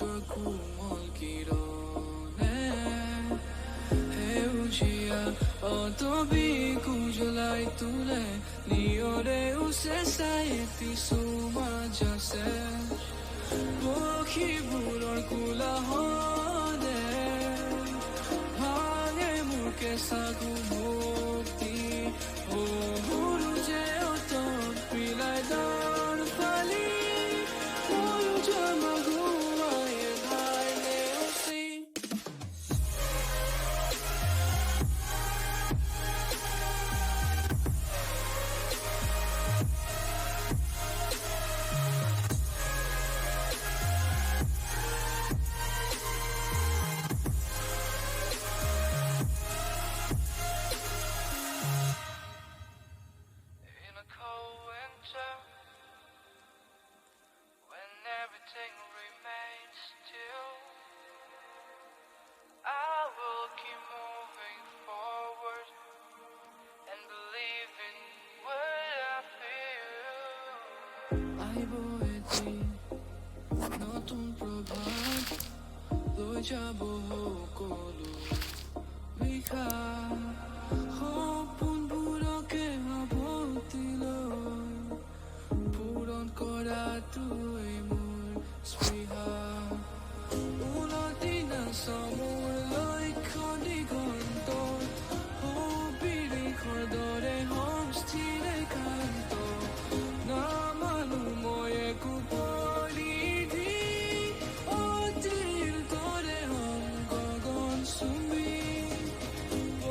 Kumal kirone Hey ujia Auto bi kujalai tule Niore use sayeti suma jase Bokhi buror kula hone Bhange muke sagu mukti Oh huru je auto pilai dar pali Oyu jamagu Everything remains still. I will keep moving forward and believe in what I feel. Aiboeti notun prabhat loi jabo hokolo bikha hopun buroke habotilo puron kora tui mur spriha unatina samur loi khodi gondor hobiri khodore homstire kanto namanu moye kupoli di otir tore hom gogon sumi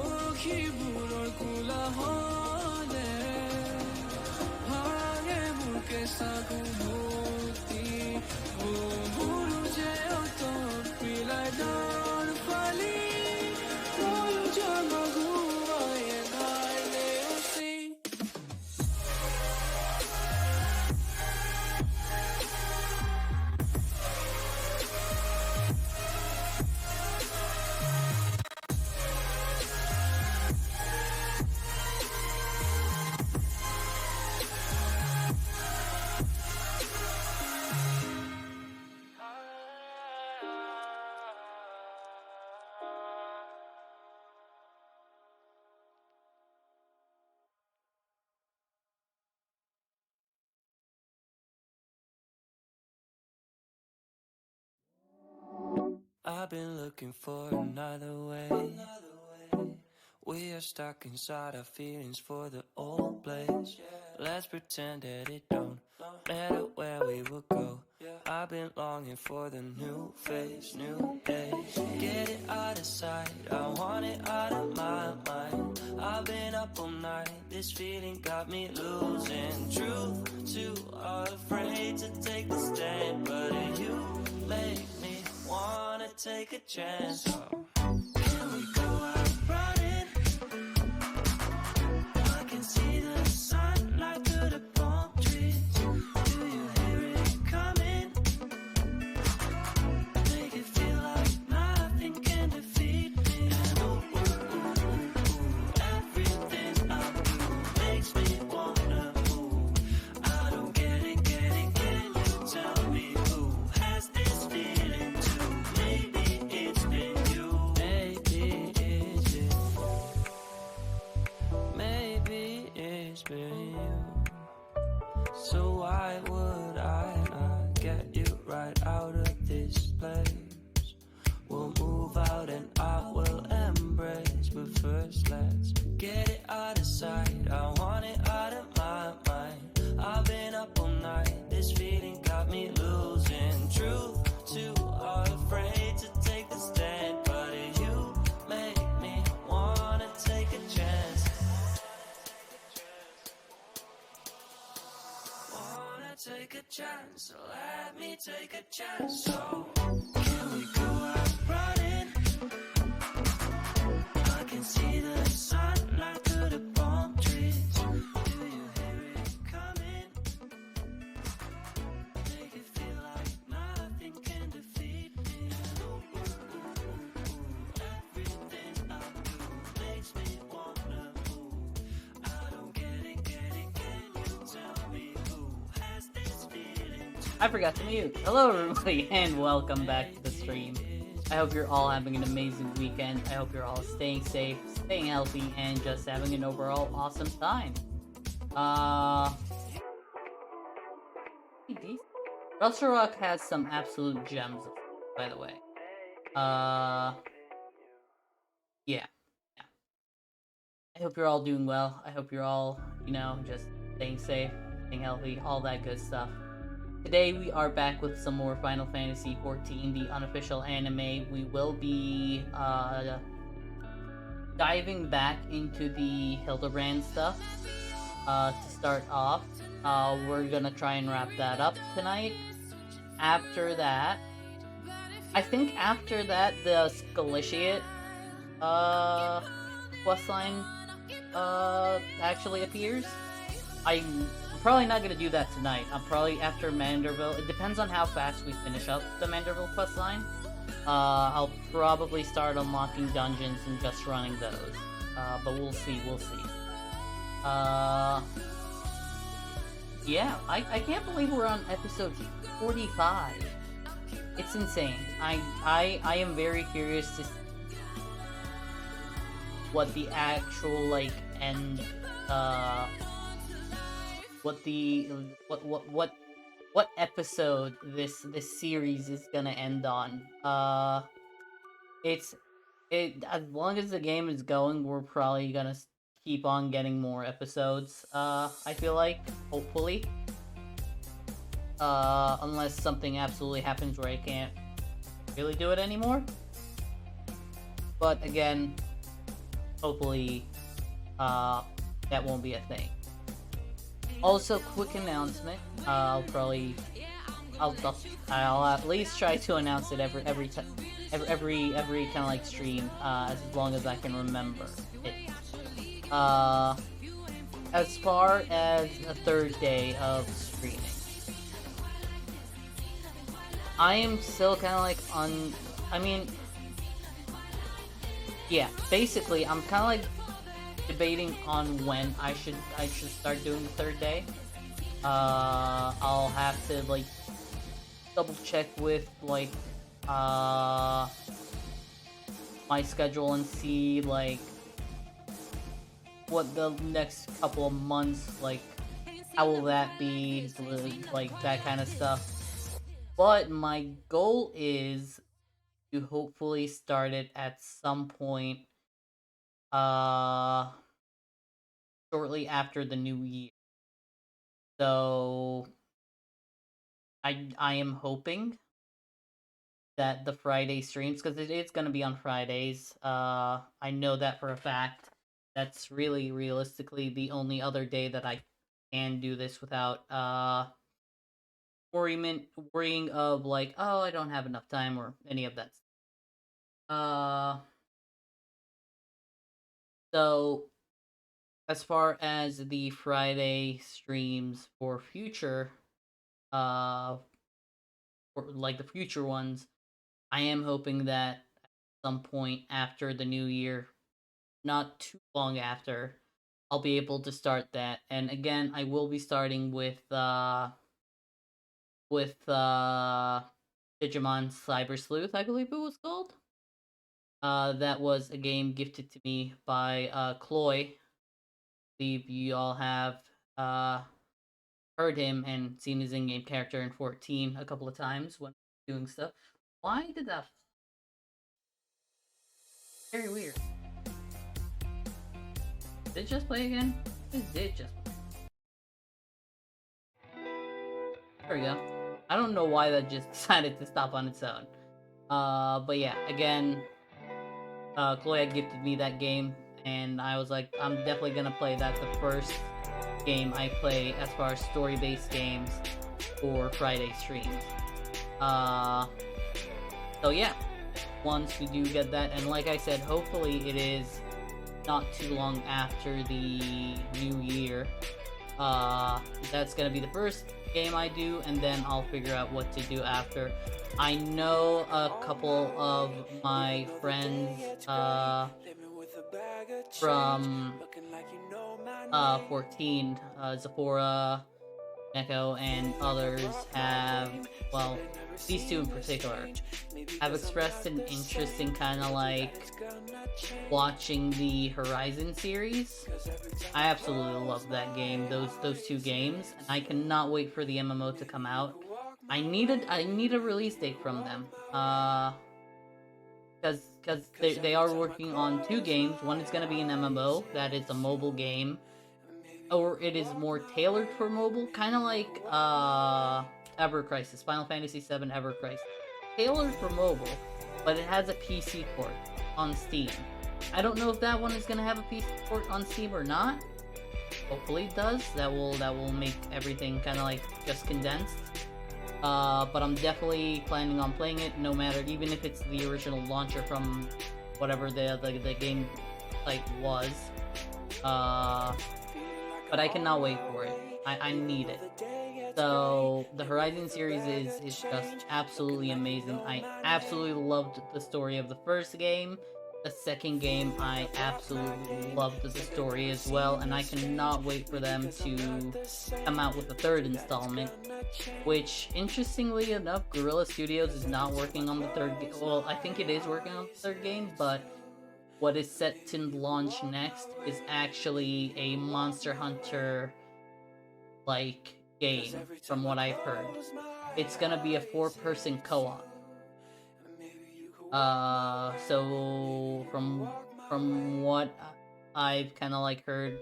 okhi buror kula hone bhange muke sagu mukti o buru je otor pilai dar pali oyu jamagu aye naile usi I've been looking for another way. We are stuck inside our feelings for the old place. Let's pretend that it don't matter where we will go. I've been longing for the new phase, new days. Get it out of sight, I want it out of my mind. I've been up all night, this feeling got me losing truth. Too afraid to take the stand, but you make me wanna take a chance. Oh. Can we go out running? I can see the sunlight through the palm trees. Do you hear it coming? Make it feel like nothing can defeat me. And ooh, ooh, ooh, ooh, everything I do makes me wanna move. I don't get it, can you tell me who has this feeling too? Maybe it's been you. Maybe it's you. Maybe it's been you. So why would I not get you right out of this place? We'll move out and I will embrace. But first let's get it out of sight, I want it out of my mind. I've been up all night, this feeling got me losing truth. Too afraid to take the stand, but you make me wanna take a chance. Wanna take a chance, let me take a chance. So can we go out running? I can see the sunlight through the palm trees. Do you hear it coming? Make it feel like nothing can defeat me. And ooh, ooh, ooh, ooh, everything I do makes me wanna move. I don't get it, can you tell me who has this feeling too? I forgot to mute. Hello everybody and welcome back to the stream. I hope you're all having an amazing weekend. I hope you're all staying safe, staying healthy, and just having an overall awesome time. Russell Rock has some absolute gems, by the way. Yeah. I hope you're all doing well. I hope you're all, just staying safe, staying healthy, all that good stuff. Today we are back with some more Final Fantasy XIV, the unofficial anime. We will be diving back into the Hildebrand stuff to start off. We're gonna try and wrap that up tonight. After that, I think after that, the Skaliciate questline actually appears. I'm probably not gonna do that tonight. I'm probably after Manderville. It depends on how fast we finish up the Manderville questline. I'll probably start unlocking dungeons and just running those. But we'll see. Yeah, I can't believe we're on episode 45. It's insane. I am very curious to see what the actual end what episode this series is gonna end on. As long as the game is going, we're probably gonna keep on getting more episodes. I feel like, hopefully, unless something absolutely happens where I can't really do it anymore. But again, hopefully, that won't be a thing. Also, quick announcement. I'll at least try to announce it every kind of like stream, as long as I can remember it. As far as a third day of streaming, I am still kind of like yeah, basically, I'm kind of like debating on when I should start doing the third day. I'll have to double check with my schedule and see what the next couple of months how will that be, that kind of stuff. But my goal is to hopefully start it at some point shortly after the new year. So I am hoping that the Friday streams, because it's going to be on Fridays, I know that for a fact. That's really realistically the only other day that I can do this without worrying of oh, I don't have enough time or any of that stuff. So as far as the Friday streams for future, for the future ones, I am hoping that at some point after the new year, not too long after, I'll be able to start that. And again, I will be starting with Digimon Cyber Sleuth, I believe it was called. That was a game gifted to me by Cloy. I believe you all have heard him and seen his in-game character in 14 a couple of times when doing stuff. Why did that? Very weird. Did it just play again? It did just play. There we go. I don't know why that just decided to stop on its own. But yeah, again, Chloe had gifted me that game, and I was like, I'm definitely gonna play that the first game I play as far as story-based games for Friday streams. So yeah, once we do get that, and like I said, hopefully it is not too long after the new year. That's gonna be the first game I do, and then I'll figure out what to do after. I know a couple of my friends from 14, Zephora, Neko and others have, well, these two in particular, have expressed an interest in kind of like watching the Horizon series. I absolutely love that game, those two games, and I cannot wait for the MMO to come out. I need a release date from them. Because they are working on two games. One is going to be an MMO, that is a mobile game, or it is more tailored for mobile, kind of like Ever Crisis, Final Fantasy VII Ever Crisis, tailored for mobile, but it has a PC port on Steam. I don't know if that one is gonna have a PC port on Steam or not. Hopefully it does. That will make everything kind of like just condensed. But I'm definitely planning on playing it, no matter, even if it's the original launcher from whatever the game site was. But I cannot wait for it. I need it. So the Horizon series is just absolutely amazing. I absolutely loved the story of the first game. The second game, I absolutely loved the story as well, and I cannot wait for them to come out with the third installment, which, interestingly enough, Guerrilla Studios is not working on the third game. Well, I think it is working on the third game, but what is set to launch next is actually a Monster Hunter like game, from what I've heard. It's gonna be a 4-person co-op. So from what I've kind of like heard,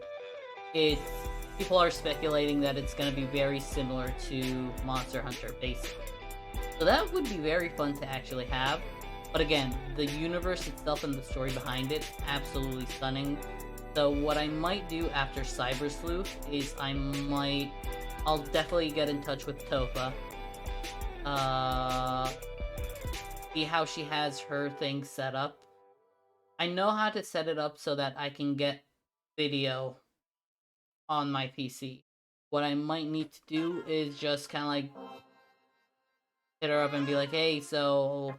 people are speculating that it's gonna be very similar to Monster Hunter, basically. So that would be very fun to actually have. But again, the universe itself and the story behind it, absolutely stunning. So what I might do after Cyber Sleuth is I'll definitely get in touch with Tofa. See how she has her thing set up. I know how to set it up so that I can get video on my PC. What I might need to do is just kind of like hit her up and be like, hey, so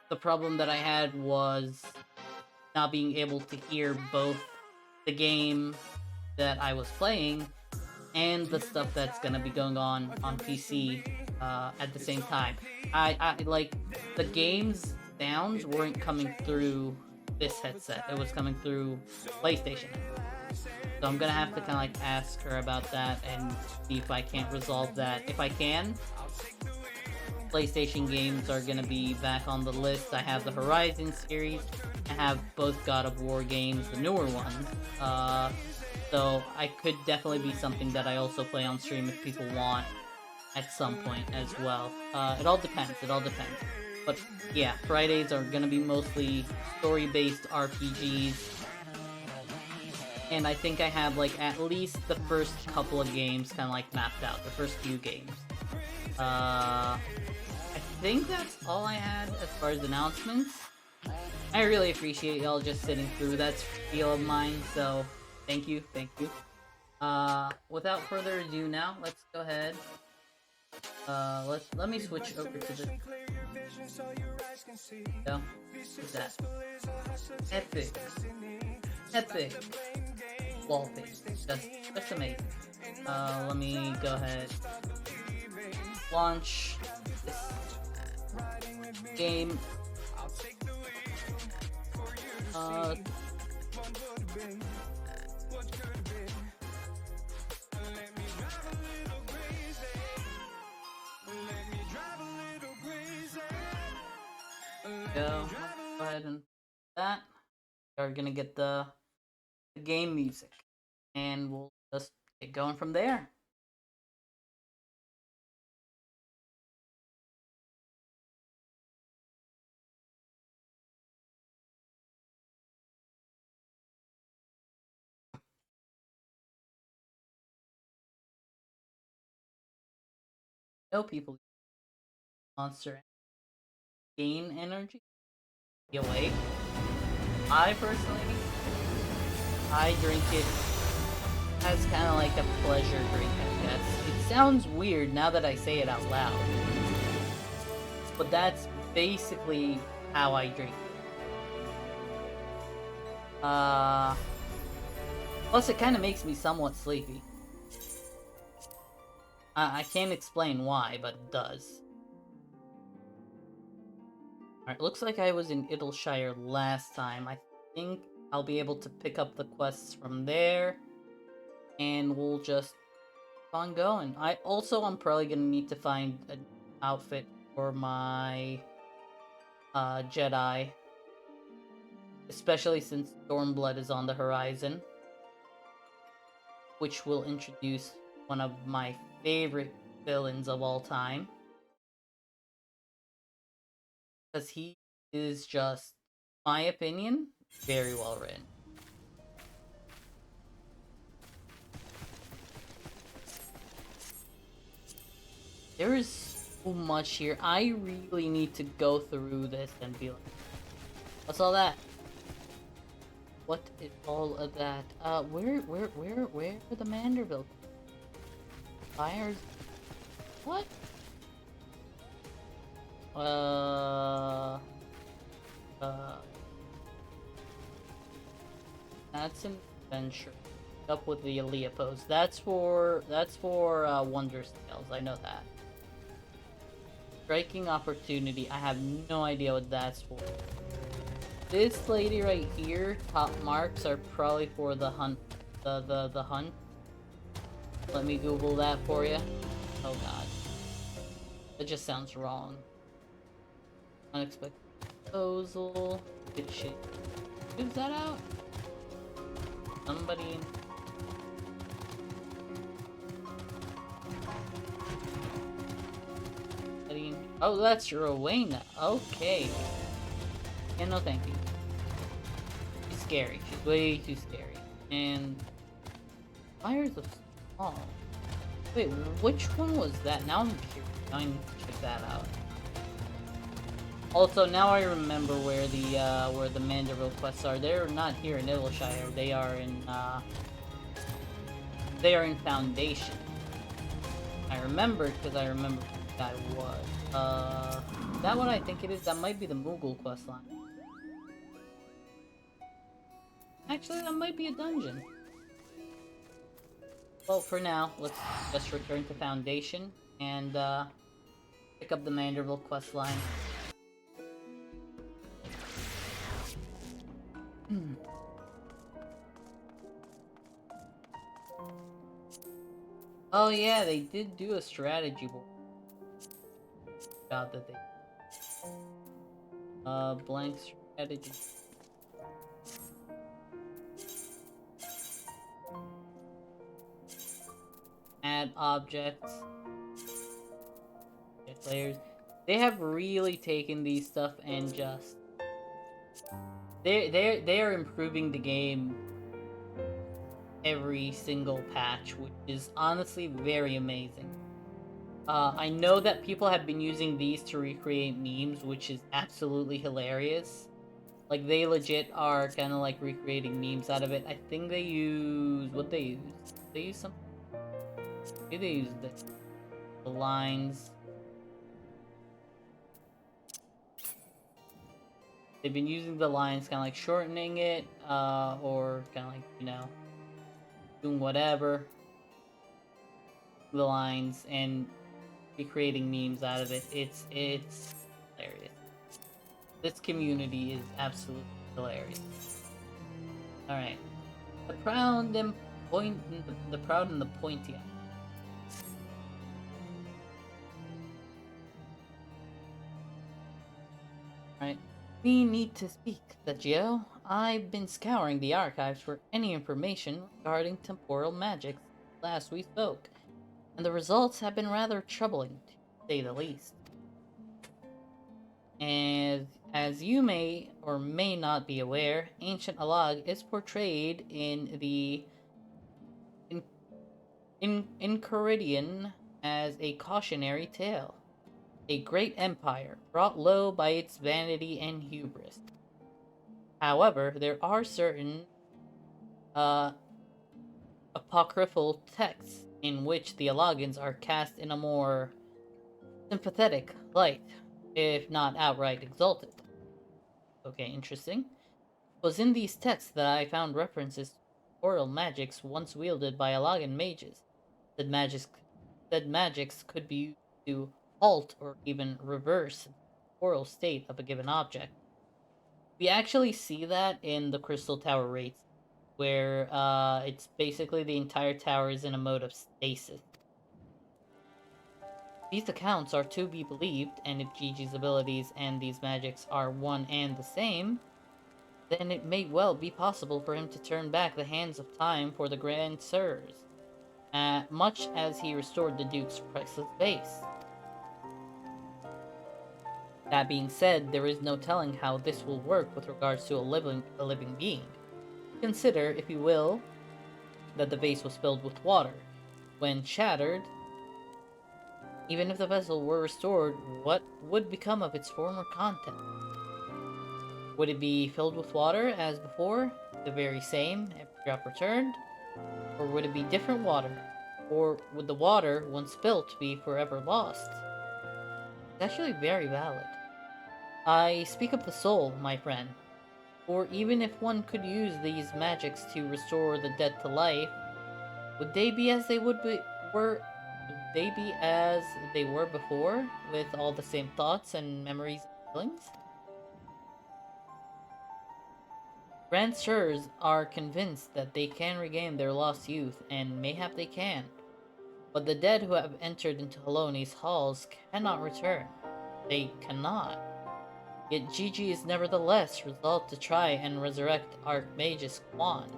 the problem that I had was not being able to hear both the game that I was playing and the stuff that's gonna be going on PC at the same time. I like, the game's sounds weren't coming through this headset. It was coming through PlayStation. So I'm gonna have to kind of like ask her about that and see if I can't resolve that. If I can, PlayStation games are gonna be back on the list. I have the Horizon series. I have both God of War games, the newer ones. So I could definitely be something that I also play on stream if people want at some point as well. It all depends. But yeah, Fridays are gonna be mostly story-based RPGs. And I think I have like at least the first couple of games kind of like mapped out, the first few games. I think that's all I had as far as announcements. I really appreciate y'all just sitting through that spiel of mine, so thank you. Without further ado now, let's go ahead. Let me switch over to the... So, what's that? Epic wallpaper. That's amazing. Let me go ahead. Launch this game. Go ahead and that. We're gonna get the game music, and we'll just get going from there. No people monster gain energy. You awake? I personally, I drink it as kind of like a pleasure drink, I guess. It sounds weird now that I say it out loud, but that's basically how I drink it. Plus it kind of makes me somewhat sleepy. I can't explain why, but it does. Alright, looks like I was in Idleshire last time. I think I'll be able to pick up the quests from there. And we'll just keep on going. I'm probably gonna need to find an outfit for my Jedi. Especially since Stormblood is on the horizon. Which will introduce one of my favorite villains of all time. Because he is just, my opinion, very well written. There is so much here. I really need to go through this and be like, what's all that? What is all of that? Where are the Manderville? Fires? What? That's an adventure. Up with the Aaliyah pose. That's for Wonder Scales. I know that. Striking opportunity. I have no idea what that's for. This lady right here, top marks are probably for the hunt. The hunt. Let me Google that for you. Oh god. That just sounds wrong. Unexpected proposal. Good shit. Who's that out? Somebody. Oh, that's Rowena. Okay. Yeah, no thank you. She's scary. She's way too scary. And Fires of Song. Wait, which one was that? Now I'm curious. I need to check that out. Also, now I remember where the Manderville quests are. They're not here in Idleshire. They are in Foundation. I remember because I remember who that was. Is that what I think it is? That might be the Moogle quest line. Actually, that might be a dungeon. Well, for now, let's just return to Foundation and pick up the Manderville quest line. Oh yeah, they did do a strategy board. God that they blank strategy. Add objects. Layers. They have really taken these stuff and just they are improving the game every single patch, which is honestly very amazing. I know that people have been using these to recreate memes, which is absolutely hilarious. Like, they legit are kind of like recreating memes out of it. I think they use... what they use? They use something... maybe they use the lines. They've been using the lines, kind of like shortening it, or kind of like, you know, doing whatever. The lines, and recreating memes out of it. It's hilarious. This community is absolutely hilarious. Alright. The proud and the pointy. Alright. We need to speak, Geo. I've been scouring the archives for any information regarding temporal magic since last we spoke, and the results have been rather troubling, to say the least. And as you may or may not be aware, ancient Alag is portrayed in the Incoridian as a cautionary tale, a great empire brought low by its vanity and hubris. However, there are certain apocryphal texts in which the Alagans are cast in a more sympathetic light, if not outright exalted. Okay, interesting. It was in these texts that I found references to oral magics once wielded by Alagan mages. Said said magics could be used to halt or even reverse the temporal state of a given object. We actually see that in the Crystal Tower rates, where it's basically the entire tower is in a mode of stasis. These accounts are to be believed, and if Gigi's abilities and these magics are one and the same, then it may well be possible for him to turn back the hands of time for the Grand Sirs, much as he restored the Duke's priceless vase. That being said, there is no telling how this will work with regards to a living being. Consider, if you will, that the vase was filled with water. When shattered, even if the vessel were restored, what would become of its former content? Would it be filled with water as before, the very same, every drop returned? Or would it be different water? Or would the water, once spilt, be forever lost? It's actually very valid. I speak of the soul, my friend. Or even if one could use these magics to restore the dead to life, would they be as they were before, with all the same thoughts and memories and feelings? Grand Sirs are convinced that they can regain their lost youth, and mayhap they can. But the dead who have entered into Haloni's halls cannot return. They cannot. Yet Gigi is nevertheless resolved to try and resurrect Archmagus Quan.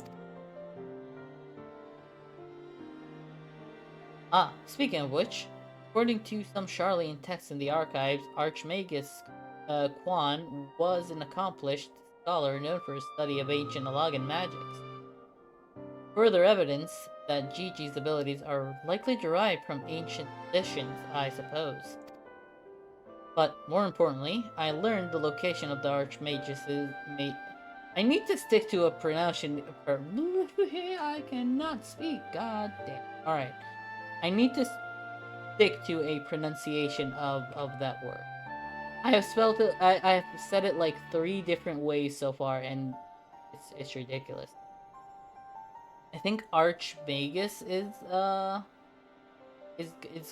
Speaking of which, according to some Charlene texts in the archives, Archmagus Quan was an accomplished scholar known for his study of ancient Alagan magics. Further evidence that Gigi's abilities are likely derived from ancient traditions, I suppose. But more importantly, I learned the location of the Archmagus's I need to stick to a pronunciation. I cannot speak. God damn. All right. I need to stick to a pronunciation of that word. I have spelled it. I have said it like 3 different ways so far, and it's ridiculous. I think Archmagus is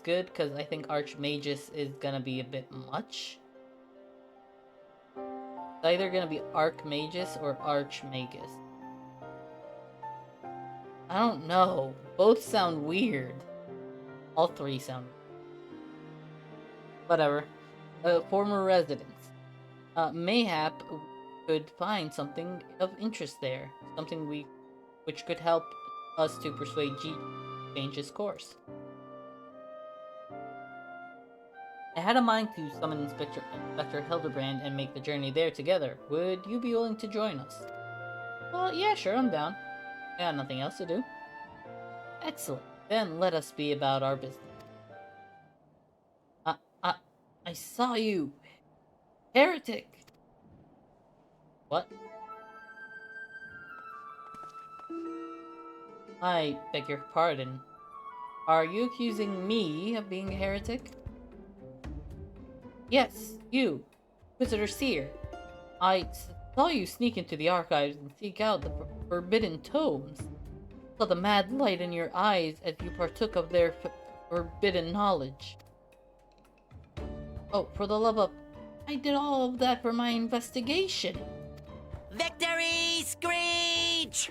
good because I think Archmagus is gonna be a bit much. It's either gonna be Archmagus or Archmagus. I don't know. Both sound weird. All 3 sound. Whatever. Former residents. Mayhap could find something of interest there. Something which could help us to persuade G to change his course. I had a mind to summon Inspector Hildebrand and make the journey there together. Would you be willing to join us? Well, yeah, sure, I'm down. I got nothing else to do. Excellent. Then let us be about our business. I saw you! Heretic! What? I beg your pardon. Are you accusing me of being a heretic? Yes, you, Inquisitor Seer. I saw you sneak into the archives and seek out the forbidden tomes. Saw the mad light in your eyes as you partook of their forbidden knowledge. Oh, for the love of... I did all of that for my investigation. Victory Screech!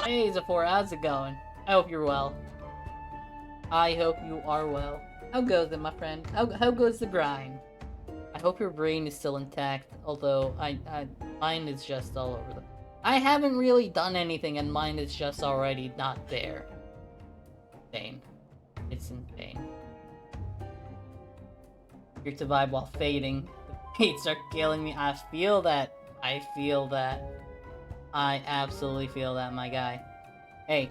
Hey, Zephyr, how's it going? I hope you're well. I hope you are well. How goes it, my friend? How goes the grind? I hope your brain is still intact, although mine is just all over the... I haven't really done anything and mine is just already not there. Insane. It's insane. Here to vibe while fading. The fates are killing me. I feel that. I feel that. I absolutely feel that, my guy. Hey,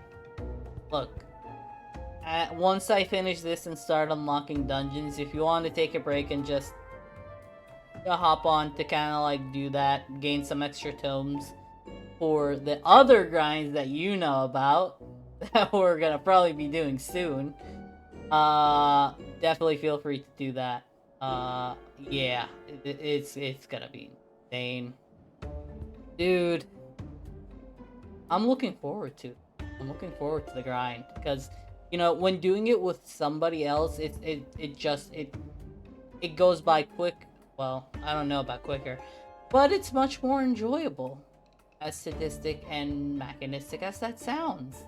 look. Once I finish this and start unlocking dungeons, if you want to take a break and just hop on to kind of like do that, gain some extra tomes for the other grinds that you know about, that we're gonna probably be doing soon, definitely feel free to do that. Yeah, it's gonna be insane. Dude, I'm looking forward to it. I'm looking forward to the grind because, you know, when doing it with somebody else, it goes by quick. Well, I don't know about quicker, but it's much more enjoyable, as sadistic and mechanistic as that sounds.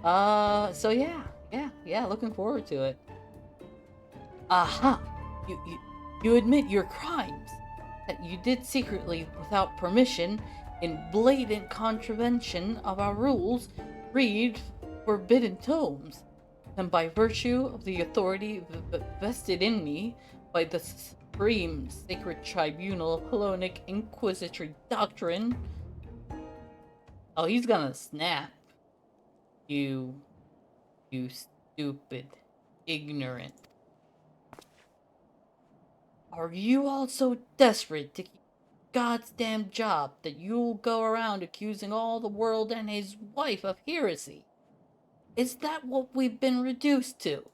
So yeah, looking forward to it. Aha! You admit your crimes, that you did secretly without permission, in blatant contravention of our rules, read forbidden tomes, and by virtue of the authority vested in me by the supreme sacred tribunal of Hellenic Inquisitory doctrine. Oh, he's gonna snap. You stupid, ignorant. Are you all so desperate to keep God's damn job that you'll go around accusing all the world and his wife of heresy? Is that what we've been reduced to?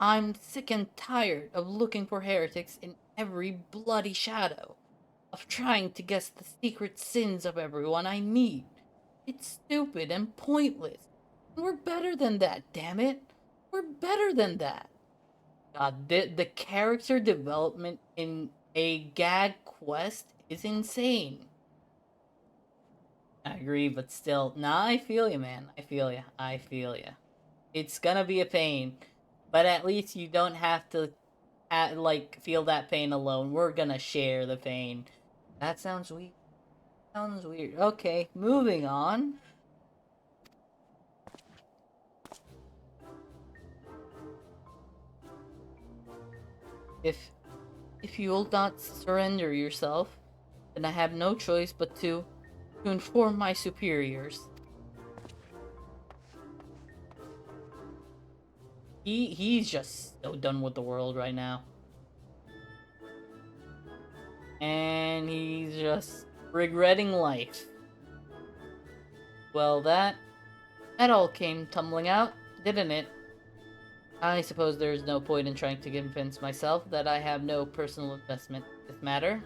I'm sick and tired of looking for heretics in every bloody shadow, of trying to guess the secret sins of everyone I meet. It's stupid and pointless. We're better than that, damn it. We're better than that. God, the character development in a gag quest is insane. I agree, but still, nah, I feel you, man. I feel you. It's gonna be a pain, but at least you don't have to, feel that pain alone. We're gonna share the pain. That sounds weird. Sounds weird. Okay, moving on. If you'll not surrender yourself, then I have no choice but to inform my superiors. He's just so done with the world right now. And he's just regretting life. Well, that all came tumbling out, didn't it? I suppose there's no point in trying to convince myself that I have no personal investment in this matter,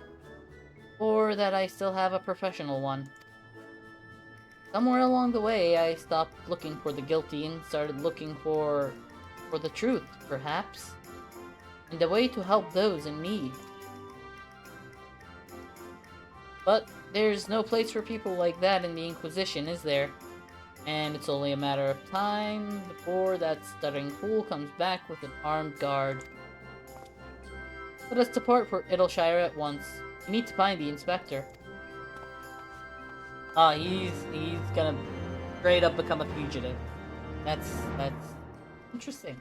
or that I still have a professional one. Somewhere along the way, I stopped looking for the guilty and started looking for the truth, perhaps, and a way to help those in need. But there's no place for people like that in the Inquisition, is there? And it's only a matter of time before that stuttering fool comes back with an armed guard. Let us depart for Idleshire at once. We need to find the inspector. He's gonna straight up become a fugitive. That's interesting.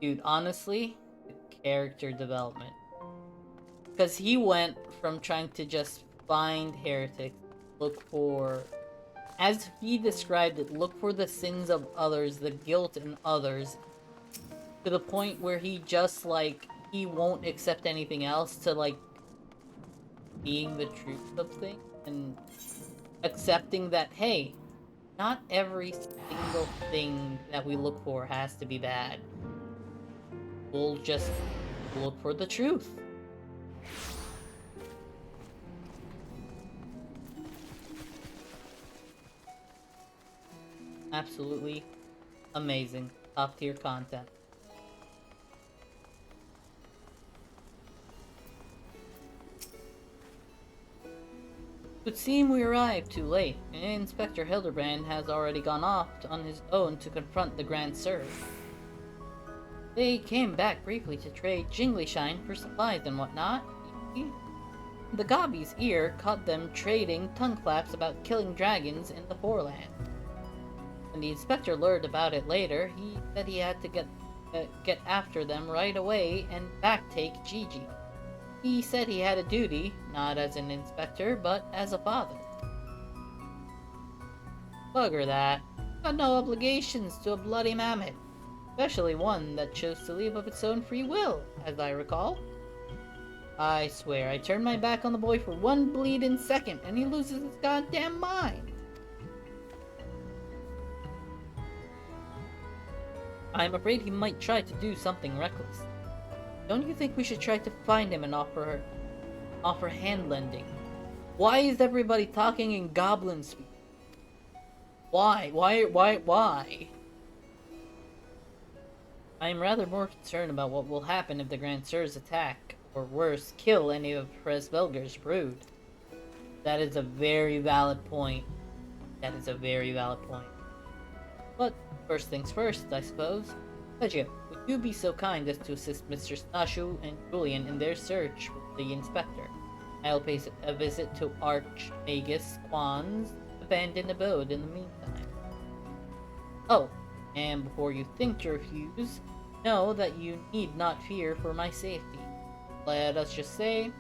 Dude, honestly, the character development. Because he went from trying to just find heretics, look for, as he described it, look for the sins of others, the guilt in others, to the point where he just, he won't accept anything else, to, being the truth of things, and accepting that, hey, not every single thing that we look for has to be bad. We'll just look for the truth. Absolutely amazing. Top tier content. It would seem we arrived too late, and Inspector Hildebrand has already gone off on his own to confront the Grand Serge. They came back briefly to trade Jingly Shine for supplies and whatnot. The Gobby's ear caught them trading tongue flaps about killing dragons in the foreland. When the inspector learned about it later, he said he had to get after them right away and backtake Gigi. He said he had a duty, not as an inspector, but as a father. Bugger that. Got no obligations to a bloody mammoth, especially one that chose to leave of its own free will, as I recall. I swear, I turned my back on the boy for one bleeding second, and he loses his goddamn mind. I'm afraid he might try to do something reckless. Don't you think we should try to find him and offer hand lending? Why is everybody talking in goblin speak? Why? Why? I am rather more concerned about what will happen if the Grand Sirs attack, or worse, kill any of Presbelger's brood. That is a very valid point. That is a very valid point. But first things first, I suppose. Pedro, would you be so kind as to assist Mr. Stashu and Julian in their search for the Inspector? I'll pay a visit to Archmagus Quan's abandoned abode in the meantime. Oh, and before you think to refuse, know that you need not fear for my safety. Let us just say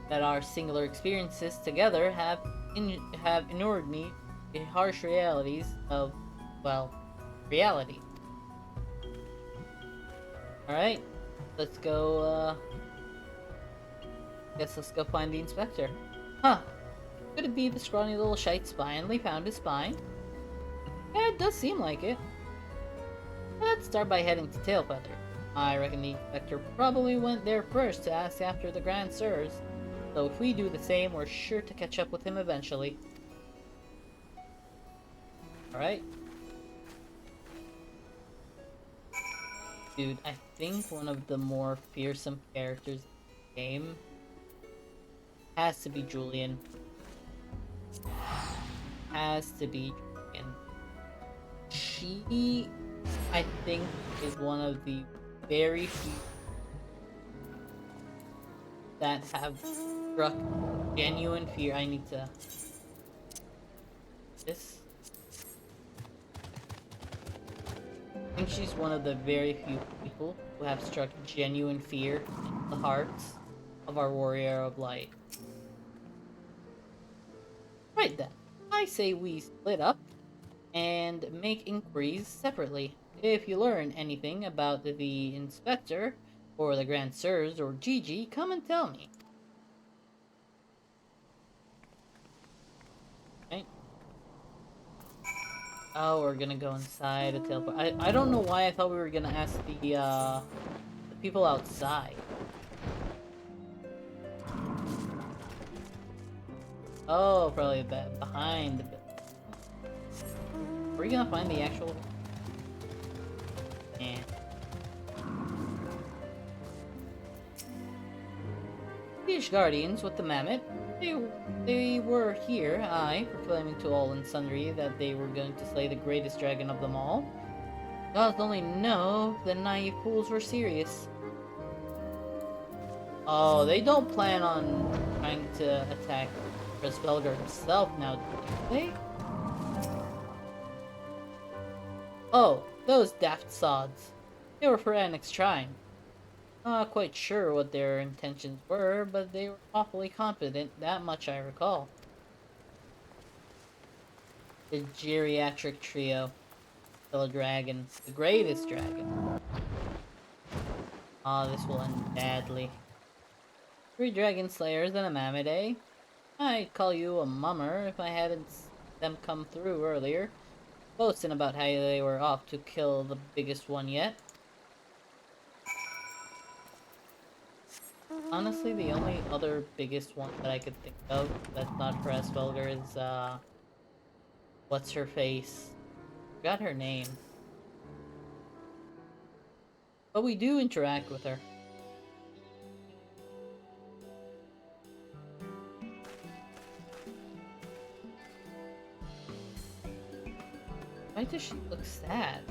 that our singular experiences together have inured me to the harsh realities of, well, reality. Alright, let's go, guess let's go find the Inspector. Huh, could it be the scrawny little shite finally found his spine? Yeah, it does seem like it. Let's start by heading to Tailfeather. I reckon the Inspector probably went there first to ask after the Grand Sirs, so if we do the same, we're sure to catch up with him eventually. Alright. Dude, I think one of the more fearsome characters in the game has to be Julian. Has to be Julian. She, I think, is one of the very few that have struck genuine fear. I need to... This? I think she's one of the very few people who have struck genuine fear in the hearts of our Warrior of Light. Right then, I say we split up and make inquiries separately. If you learn anything about the Inspector, or the Grand Sirs, or Gigi, come and tell me. Right. Oh, we're gonna go inside a teleport. I don't know why I thought we were gonna ask the people outside. Oh, probably behind the building. Are we gonna find the actual... Yeah. British Guardians with the Mammet. They were here, proclaiming to all and sundry that they were going to slay the greatest dragon of them all. Gods only know the naive fools were serious. Oh, they don't plan on trying to attack Presbelger himself now, do they? Oh, those daft sods. They were for Annex trying. Not quite sure what their intentions were, but they were awfully confident, that much I recall. The geriatric trio. Kill a dragon. The greatest dragon. Ah, this will end badly. 3 dragon slayers and a Mammet, eh? I'd call you a mummer if I hadn't seen them come through earlier, boasting about how they were off to kill the biggest one yet. Honestly, the only other biggest one that I could think of that's not Presbelger is, what's her face? Forgot her name. But we do interact with her. Why does she look sad?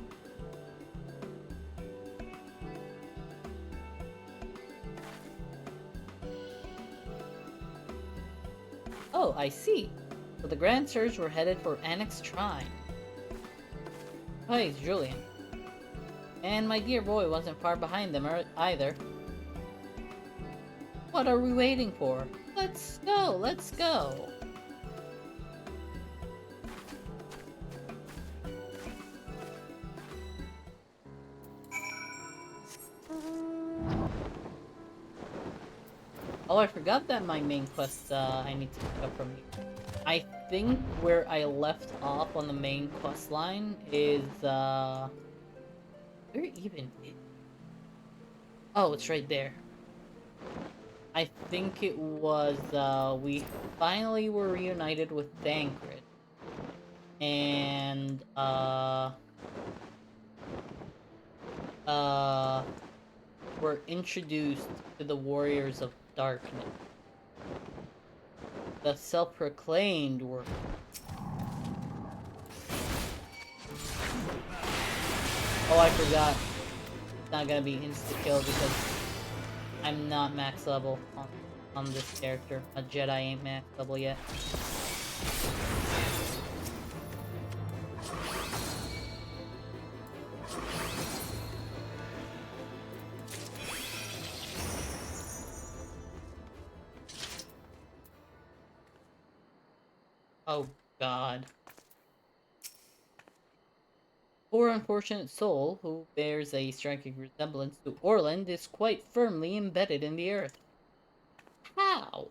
Oh, I see. So the Grand Sirs were headed for Annex Shrine. Hi, it's Julian. And my dear boy wasn't far behind them either. What are we waiting for? Let's go, let's go! Oh, I forgot that my main quest, I need to pick up from you. I think where I left off on the main quest line is, where even is... Oh, it's right there. I think it was, we finally were reunited with Thancred. and were introduced to the Warriors of Darkness. The self-proclaimed were. Oh, I forgot. It's not gonna be insta-kill because I'm not max level on this character. A Jedi ain't max level yet. Oh, God. Poor unfortunate soul, who bears a striking resemblance to Orland, is quite firmly embedded in the earth. How?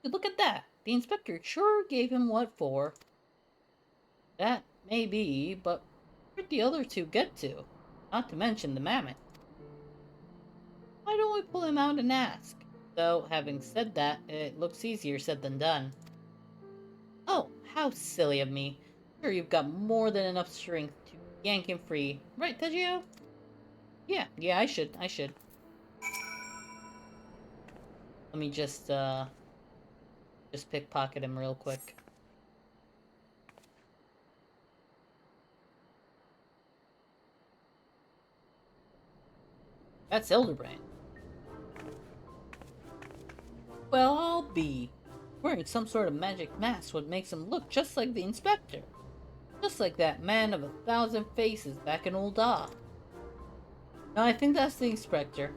Look at that! The inspector sure gave him what for. That may be, but where'd the other two get to? Not to mention the Mammet. Why don't we pull him out and ask? Though, having said that, it looks easier said than done. Oh, how silly of me. Sure you've got more than enough strength to yank him free. Right, Tegio? Yeah, I should. Let me just pickpocket him real quick. That's Elderbrand. Well, I'll be. Wearing some sort of magic mask what makes him look just like the inspector. Just like that man of 1,000 faces back in Old Ah. No, I think that's the inspector.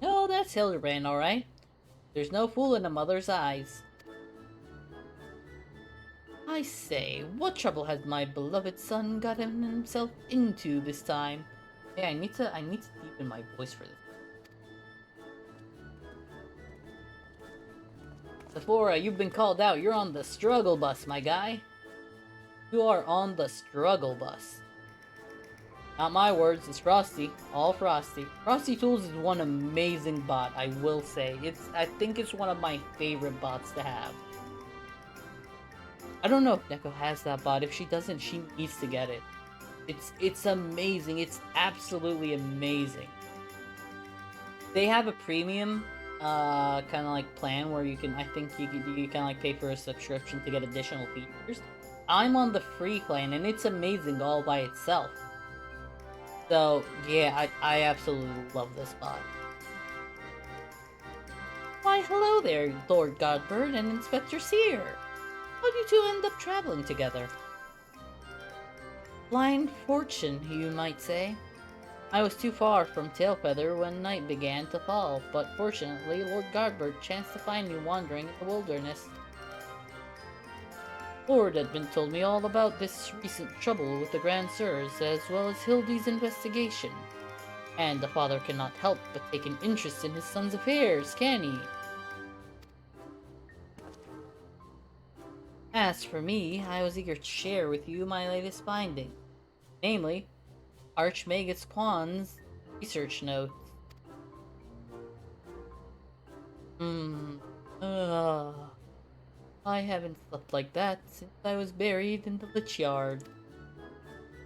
No, that's Hildebrand, alright. There's no fool in a mother's eyes. I say, what trouble has my beloved son gotten himself into this time? Hey, I need to deepen my voice for this. Sephora, you've been called out. You're on the struggle bus, my guy. You are on the struggle bus. Not my words, it's Frosty. All Frosty. Frosty Tools is one amazing bot, I will say. I think it's one of my favorite bots to have. I don't know if Neko has that bot. If she doesn't, she needs to get it. It's amazing. It's absolutely amazing. They have a premium kind of like plan where you can, I think you kind of like pay for a subscription to get additional features. I'm on the free plan and it's amazing all by itself. So yeah, I absolutely love this bot. Why, hello there, Lord Godbird and Inspector Seer. How did you two end up traveling together? Blind fortune, you might say. I was too far from Tailfeather when night began to fall, but fortunately Lord Godbird chanced to find me wandering in the wilderness. Lord Edmund told me all about this recent trouble with the Grand Sirs, as well as Hildy's investigation. And the father cannot help but take an interest in his son's affairs, can he? As for me, I was eager to share with you my latest finding, namely, Archmagus Quan's research notes. I haven't slept like that since I was buried in the Lich Yard.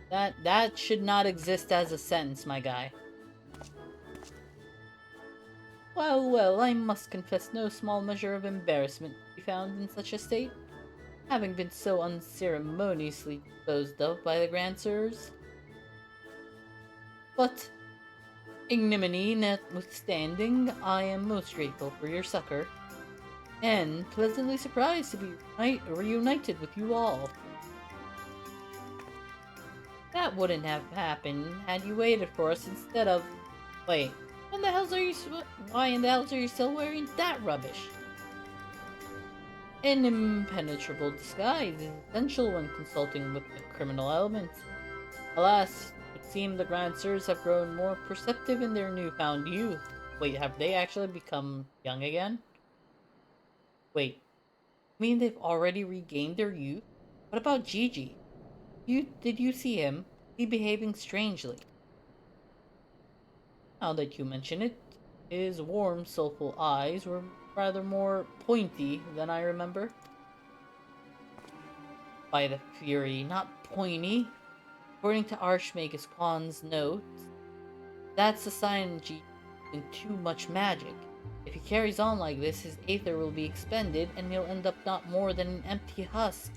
That should not exist as a sentence, my guy. Well, I must confess no small measure of embarrassment to be found in such a state, having been so unceremoniously disposed of by the Grand Sirs. But, ignominy notwithstanding, I am most grateful for your succor, and pleasantly surprised to be reunited with you all. That wouldn't have happened had you waited for us instead of... Wait, why in the hell are you still wearing that rubbish? An impenetrable disguise is essential when consulting with the criminal elements. Alas, it seems the Grand Sirs have grown more perceptive in their newfound youth. Wait, have they actually become young again? Wait, you mean they've already regained their youth? What about Gigi? Did you see him? He behaving strangely. Now that you mention it, his warm, soulful eyes were rather more pointy than I remember. by the Fury, not pointy. According to Archmagus Quan's notes, that's a sign G using too much magic. If he carries on like this, his aether will be expended, and he'll end up not more than an empty husk.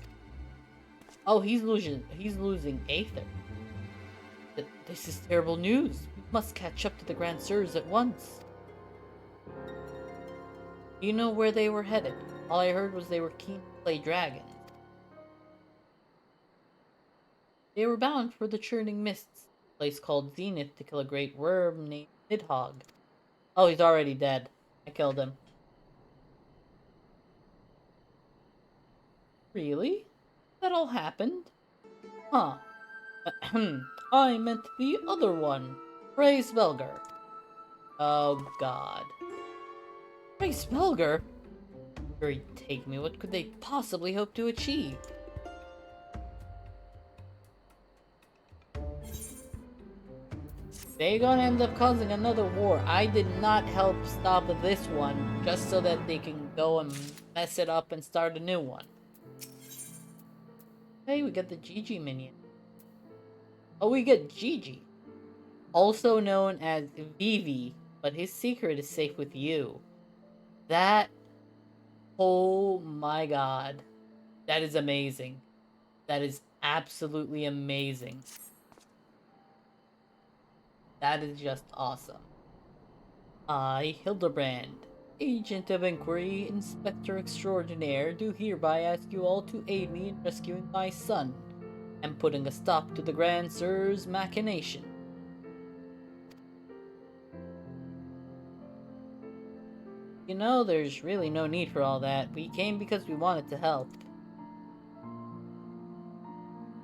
Oh, he's losing aether. This is terrible news. We must catch up to the Grand Sirs at once. Do you know where they were headed? All I heard was they were keen to play dragons. They were bound for the Churning Mists, a place called Zenith, to kill a great worm named Nidhogg. Oh, he's already dead. I killed him. Really? That all happened? Huh. I meant the other one. Ray Svelger. Oh god. Ray Svelger? Fury, take me. What could they possibly hope to achieve? They're gonna end up causing another war. I did not help stop this one just so that they can go and mess it up and start a new one. Hey, we got the Gigi minion. Oh, we get Gigi. Also known as Vivi, but his secret is safe with you. That... Oh my god. That is amazing. That is absolutely amazing. That is just awesome. I, Hildebrand, Agent of Inquiry, Inspector Extraordinaire, do hereby ask you all to aid me in rescuing my son and putting a stop to the Grand Sir's machination. You know, there's really no need for all that. We came because we wanted to help.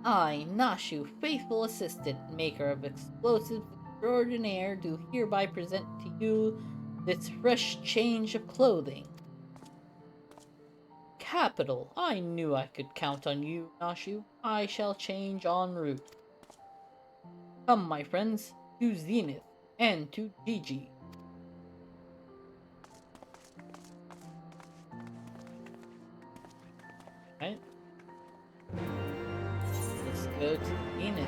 I, Nashu, faithful assistant, maker of explosives extraordinaire, do hereby present to you this fresh change of clothing. Capital! I knew I could count on you, Nashu. I shall change en route. Come, my friends, to Zenith and to Gigi. Right? Let's go to Zenith.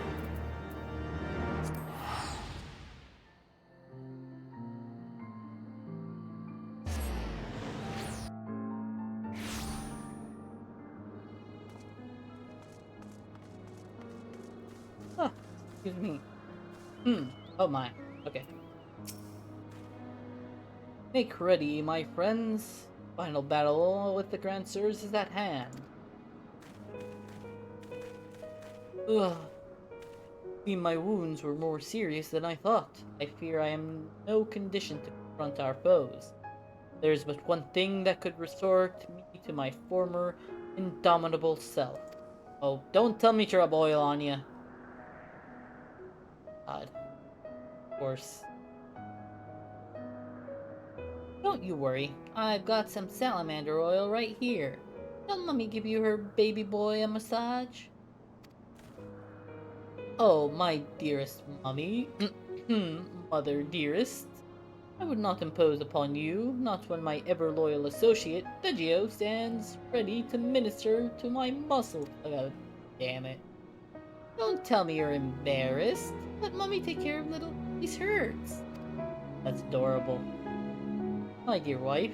Huh, excuse me. Oh my. Okay. Make ready, my friends. Final battle with the Grand Sirs is at hand. Ugh. My wounds were more serious than I thought. I fear I am in no condition to confront our foes. There is but one thing that could restore me to my former indomitable self. Oh, don't tell me to rub oil on you. God. Of course. Don't you worry. I've got some salamander oil right here. Don't let me give you her baby boy a massage. Oh, my dearest mummy. Mother dearest. I would not impose upon you, not when my ever-loyal associate, Veggio, stands ready to minister to my muscles. Oh, damn it. Don't tell me you're embarrassed. Let Mummy take care of little these hurts. That's adorable. My dear wife,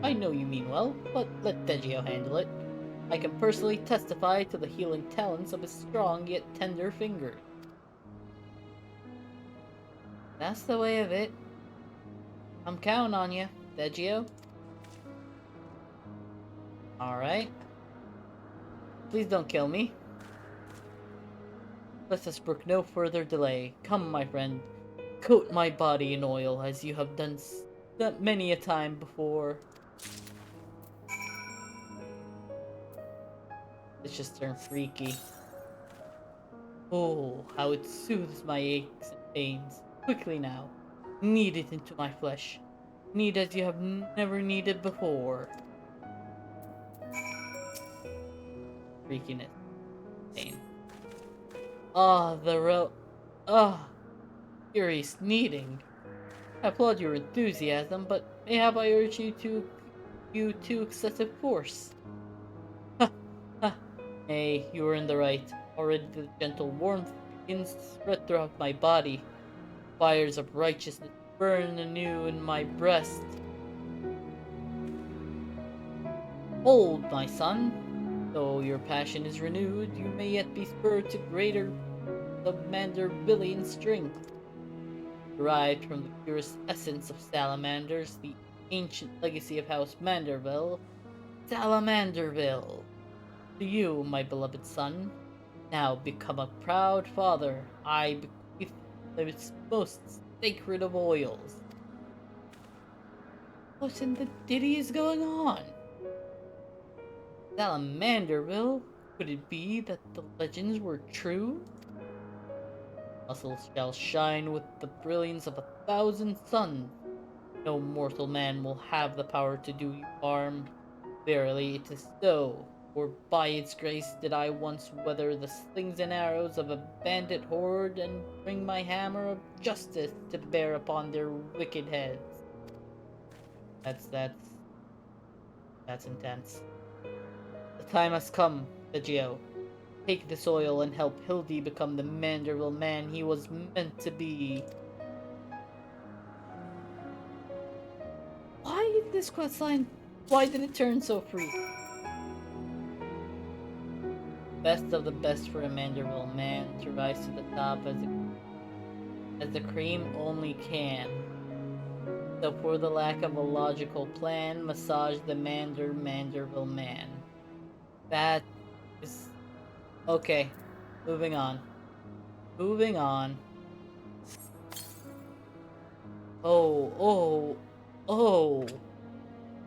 I know you mean well, but let Veggio handle it. I can personally testify to the healing talents of his strong yet tender fingers. That's the way of it. I'm counting on you, Veggio. Alright. Please don't kill me. Let us brook no further delay. Come, my friend. Coat my body in oil as you have done many a time before. It's just turned freaky. Oh, how it soothes my aches and pains. Quickly now. Knead it into my flesh. Knead as you have never kneaded before. Freakiness. Pain. Ah, furious kneading. I applaud your enthusiasm, but mayhap I urge you to excessive force. Ha, ha. Nay, you are in the right. Already the gentle warmth begins to spread throughout my body. Fires of righteousness burn anew in my breast. Hold, my son. Though your passion is renewed, you may yet be spurred to greater of Mandervillian strength. Derived from the purest essence of salamanders, the ancient legacy of House Manderville, Salamanderville. To you, my beloved son, now become a proud father, I bequeath its most sacred of oils. What in the ditty is going on? Salamanderville? Could it be that the legends were true? Muscles shall shine with the brilliance of 1,000 suns. No mortal man will have the power to do you harm. Verily it is so, for by its grace did I once weather the slings and arrows of a bandit horde and bring my hammer of justice to bear upon their wicked heads. That's intense. The time has come, Vegio. Take this oil and help Hildy become the Manderville man he was meant to be. Why did this questline? Why did it turn so free? Best of the best for a Manderville man to rise to the top as the cream only can. So for the lack of a logical plan, massage the Manderville man. That is... Okay, moving on. Moving on. Oh.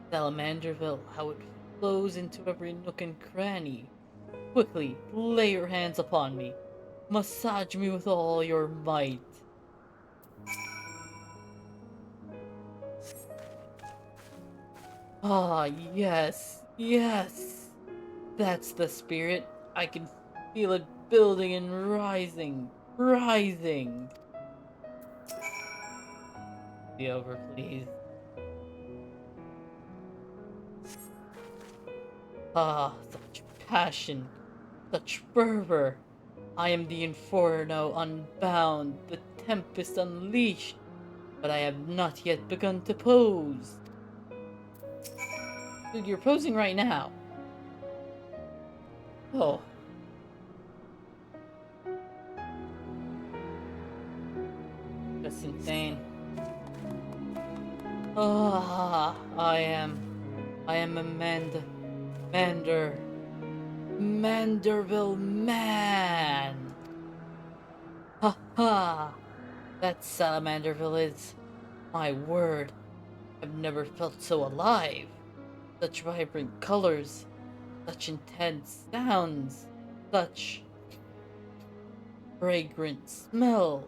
Salamanderville, how it flows into every nook and cranny. Quickly, lay your hands upon me. Massage me with all your might. Ah, yes. That's the spirit. I can feel it building and rising. Be over, please. Ah, such passion, such fervor. I am the Inferno unbound, the Tempest unleashed, but I have not yet begun to pose. Dude, you're posing right now. Oh. That's insane. Ah, I am a Manderville man. Ha ha. That's Salamanderville is. My word, I've never felt so alive. Such vibrant colors, such intense sounds, such fragrant smells.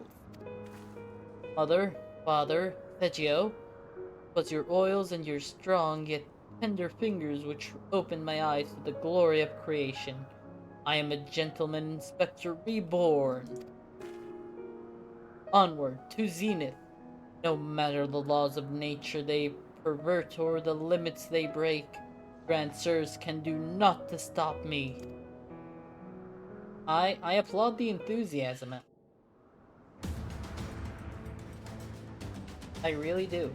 Mother, father, Vegio, was your oils and your strong yet tender fingers which opened my eyes to the glory of creation. I am a gentleman inspector reborn. Onward to zenith. No matter the laws of nature they pervert or the limits they break, Grand Sirs can do naught to stop me. I applaud the enthusiasm. I really do.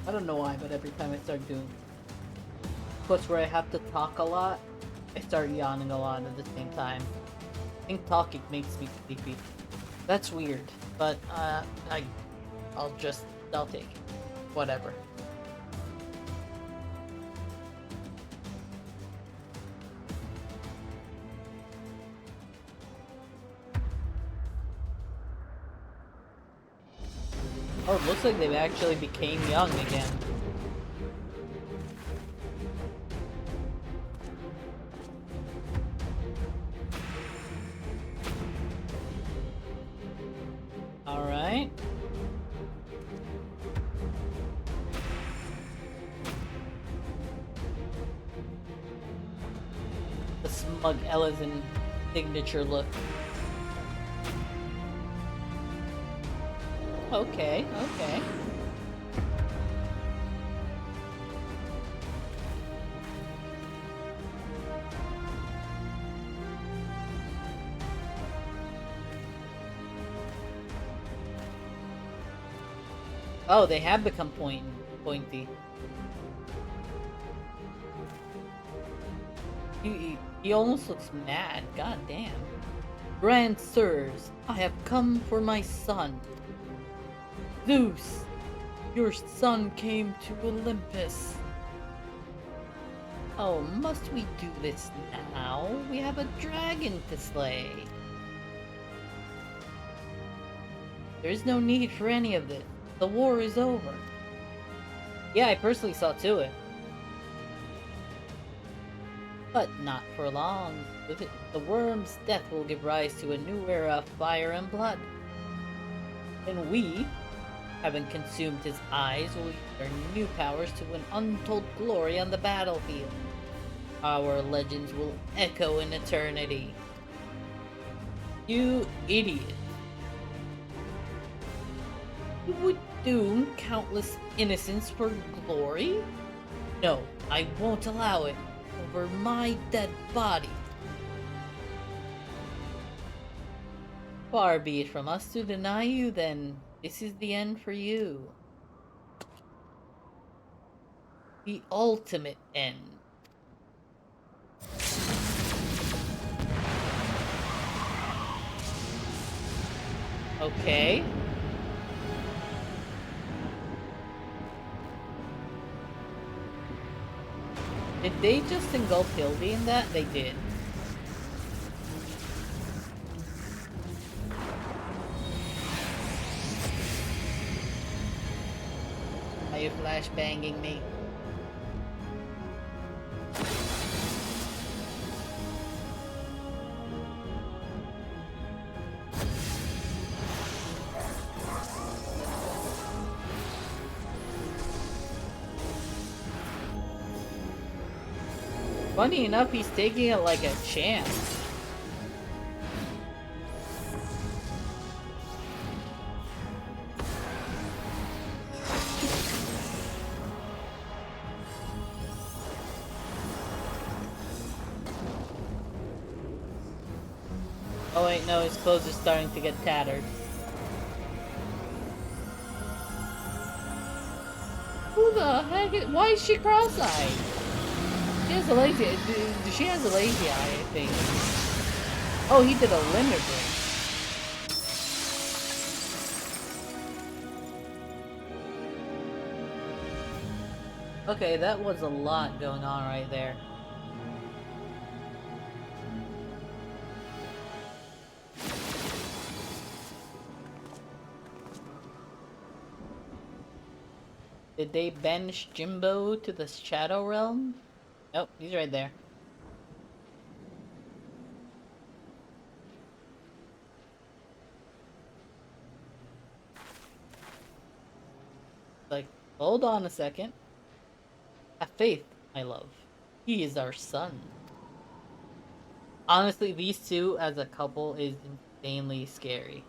I don't know why, but every time I start doing quotes where I have to talk a lot, I start yawning a lot at the same time. I think talking makes me sleepy. That's weird, but I'll take it. Whatever. Oh, it looks like they've actually became young again. Alright. The smug Ellison signature look. Okay, okay. Oh, they have become pointy. He almost looks mad. God damn. Grand sirs, I have come for my son. Zeus, your son came to Olympus. Oh, must we do this now? We have a dragon to slay. There is no need for any of this. The war is over. Yeah, I personally saw to it. But not for long. With it, the worm's death will give rise to a new era of fire and blood. And we, having consumed his eyes, will use our new powers to win untold glory on the battlefield. Our legends will echo in eternity. You idiot. You would doom countless innocents for glory? No, I won't allow it. Over my dead body. Far be it from us to deny you, then this is the end for you. The ultimate end. Okay. Did they just engulf Hildy in that? They did. Are you flashbanging me? Funny enough, he's taking it like a champ. Oh wait, no, his clothes are starting to get tattered. Who the heck is— why is she cross-eyed? She has a lazy— she has a lazy eye, I think. Oh, he did a limit break. Okay, that was a lot going on right there. Did they banish Jimbo to the Shadow Realm? Nope, he's right there. Like, hold on a second. Have faith, my love. He is our son. Honestly, these two as a couple is insanely scary.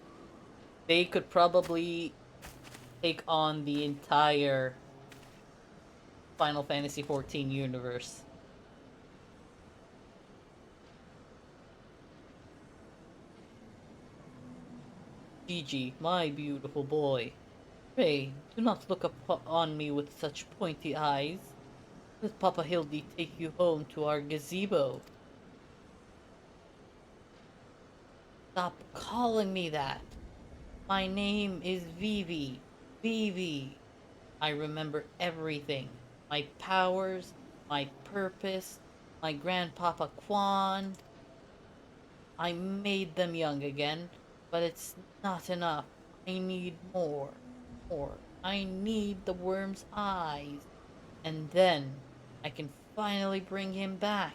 They could probably take on the entire Final Fantasy XIV universe. Gigi, my beautiful boy. Pray, do not look upon me with such pointy eyes. Let Papa Hildy take you home to our gazebo. Stop calling me that. My name is Vivi. Vivi. I remember everything. My powers, my purpose, my grandpapa Quan. I made them young again, but it's not enough. I need more. More. I need the worm's eyes. And then I can finally bring him back.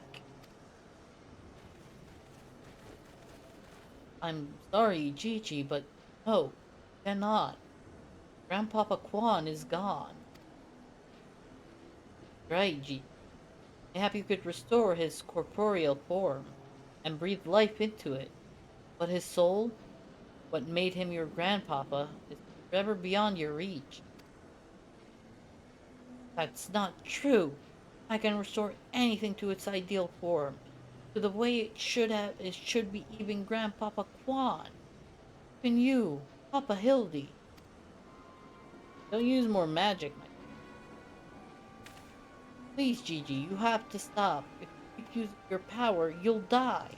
I'm sorry, Gigi, but no, cannot. Grandpapa Quan is gone. Right, Gigi. Mayhap you could restore his corporeal form and breathe life into it. But his soul, what made him your grandpapa, is forever beyond your reach. That's not true. I can restore anything to its ideal form, to the way it should be, even Grandpapa Quan. Even you, Papa Hildy. Don't use more magic, my Please, Gigi, you have to stop. If you keep using your power, you'll die.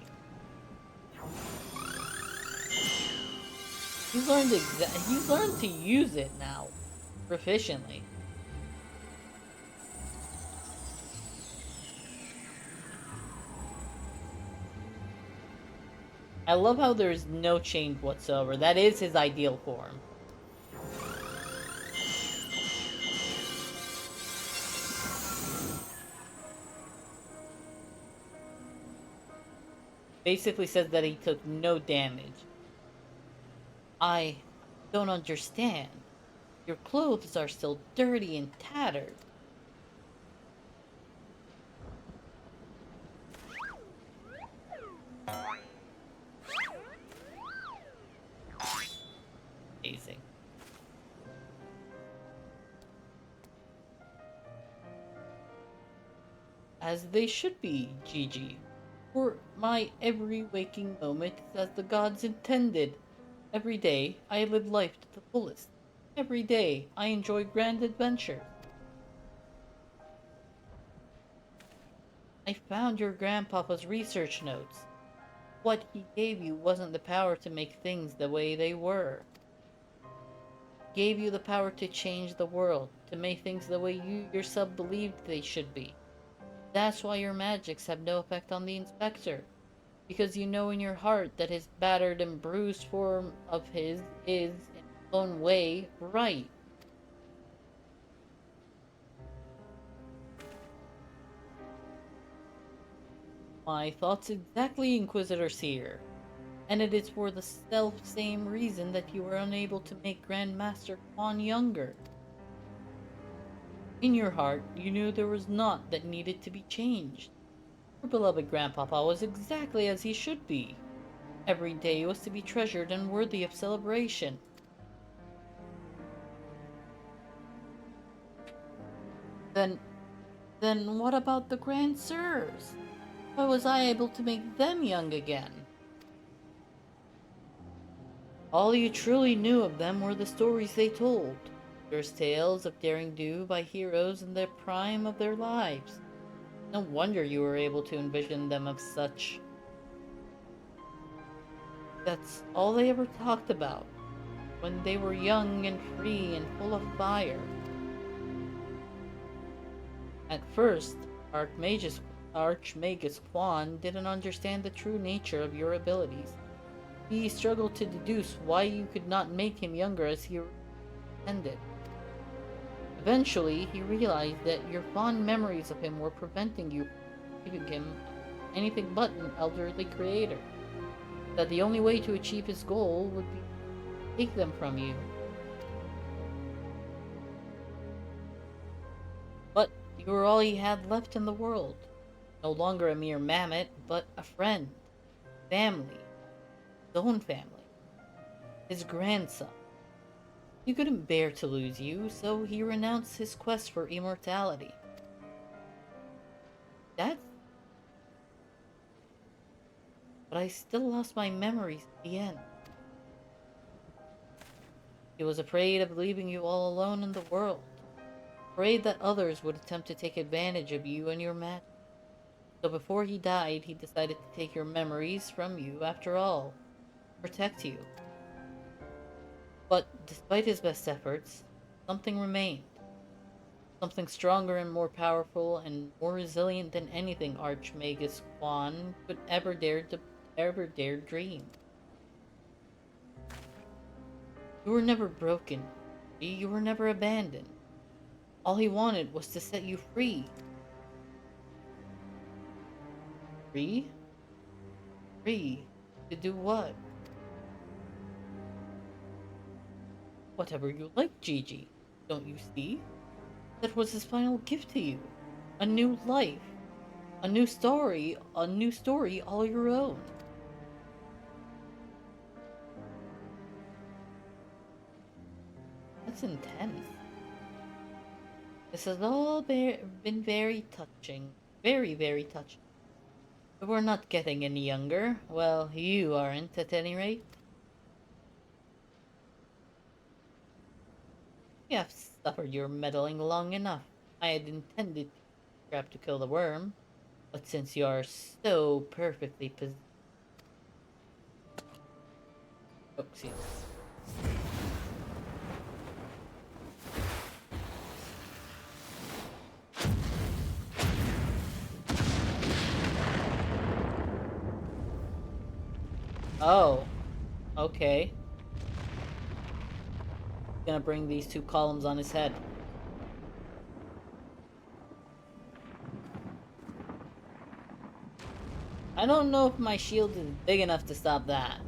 He's learned to use it now, proficiently. I love how there's no change whatsoever. That is his ideal form. Basically says that he took no damage. I don't understand. Your clothes are still dirty and tattered. Amazing. As they should be, Gigi. For my every waking moment is as the gods intended. Every day I live life to the fullest. Every day I enjoy grand adventures. I found your grandpapa's research notes. What he gave you wasn't the power to make things the way they were. He gave you the power to change the world, to make things the way you yourself believed they should be. That's why your magics have no effect on the inspector. Because you know in your heart that his battered and bruised form of his is, in its own way, right. My thoughts exactly, Inquisitor Seer. And it is for the self-same reason that you were unable to make Grandmaster Quan younger. In your heart, you knew there was naught that needed to be changed. Your beloved Grandpapa was exactly as he should be. Every day was to be treasured and worthy of celebration. Then what about the Grand Sirs? Why was I able to make them young again? All you truly knew of them were the stories they told. There's tales of daring do by heroes in the prime of their lives. No wonder you were able to envision them of such. That's all they ever talked about, when they were young and free and full of fire. At first, Archmagus Quan didn't understand the true nature of your abilities. He struggled to deduce why you could not make him younger as he intended. Eventually, he realized that your fond memories of him were preventing you from giving him anything but an elderly creator. That the only way to achieve his goal would be to take them from you. But you were all he had left in the world. No longer a mere Mammet, but a friend, family, his own family, his grandson. He couldn't bear to lose you, so he renounced his quest for immortality. But I still lost my memories at the end. He was afraid of leaving you all alone in the world. Afraid that others would attempt to take advantage of you and your magic. So before he died, he decided to take your memories from you after all. Protect you. But despite his best efforts, something remained. Something stronger and more powerful and more resilient than anything Archmagus Quan could ever dare dream. You were never broken. You were never abandoned. All he wanted was to set you free. Free? Free to do what? Whatever you like, Gigi. Don't you see? That was his final gift to you. A new life. A new story all your own. That's intense. This has all been very touching. Very, very touching. But we're not getting any younger. Well, you aren't, at any rate. You have suffered your meddling long enough. I had intended to trap to kill the worm, but since you are so perfectly oh, excuse me. Oh, okay. Gonna bring these two columns on his head. I don't know if my shield is big enough to stop that.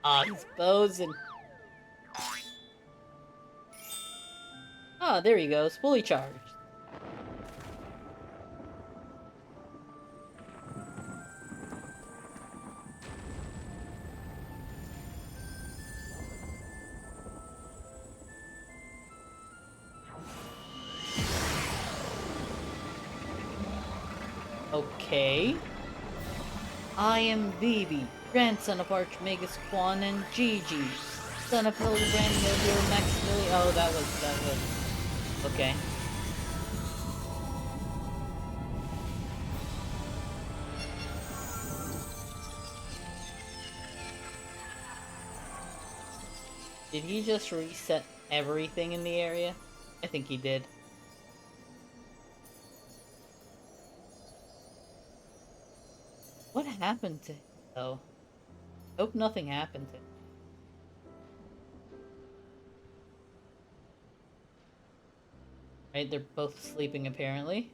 Ah, he's posing. Ah, there he goes, fully charged. Okay. I am Vivi, grandson of Archmagus Quan and Gigi, son of Hildebrand Mildir Maximilian. Oh, that was. Okay. Did he just reset everything in the area? I think he did. What happened to him, though? I hope nothing happened to him. Right, they're both sleeping apparently.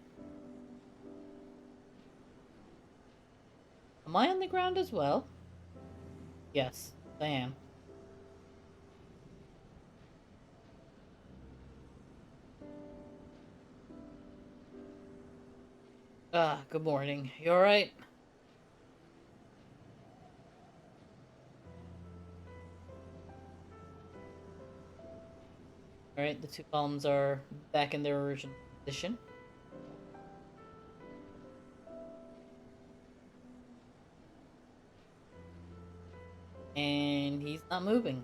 Am I on the ground as well? Yes, I am. Ah, good morning. You alright? Alright, the two columns are back in their original position. And he's not moving.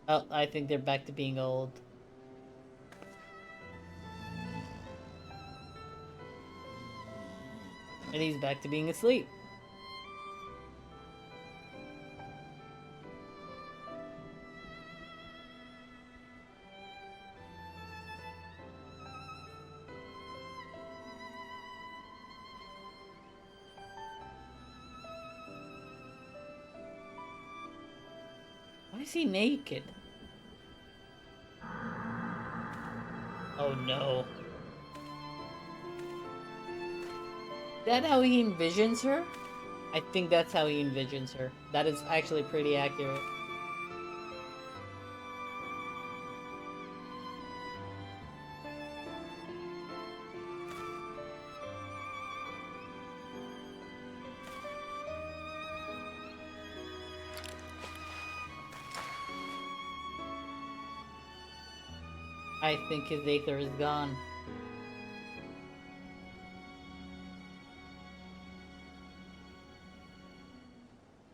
Oh, I think they're back to being old. And he's back to being asleep. Why is he naked? Oh no. Is that how he envisions her? I think that's how he envisions her. That is actually pretty accurate. I think his Aether is gone.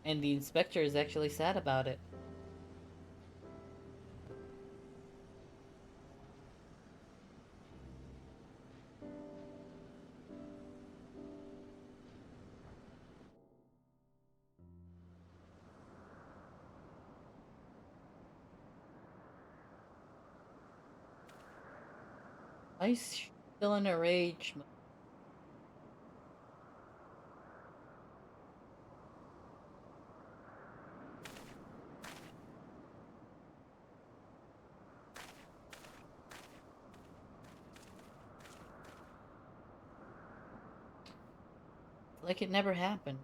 And the inspector is actually sad about it. Why is she still in a rage? Like it never happened.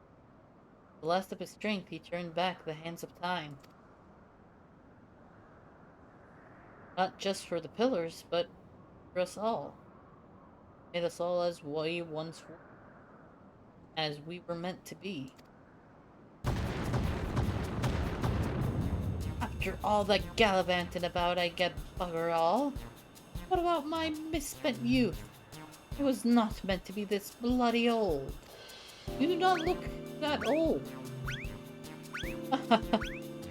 The last of his strength, he turned back the hands of time. Not just for the pillars, but for us all. Made us all as we once were, as we were meant to be. After all that gallivanting about, I get bugger all. What about my misspent youth? I was not meant to be this bloody old. You do not look that old.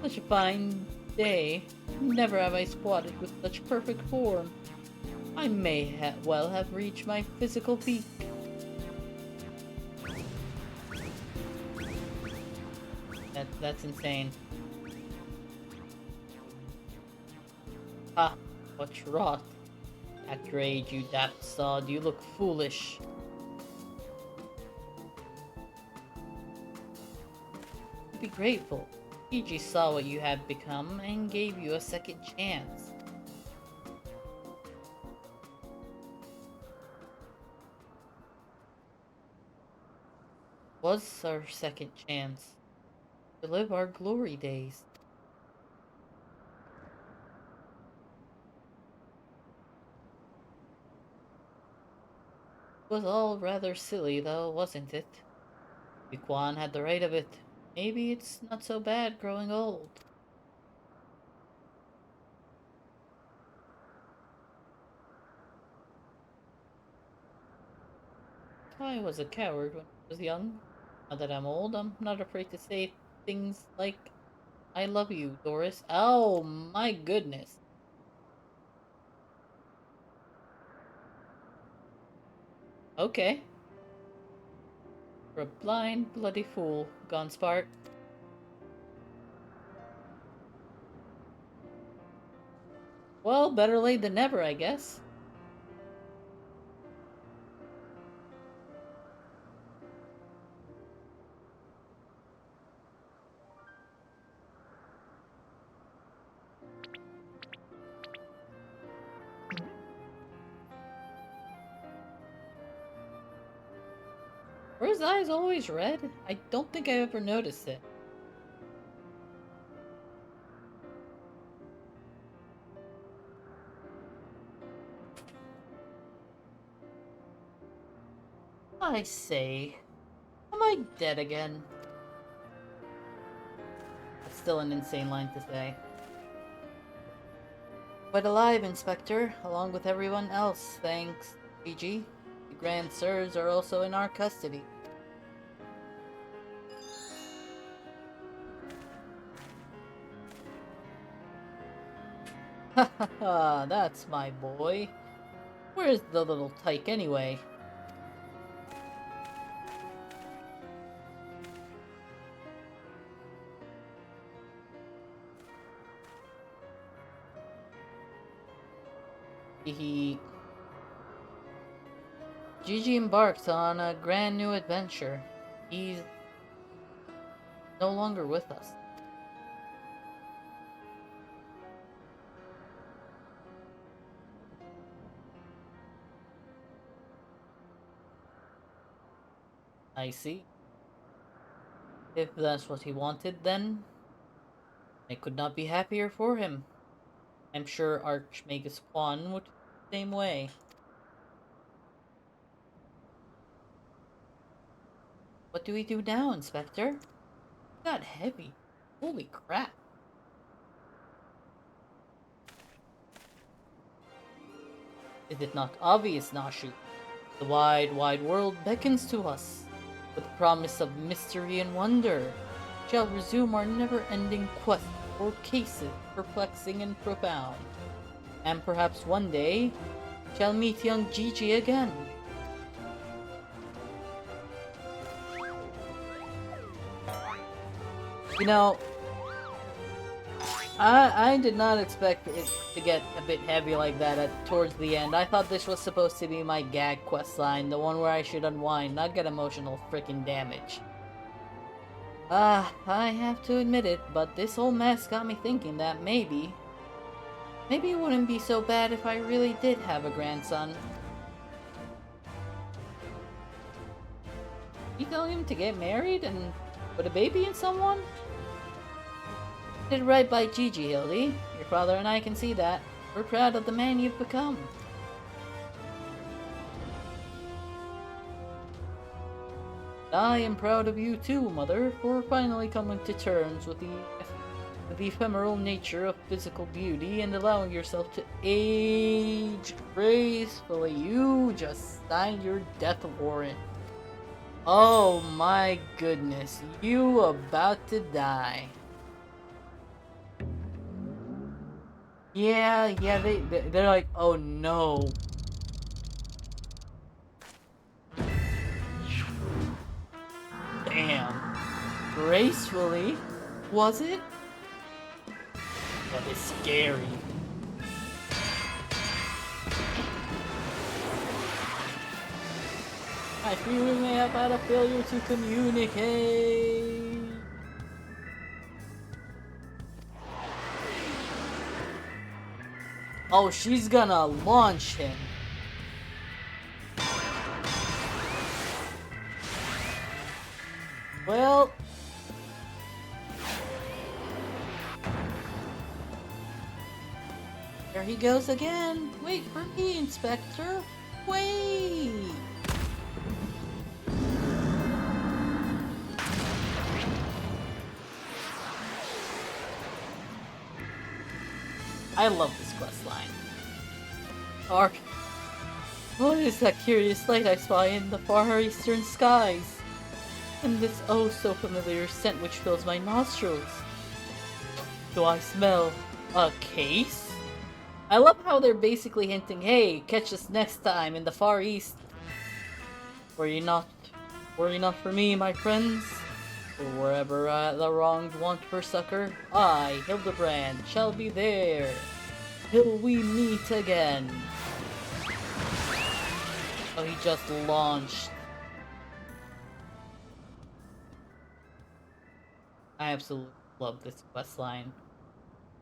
Such a fine day. Never have I squatted with such perfect form. I may well have reached my physical peak. That's insane. Ha! What's wrought? At your age, you daft sod, you look foolish. Be grateful. Gigi saw what you had become and gave you a second chance. Was our second chance to live our glory days. It was all rather silly though, wasn't it? Yuquan had the right of it. Maybe it's not so bad growing old. I was a coward when I was young. Now that I'm old, I'm not afraid to say things like, I love you, Doris. Oh my goodness. Okay. You're a blind, bloody fool, Gonspart. Well, better late than never, I guess. Were his eyes always red? I don't think I ever noticed it. I say, am I dead again? That's still an insane line to say. But alive, Inspector, along with everyone else, thanks, Gigi. The Grand Sirs are also in our custody. Ha ha ha, that's my boy. Where's the little tyke anyway? Gigi embarked on a grand new adventure. He's no longer with us. I see. If that's what he wanted, then I could not be happier for him. I'm sure Archmagus Quan would feel the same way. What do we do now, Inspector? It got heavy. Holy crap. Is it not obvious, Nashu? The wide, wide world beckons to us. With the promise of mystery and wonder, shall resume our never-ending quest for cases perplexing and profound. And perhaps one day, shall meet young Gigi again. You know, I did not expect it to get a bit heavy like that towards the end. I thought this was supposed to be my gag quest line, the one where I should unwind, not get emotional freaking damage. I have to admit it, but this whole mess got me thinking that maybe it wouldn't be so bad if I really did have a grandson. You telling him to get married and put a baby in someone? Did right by Gigi, Hildy. Your father and I can see that. We're proud of the man you've become. I am proud of you too, Mother, for finally coming to terms with the ephemeral nature of physical beauty and allowing yourself to age gracefully. You just signed your death warrant. Oh my goodness, you about to die. Yeah, they're like, oh no. Damn. Gracefully? Was it? That is scary. I fear we may have had a failure to communicate. Oh, she's gonna launch him. Well, there he goes again. Wait for me, Inspector. Wait. I love this quest line. Ark, what is that curious light I spy in the far eastern skies? And this oh so familiar scent which fills my nostrils. Do I smell a case? I love how they're basically hinting, hey, catch us next time in the Far East. Worry not for me, my friends. For wherever the wronged want for succor, I, Hildebrand, shall be there, till we meet again. Oh, he just launched. I absolutely love this questline.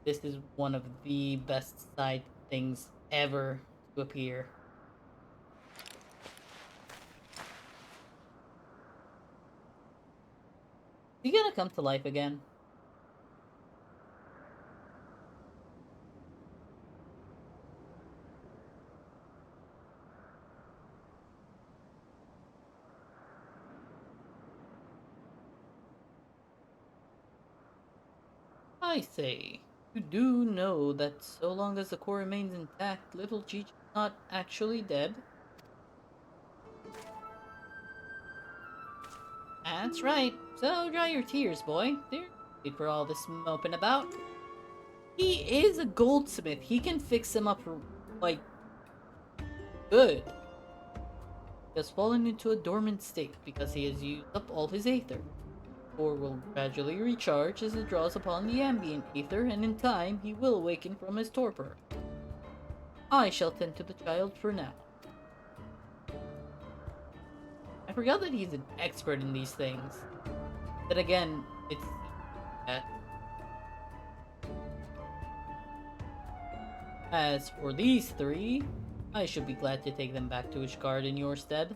This is one of the best side things ever to appear. Is he gonna come to life again? I say, you do know that so long as the core remains intact, little Gigi is not actually dead? That's right. So dry your tears, boy. There's no need for all this moping about. He is a goldsmith. He can fix him up, like, good. He has fallen into a dormant state because he has used up all his aether. Or will gradually recharge as it draws upon the ambient ether, and in time he will awaken from his torpor. I shall tend to the child for now. I forgot that he's an expert in these things. Then again, it's that. As for these three, I should be glad to take them back to Ishgard in your stead.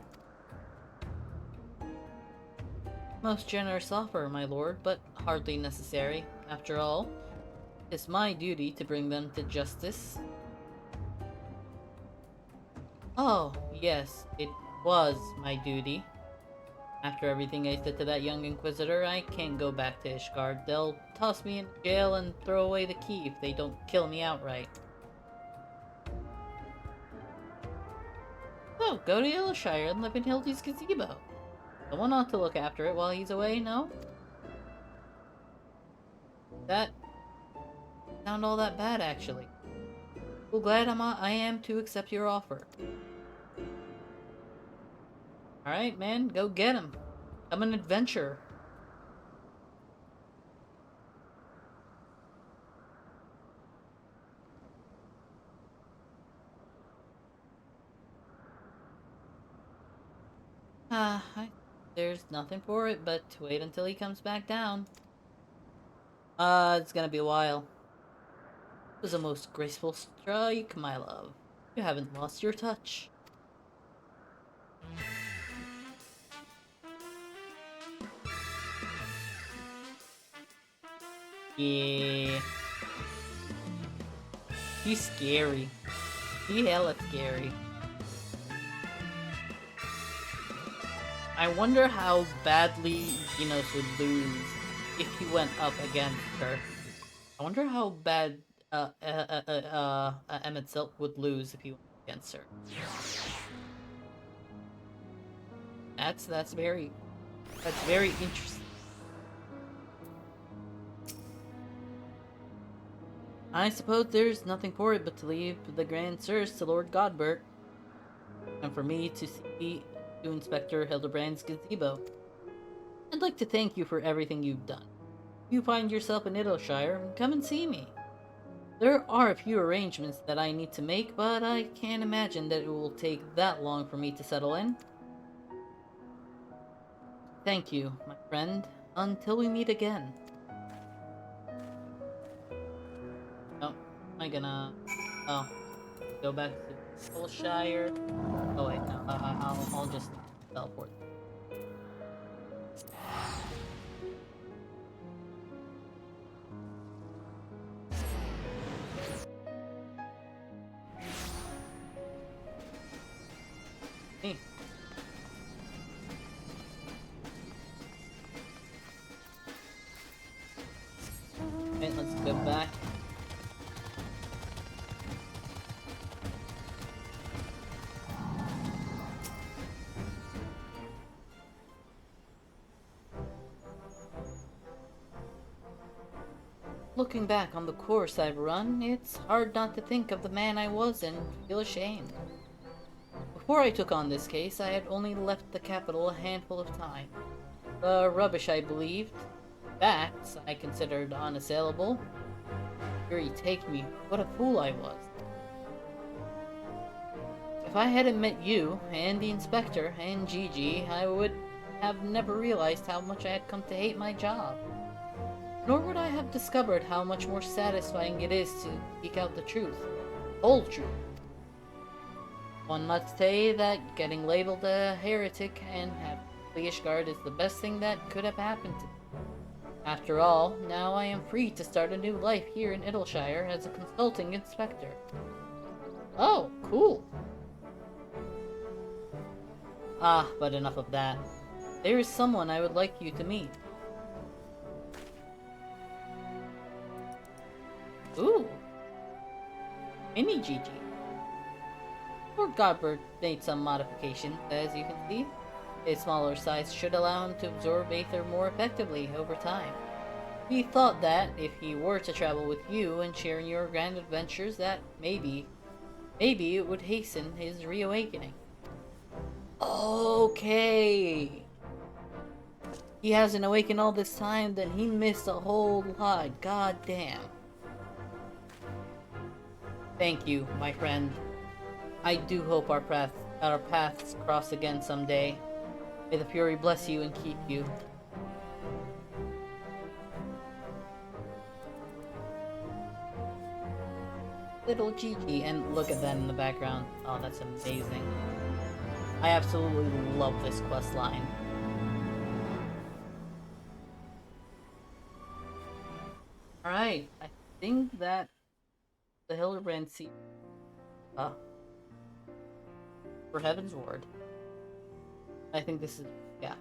Most generous offer, my lord, but hardly necessary. After all, it's my duty to bring them to justice. Oh, yes, it was my duty. After everything I said to that young Inquisitor, I can't go back to Ishgard. They'll toss me in jail and throw away the key if they don't kill me outright. So, go to Illshire and live in Hildy's gazebo. Someone ought to look after it while he's away, no? That sound all that bad, actually. Well, glad I am to accept your offer. Alright, man, go get him. I'm an adventurer. There's nothing for it but to wait until he comes back down. It's gonna be a while. It was a most graceful strike, my love. You haven't lost your touch. Yeah. He's scary. He hella scary. I wonder how badly Genos would lose if he went up against her. I wonder how bad Emmett Silk would lose if he went against her. That's very interesting. I suppose there's nothing for it but to leave the Grand Sirs to Lord Godbert, and for me to see to Inspector Hildebrand's gazebo. I'd like to thank you for everything you've done. If you find yourself in Idleshire, come and see me. There are a few arrangements that I need to make, but I can't imagine that it will take that long for me to settle in. Thank you, my friend. Until we meet again. Oh, am I gonna... Oh, go back to Idleshire. Oh wait, no, I'll just teleport. Hey. Okay, let's go back. Looking back on the course I've run, it's hard not to think of the man I was and feel ashamed. Before I took on this case, I had only left the capital a handful of times. The rubbish I believed, facts I considered unassailable. Here you take me, what a fool I was. If I hadn't met you, and the inspector, and Gigi, I would have never realized how much I had come to hate my job. Nor would I have discovered how much more satisfying it is to seek out the truth. Whole truth. One must say that getting labeled a heretic and having Fleishgard is the best thing that could have happened to me. After all, now I am free to start a new life here in Idleshire as a consulting inspector. Oh, cool. Ah, but enough of that. There is someone I would like you to meet. Ooh. Mini Gigi. Lord Godbert made some modifications, as you can see. A smaller size should allow him to absorb Aether more effectively over time. He thought that, if he were to travel with you and share in your grand adventures, that maybe it would hasten his reawakening. Okay. He hasn't awakened all this time, then he missed a whole lot. God damn. Thank you, my friend. I do hope our paths cross again someday. May the Fury bless you and keep you. Little Gigi, and look at that in the background. Oh, that's amazing. I absolutely love this quest line. Alright, I think that the Hildebrand seat for Heaven's Ward. I think this is, yeah.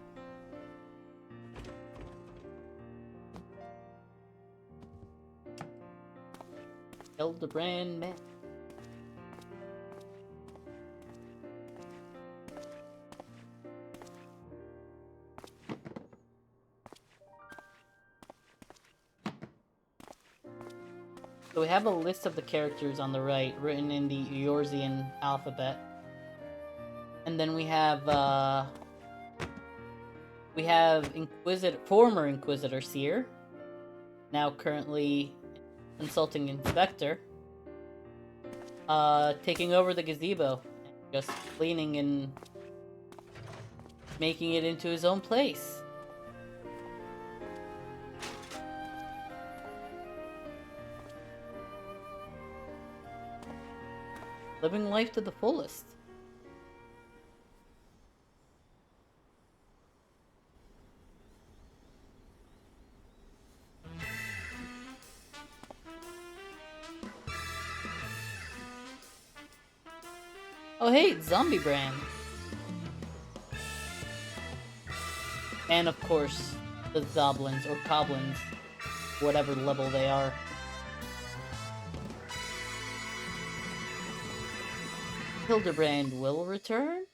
Hildebrand man. So we have a list of the characters on the right, written in the Eorzean alphabet. And then we have former Inquisitor Seer, now currently consulting inspector, taking over the gazebo, just cleaning and making it into his own place. Living life to the fullest. Oh hey, it's Zombie Brand. And of course, the Zoblins, or Coblins, whatever level they are. Hildebrand will return?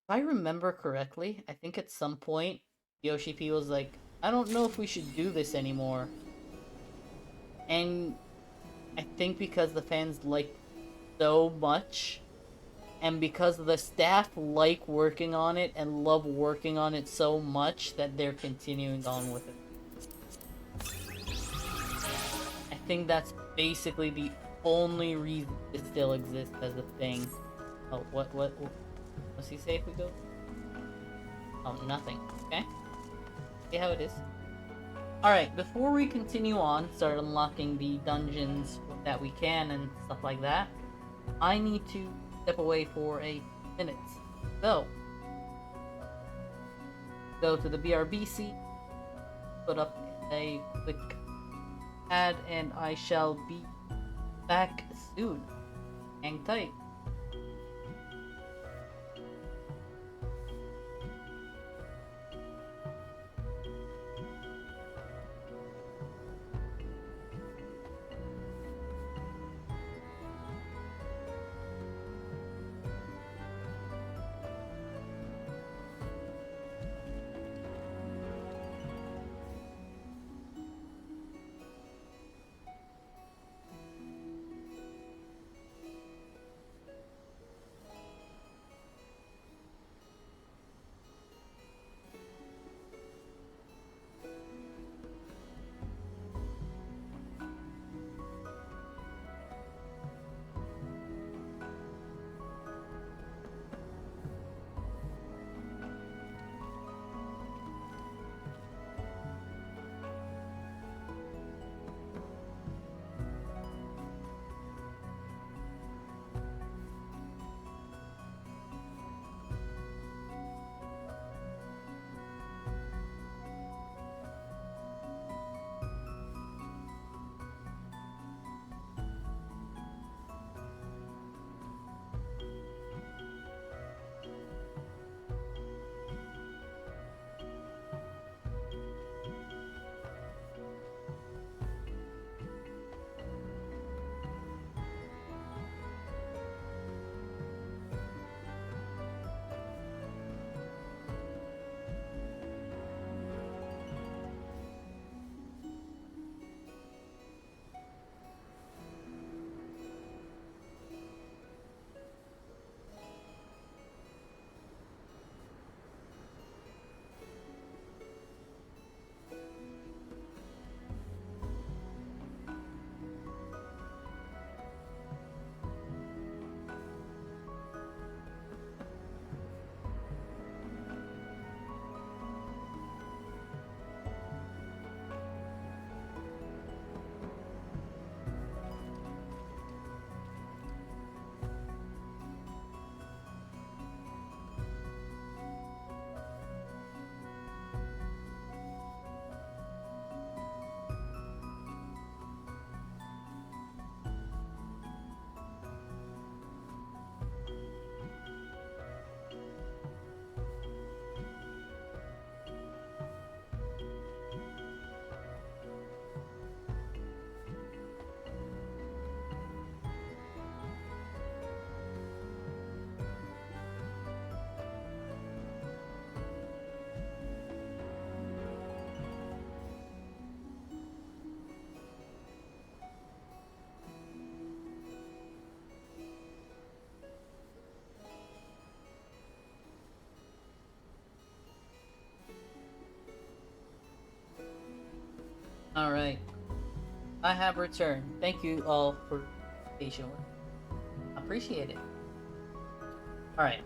If I remember correctly, I think at some point, Yoshi P was like, I don't know if we should do this anymore. And I think because the fans like so much, and because the staff like working on it and love working on it so much that they're continuing on with it. I think that's basically the only reason it still exists as a thing. Oh, what does he say if we go? Oh, nothing. Okay. See how it is. Alright, before we continue on, start unlocking the dungeons that we can and stuff like that, I need to step away for a minute. So, go to the BRBC, put up a quick ad, and I shall be back soon. Hang tight. Alright. I have returned. Thank you all for patiently. Appreciate it. Alright.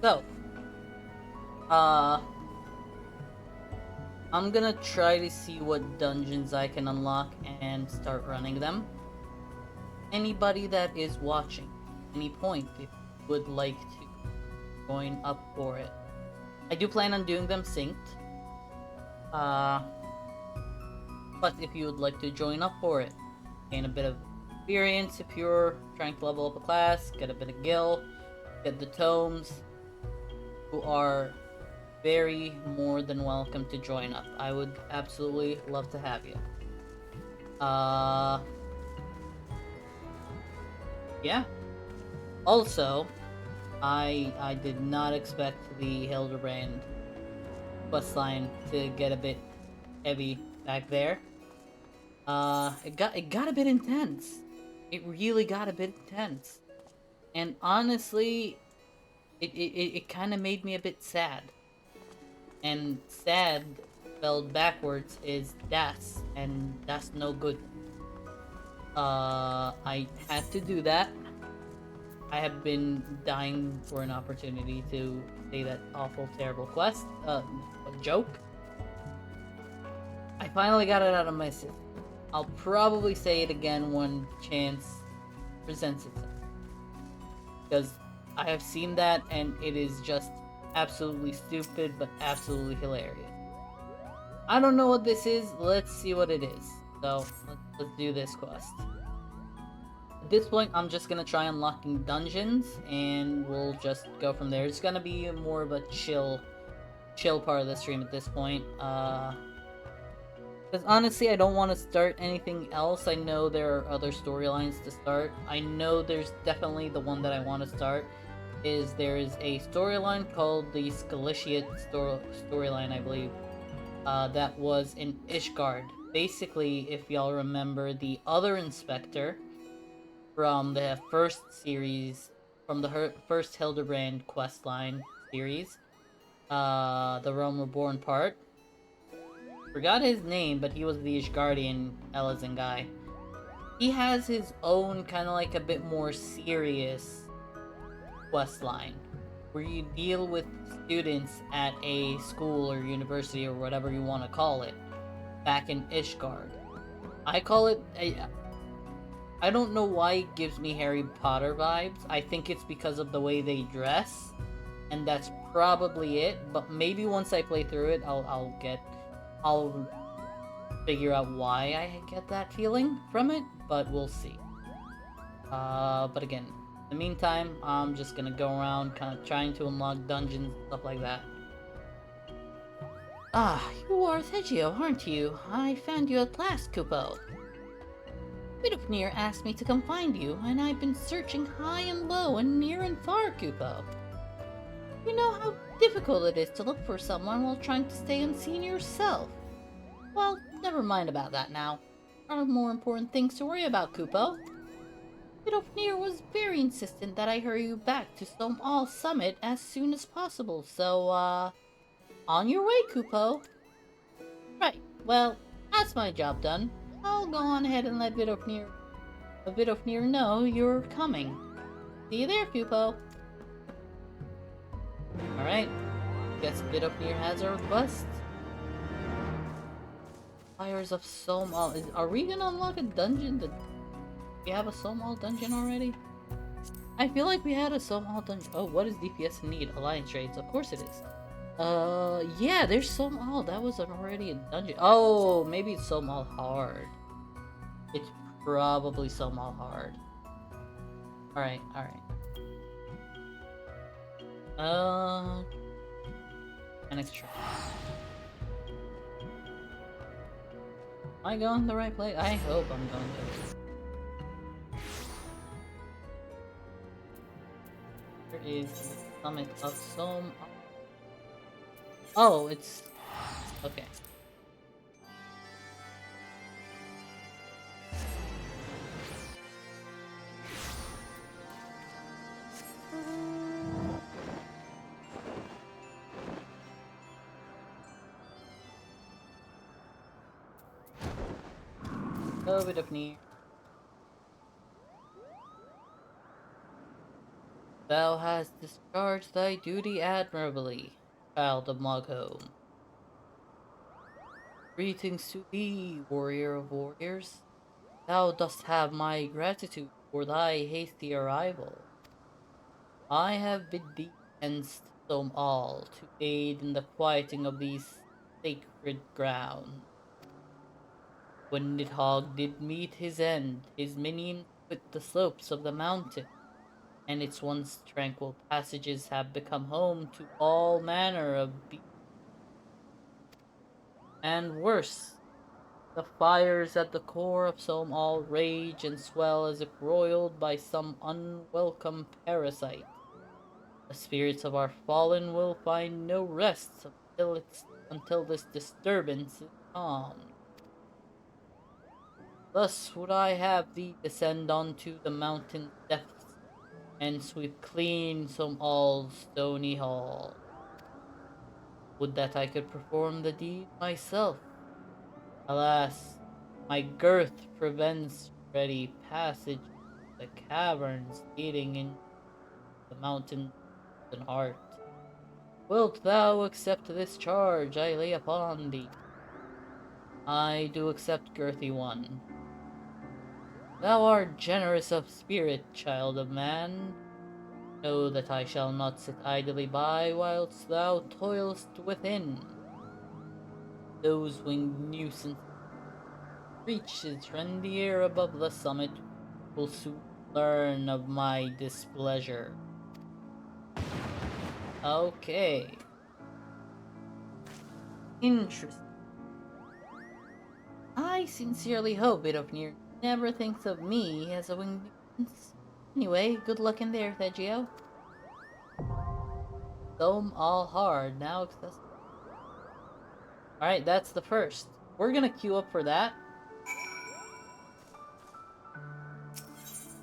So, I'm gonna try to see what dungeons I can unlock and start running them. Anybody that is watching, any point, if you would like to join up for it. I do plan on doing them synced. But if you would like to join up for it, gain a bit of experience if you're trying to level up a class, get a bit of gil, get the tomes. You are very more than welcome to join up. I would absolutely love to have you. Yeah. Also, I did not expect the Hildebrand questline to get a bit heavy back there. It got a bit intense. It really got a bit intense. And honestly, it kind of made me a bit sad. And sad spelled backwards is das, and that's no good. I had to do that. I have been dying for an opportunity to say that awful, terrible quest, joke. I finally got it out of my system. I'll probably say it again when chance presents itself. Because I have seen that and it is just absolutely stupid but absolutely hilarious. I don't know what this is, let's see what it is. So, let's do this quest. At this point, I'm just gonna try unlocking dungeons and we'll just go from there. It's gonna be more of a chill part of the stream at this point. Because honestly, I don't want to start anything else. I know there are other storylines to start. I know there's definitely the one that I want to start. There is a storyline called the Skaliciate storyline, I believe. That was in Ishgard. Basically, if y'all remember, the other inspector from the first series, from the first Hildebrand questline series, the Realm Reborn part. Forgot his name, but he was the Ishgardian Elezen guy. He has his own kind of like a bit more serious questline, where you deal with students at a school or university or whatever you want to call it, back in Ishgard. I call it I don't know why it gives me Harry Potter vibes. I think it's because of the way they dress, and that's probably it. But maybe once I play through it, I'll figure out why I get that feeling from it, but we'll see. But again, in the meantime, I'm just gonna go around kind of trying to unlock dungeons, stuff like that. Ah, you are Thegio, aren't you? I found you at last, Kupo. Vidofnir asked me to come find you, and I've been searching high and low and near and far, Kupo. You know how difficult it is to look for someone while trying to stay unseen yourself. Well, never mind about that now. There are more important things to worry about, Kupo. Vidofnir was very insistent that I hurry you back to All Summit as soon as possible, so, on your way, Kupo. Right, well, that's my job done. I'll go on ahead and let Vidofnir know you're coming. See you there, Kupo. Alright, guess Vidofnir has our request. Fires of Somal. Are we gonna unlock a dungeon? Do we have a Somal dungeon already? I feel like we had a Somal dungeon. Oh, what is DPS need? Alliance trades. Of course it is. Yeah, there's Somal. That was already a dungeon. Oh, maybe it's Somal hard. It's probably Somal hard. Alright. Next try. Am I going the right place? I hope I'm going to. There is the summit of Som. Oh, it's okay. A bit of need. Thou hast discharged thy duty admirably, child of Mogholm. Greetings to thee, warrior of warriors. Thou dost have my gratitude for thy hasty arrival. I have bid thee hence some all to aid in the quieting of these sacred grounds. When Nidhogg did meet his end, his minions with the slopes of the mountain, and its once tranquil passages have become home to all manner of beasts. And worse, the fires at the core of some all rage and swell as if roiled by some unwelcome parasite. The spirits of our fallen will find no rest until this disturbance is calmed. Thus would I have thee descend unto the mountain depths and sweep clean some all stony hall. Would that I could perform the deed myself. Alas, my girth prevents ready passage to the caverns leading into the mountain and heart. Wilt thou accept this charge I lay upon thee? I do accept, girthy one. Thou art generous of spirit, child of man. Know that I shall not sit idly by whilst thou toilst within. Those winged nuisance reaches rend the air above the summit will soon learn of my displeasure. Okay. Interesting. I sincerely hope Idofnir never thinks of me as a winged nuisance. Anyway, good luck in there, Thegio. Dome all hard, now accessible. Alright, that's the first. We're gonna queue up for that.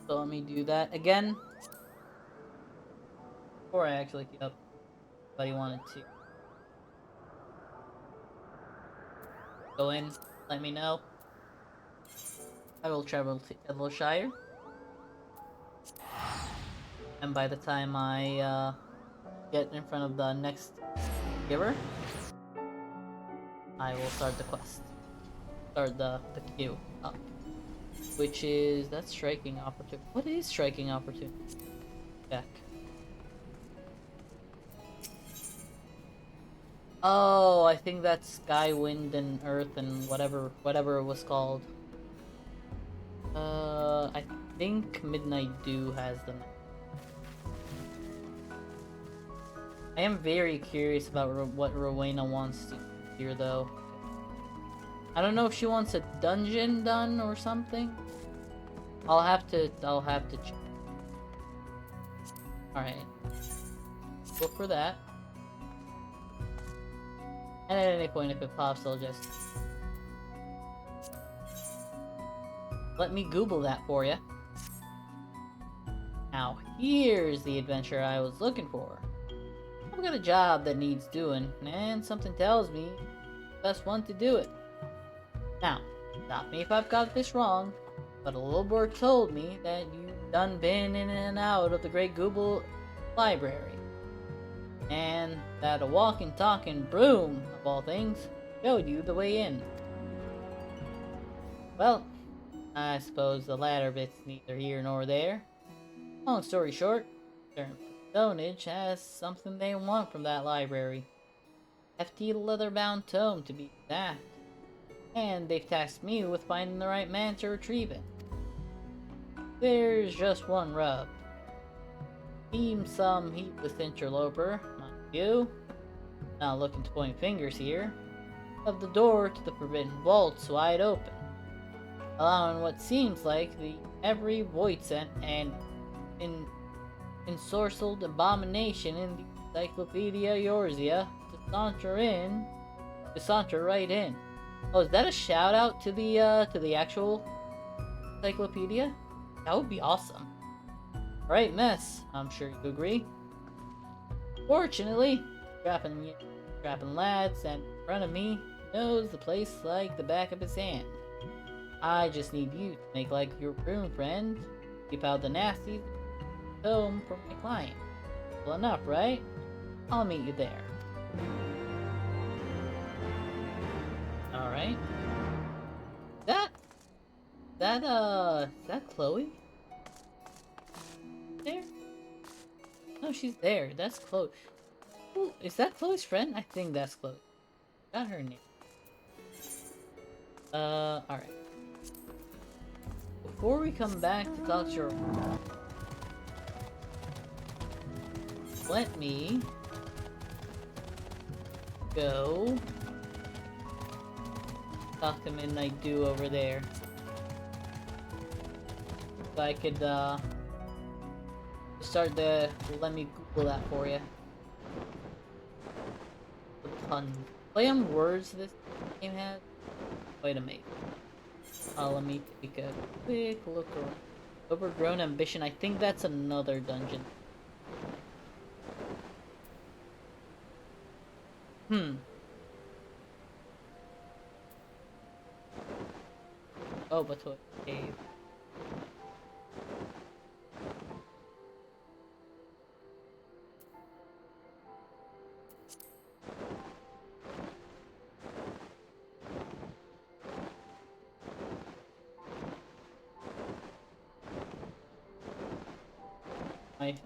So let me do that again. Before I actually queue up, if I wanted to go in, let me know. I will travel to Edleshire. And by the time I get in front of the next giver, I will start the quest. Start the queue up. Which is, that's striking opportunity. What is striking opportunity? Check. Oh, I think that's Sky, Wind, and Earth, and whatever it was called. I think Midnight Dew has them. I am very curious about what Rowena wants to do here, though. I don't know if she wants a dungeon done or something. I'll have to check. Alright. Look for that. And at any point if it pops, I'll just... let me Google that for you. Now, here's the adventure I was looking for. I've got a job that needs doing, and something tells me the best one to do it. Now, stop me if I've got this wrong, but a little bird told me that you've done been in and out of the Great Google Library, and that a walking, talking broom, of all things, showed you the way in. Well, I suppose the latter bit's neither here nor there. Long story short, Stonehenge has something they want from that library. Hefty leather-bound tome, to be exact. And they've tasked me with finding the right man to retrieve it. There's just one rub. Seems some heedless interloper, mind you, not looking to point fingers here, of the door to the forbidden vaults wide open, allowing what seems like the every voidsent and ensorcelled abomination in the Encyclopedia Eorzea to saunter right in. Oh, is that a shout out to the actual encyclopedia? That would be awesome. Right, mess. I'm sure you agree. Fortunately, strapping lads and in front of me knows the place like the back of his hand. I just need you to make like your room friend, keep out the nasties, home from my client. Well enough, right? I'll meet you there. Alright. Is that Chloe? There? No, she's there. That's Chloe. Ooh, is that Chloe's friend? I think that's Chloe. Got her name. Alright. before we come back to talk to your... Let me... go... talk to Midnight Dew over there. So I could, start the... Let me Google that for you. A ton. Play on words this game has? Wait a minute. Let me take a quick look around. Overgrown Ambition, I think that's another dungeon. Oh, but what? Cave.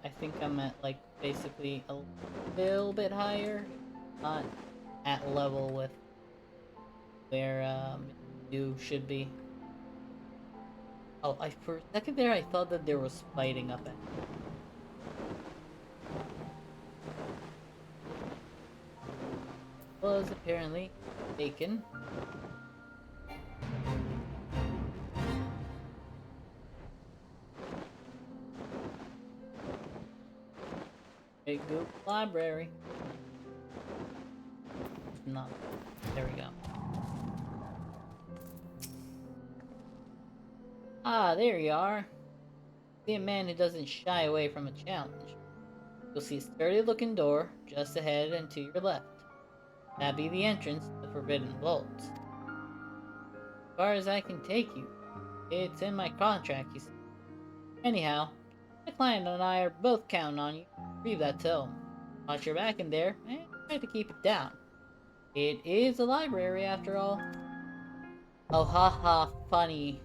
I think I'm at like basically a little bit higher, not at level with where you should be. Oh, for a second there I thought that there was fighting up at. Was apparently taken. Big Goop Library. No. There we go. Ah, there you are. See a man who doesn't shy away from a challenge. You'll see a sturdy looking door just ahead and to your left. That'll be the entrance to the Forbidden Vault. As far as I can take you, it's in my contract, you see. Anyhow, my client and I are both counting on you to retrieve that tome. Watch your back in there, and try to keep it down. It is a library, after all. Oh, haha, funny.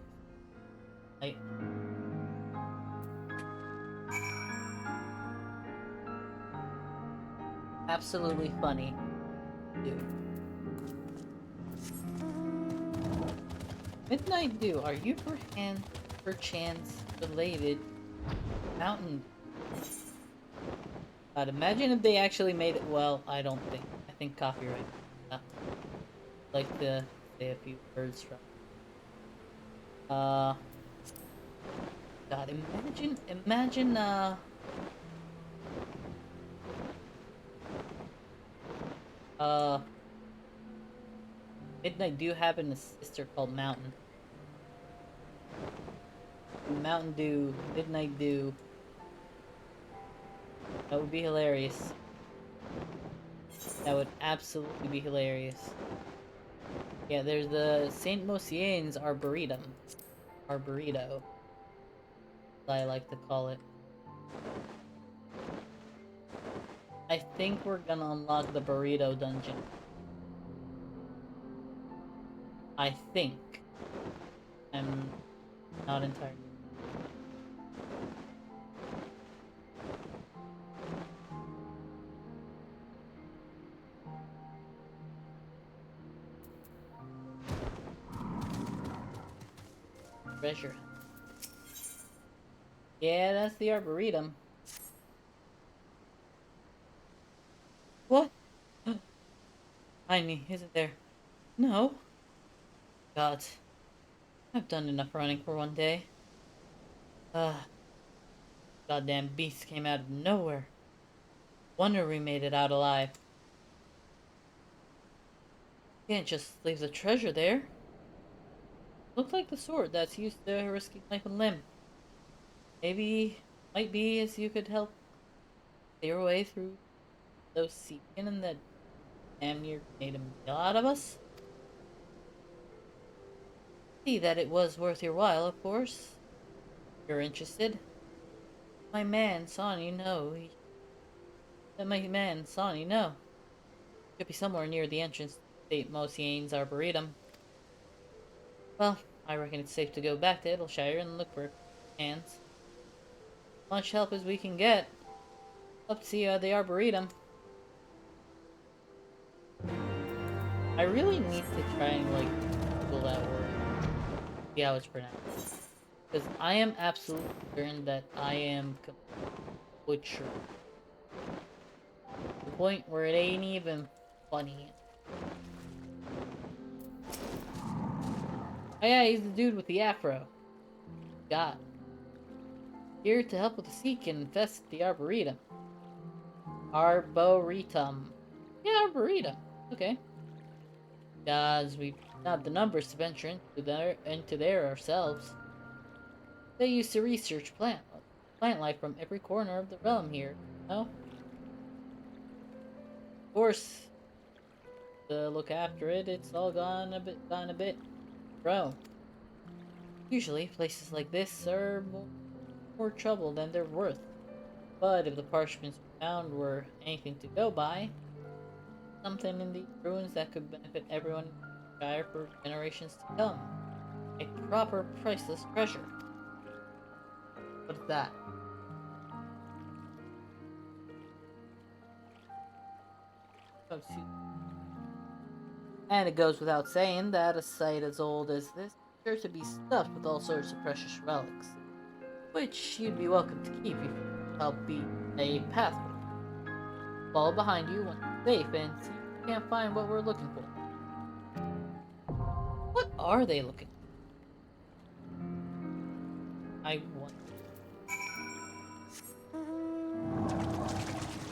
Absolutely funny, dude. Midnight Dew, are you perchance related to Mountain? God, imagine if they actually made it. Well, I don't think. I think copyright. I'd like to say a few words from. God, imagine. Midnight Dew having a sister called Mountain. Mountain Dew, Midnight Dew. That would be hilarious. That would absolutely be hilarious. Yeah, there's the Saint Mosiane's Arboretum. Arboreto. As I like to call it. I think we're gonna unlock the burrito dungeon. I think. I'm not entirely. Treasure. Yeah, that's the Arboretum. What? Tiny, isn't there? No. God. I've done enough running for one day. Goddamn beast came out of nowhere. Wonder we made it out alive. Can't just leave the treasure there. Looks like the sword that's used to risking life and limb. Maybe, might be as you could help clear your way through those seeking and that damn near made a meal out of us. See that it was worth your while, of course. If you're interested. My man, Sonny, no. Could be somewhere near the entrance to St. Mosiane's Arboretum. Well, I reckon it's safe to go back to Idleshire and look for hands. Much help as we can get. Up to see you at the Arboretum. I really need to try and, like, Google that word. See how it's pronounced. Because I am absolutely certain that I am butcher. To the point where it ain't even funny. Oh yeah, he's the dude with the afro. God. Here to help with the seek and infest the Arboretum. Arboretum. Yeah, Arboretum. Okay. Guys, we've not the numbers to venture into there ourselves. They used to research plant life from every corner of the realm here. No? Of course, to look after it, it's all gone a bit grown. Usually, places like this are more trouble than they're worth. But if the parchments we found were anything to go by, something in these ruins that could benefit everyone in the Shire for generations to come. A proper priceless treasure. What's that? Oh, shoot. And it goes without saying that a site as old as this is sure to be stuffed with all sorts of precious relics, which you'd be welcome to keep if you help be a pathway. Follow behind you once you're safe and see if you can't find what we're looking for. What are they looking for? I want.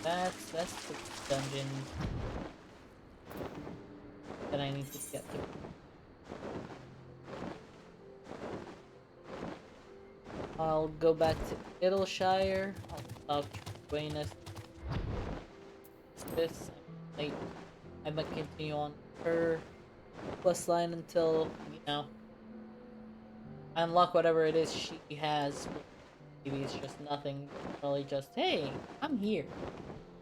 That's the dungeon that I need to get through. I'll go back to Ittleshire. I'll talk to Buenos. This I might continue on her quest line until, you know, I unlock whatever it is she has. Maybe it's just nothing. Probably just, hey, I'm here.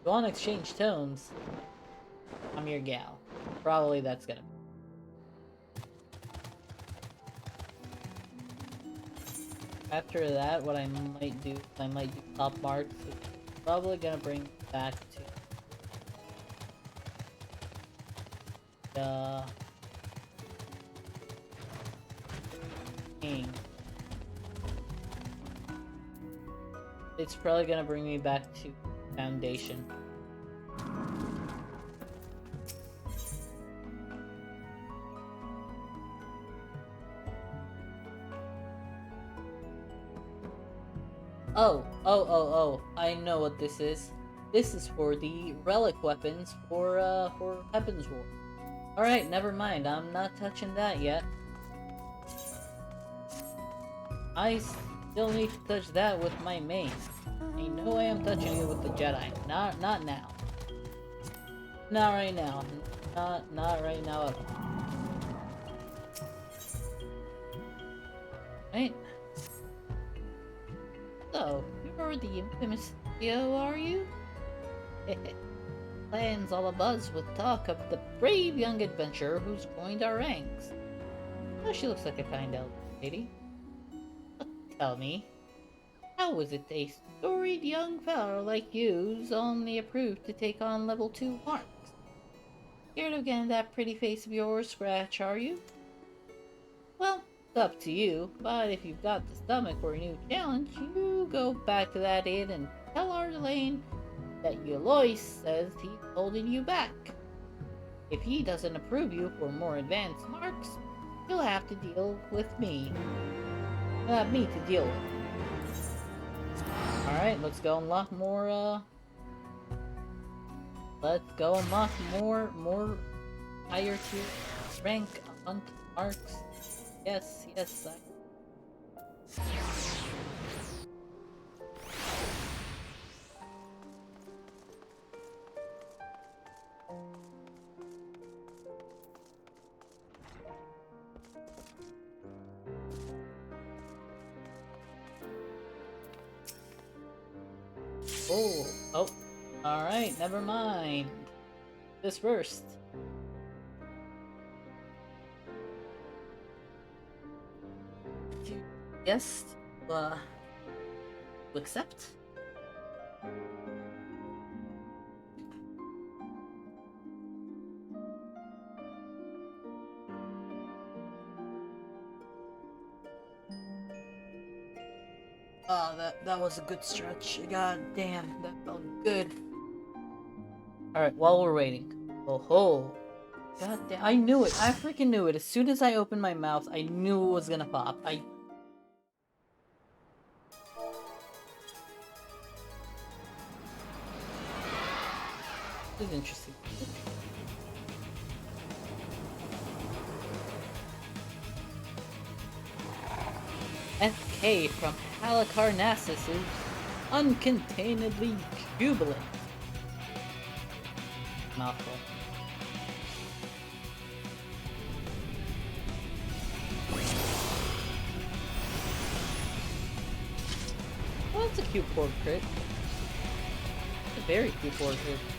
You wanna exchange tones? I'm your gal. Probably that's gonna be. After that, what I might do top marks. It's probably gonna bring back to the king. It's probably gonna bring me back to Foundation. Oh, I know what this is. This is for the relic weapons for Heaven's War. Alright, never mind, I'm not touching that yet. I still need to touch that with my main. Ain't no way I'm touching it with the Jedi. Not now. Not right now. Not right now at all. Right? So, you're the infamous Theo, are you? Land's all abuzz with talk of the brave young adventurer who's joined our ranks. Oh, she looks like a kind elder lady. But tell me, how was it a storied young fellow like you's only approved to take on level 2 marks? Scared of getting that pretty face of yours scratch, are you? Well, it's up to you, but if you've got the stomach for a new challenge, you go back to that inn and tell Ardelane that Eloise says he's holding you back. If he doesn't approve you for more advanced marks, you'll have to deal with me. You'll have me to deal with. Alright, let's go unlock more, let's go unlock more higher tier rank hunt marks. Yes, Oh, alright, never mind. This first. Yes, to accept? Oh, that was a good stretch. God damn, that felt good. Alright, while we're waiting. Oh ho. God damn, I knew it. I freaking knew it. As soon as I opened my mouth, I knew it was gonna pop. This is interesting. FK from Halicarnassus is uncontainedly jubilant. Mouthful. Well, that's a cute portrait. It's a very cute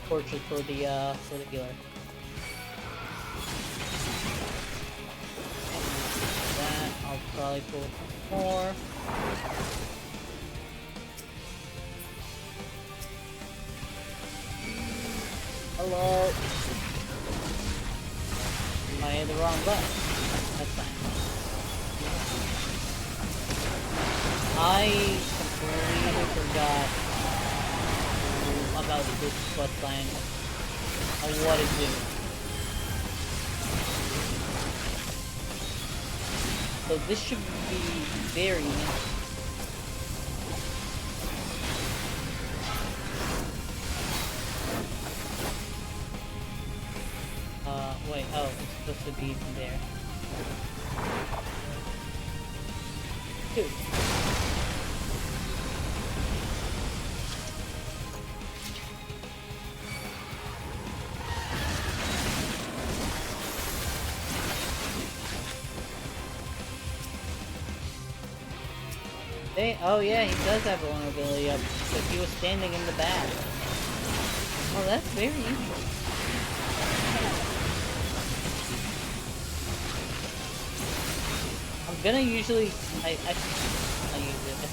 portrait for the healer. That I'll probably pull more. Hello. I hit the wrong button. That's fine. I completely forgot about this quest line and what it did. So this should be very interesting. Wait, oh, it's supposed to be from there. Two. Oh yeah, he does have vulnerability up because he was standing in the back. Oh, that's very interesting. I'm gonna usually, I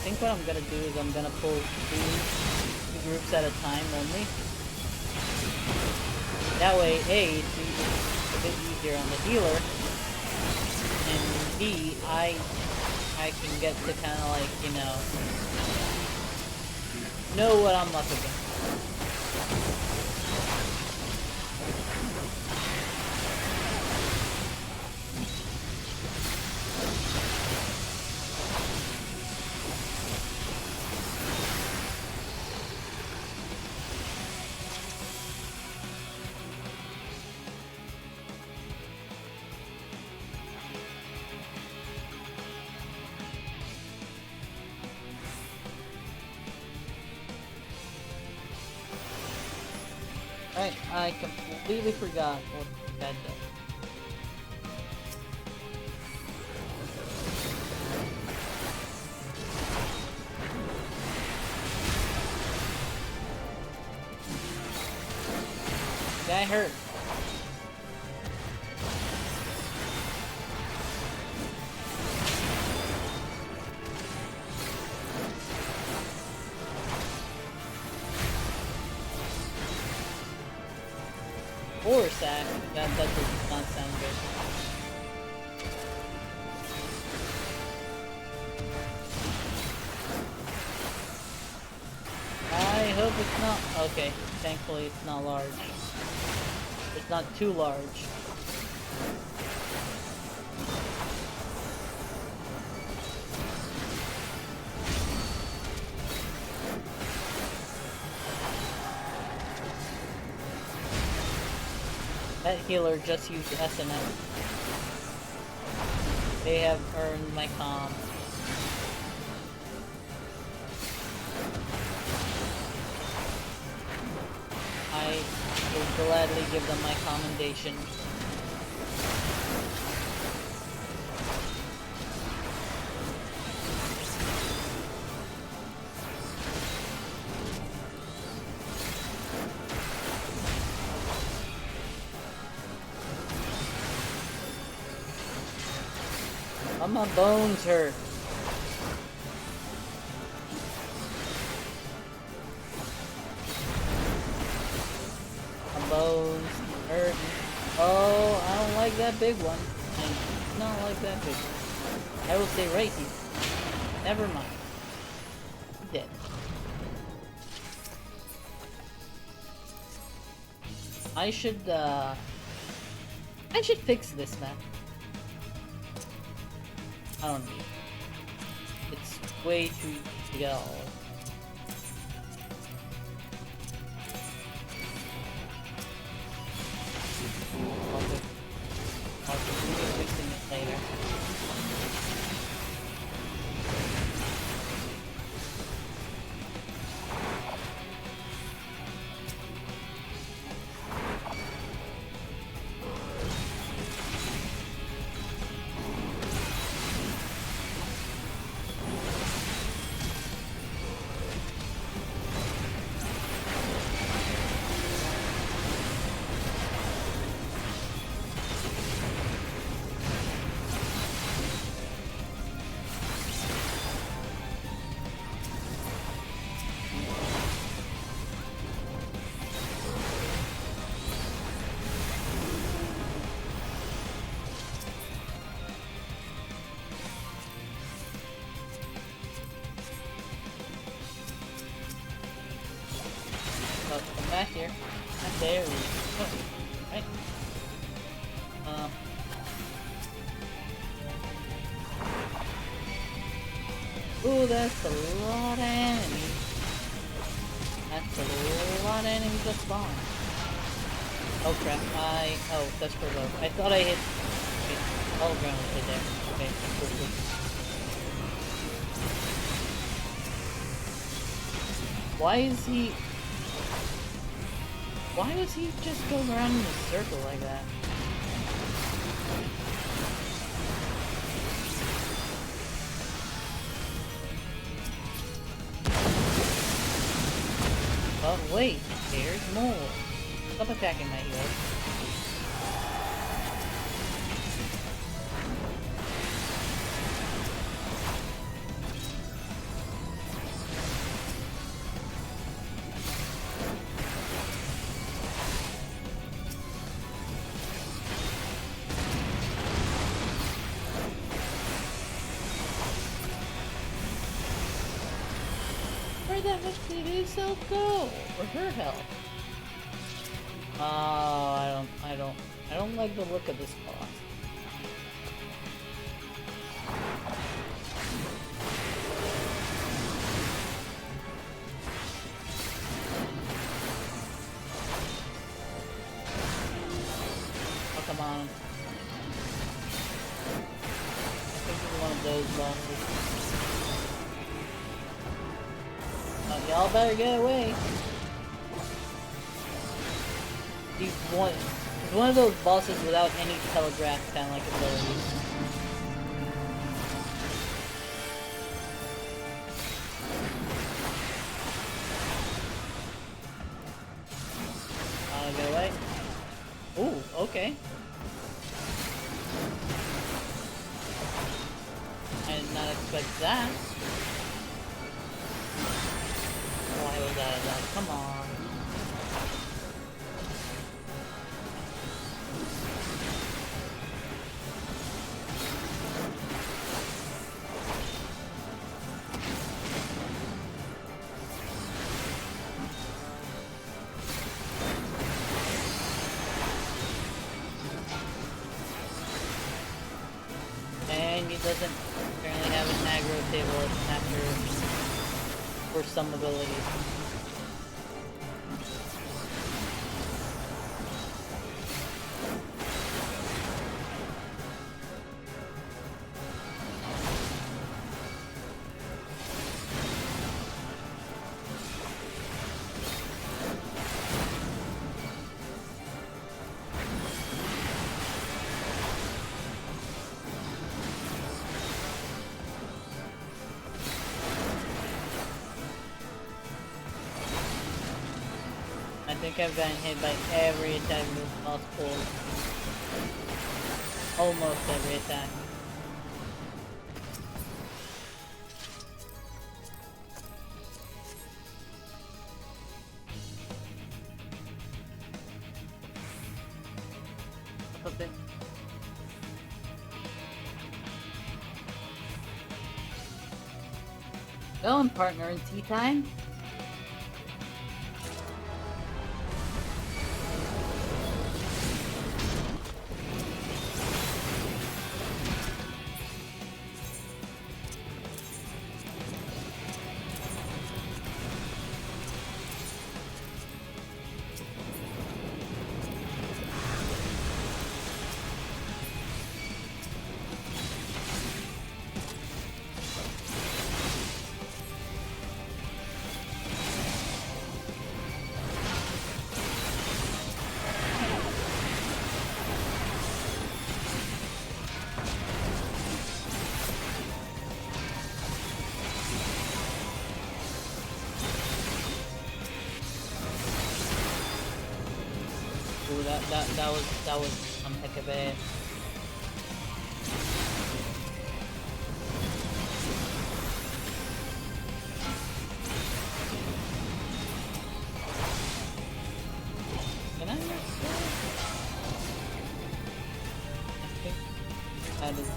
think what I'm gonna do is I'm gonna pull two groups at a time only. That way, A, it's a bit easier on the healer, and B, I can get to kind of like, you know what I'm up against. Right, I completely forgot what that does. Guy hurt. Or sack. That does not sound good. I hope it's not. Okay, thankfully it's not large. It's not too large. That healer just used S&M. They have earned my comm. I will gladly give them my commendation. Oh, my bones hurt. My bones hurt. Oh, I don't like that big one. I don't like that big one. I will stay right here. Never mind. dead. I should fix this map. I don't need it. It's way too easy to get all of. I'll continue fixing it later. Come back here. There we go. Right. Ooh, that's a lot of enemies. That's a lot of enemies that spawn. Oh crap, oh, that's for low. I thought I hit... Okay, all ground was hit there. Okay, cool. Why is he... Why does he just go around in a circle like that? Oh wait, there's more. Stop attacking my heels. Where the heck did his health go? Or her health? Oh, I don't like the look of this boss. Oh, come on. I think it's one of those bosses. Y'all better get away. He's one of those bosses without any telegraph kind of like abilities. Get away. Ooh, okay. I did not expect that. Why was that? Come on. And he doesn't apparently have an aggro table after for some abilities. I think I've gotten hit by every attack this boss pulls. Almost every attack. Okay. Going, partner, in tea time? Ooh, that was some heck of a. Can I not say? I think that is.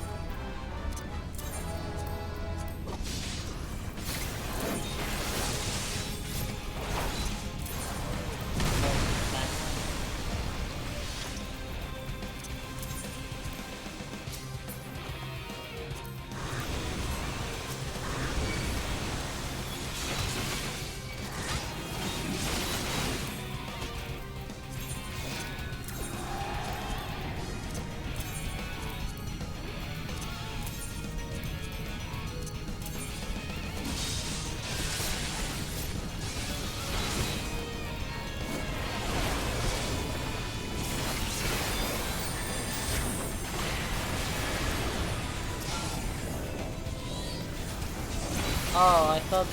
Oh, I thought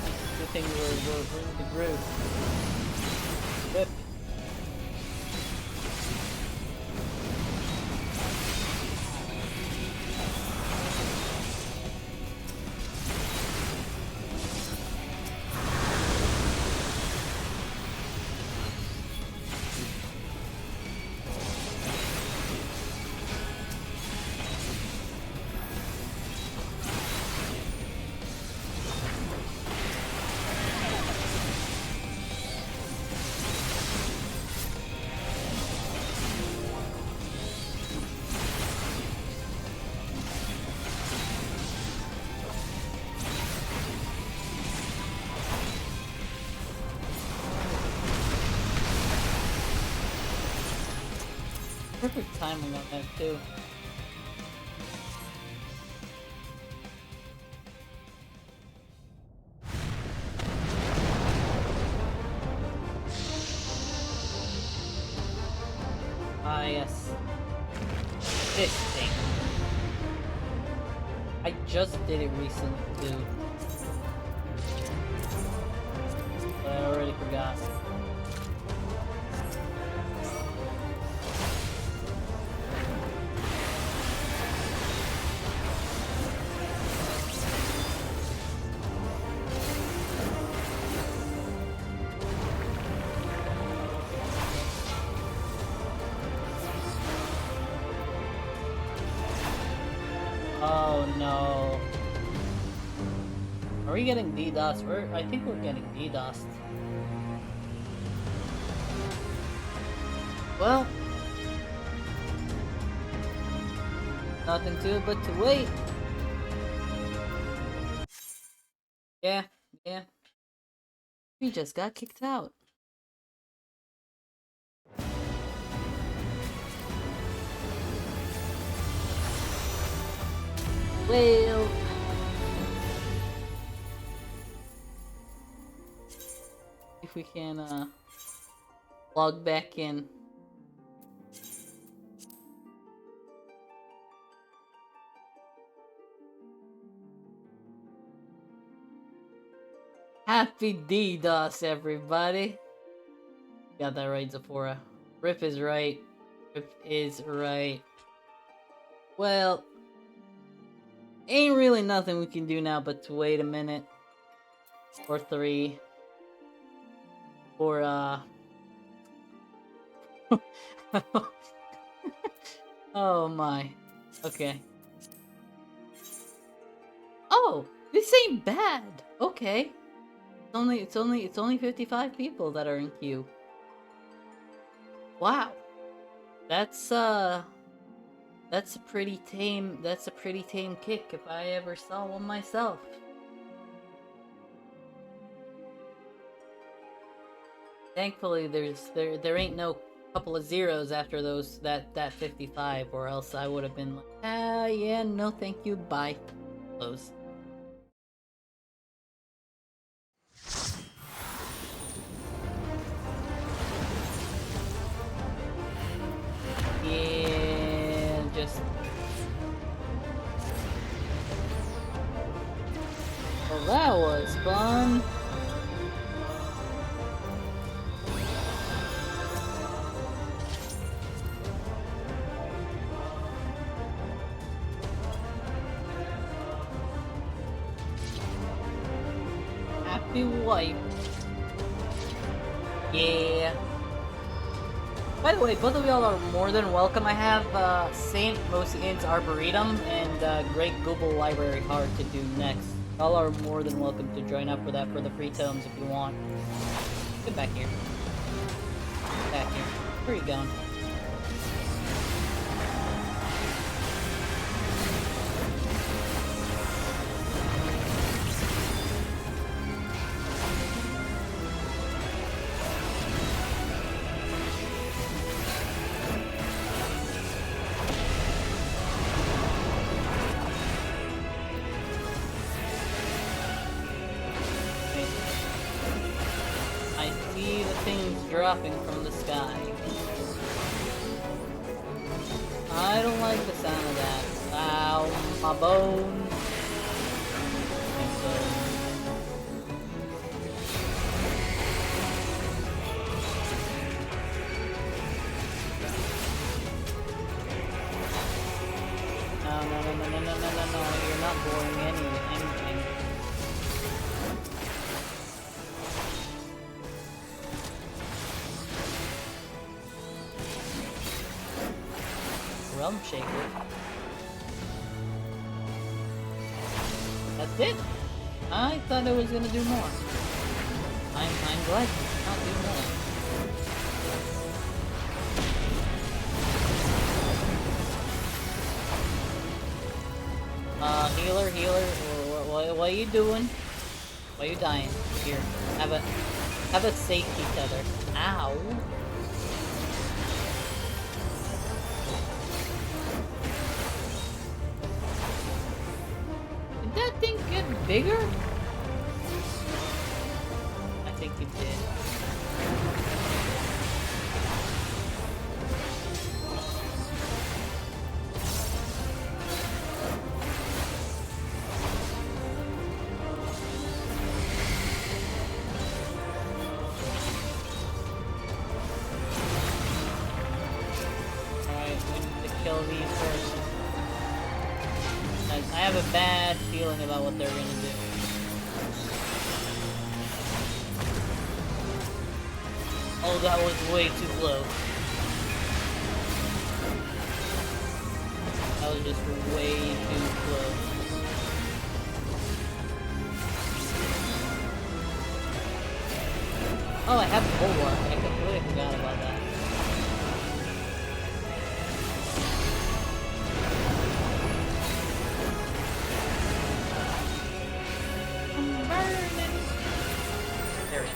these two things were in the group. Rip. Perfect timing on that too. Ah yes. This thing. I just did it recently too. But I already forgot. Oh no. Are we getting DDoS? I think we're getting DDoSed. Well, nothing to it but to wait. Yeah. We just got kicked out. Well, if we can log back in. Happy DDoS, everybody. Got that right, Zephora. Rip is right. Rip is right. Well, ain't really nothing we can do now but to wait a minute. Or 3. Or, oh my. Okay. Oh! This ain't bad. Okay. It's only 55 people that are in queue. Wow. That's a pretty tame kick if I ever saw one myself. Thankfully there ain't no couple of zeros after that 55, or else I would have been like, yeah, no thank you, bye. Close. Yeah, just... Well, that was fun. Happy wipe. Yeah. By the way, both of y'all are more than welcome. I have Saint Mosian's Arboretum and Great Google Library Card to do next. Y'all are more than welcome to join up for that for the free tomes if you want. Get back here. Back here. Where are you going? Dropping from the sky. I don't like the sound of that. Ow, my bone. No, you're not boring anything. Realm Shaker. That's it. I thought it was gonna do more. I'm glad it did not do more. Healer, what are you doing? Why are you dying? Here, have a safety tether. Ow. Did that thing get bigger? I think it did. Alright, we need to kill these first. I have a bad feeling about what they're gonna do. Oh, that was way too close. That was just way too close. Oh, I have the bulwark. I completely forgot about that. There we go.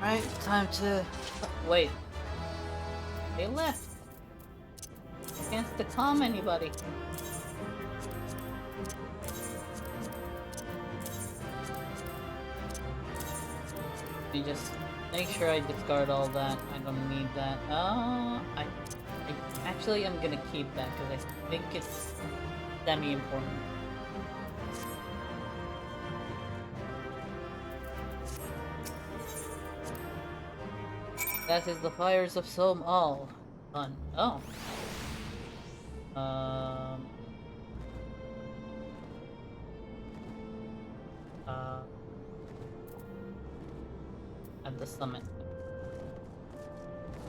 Alright, time to... Wait. They left. Can't calm anybody. You just make sure I discard all that. I don't need that. I actually am gonna keep that because I think it's semi-important. That is the fires of Som all done. Oh. Um. Uh. At the summit.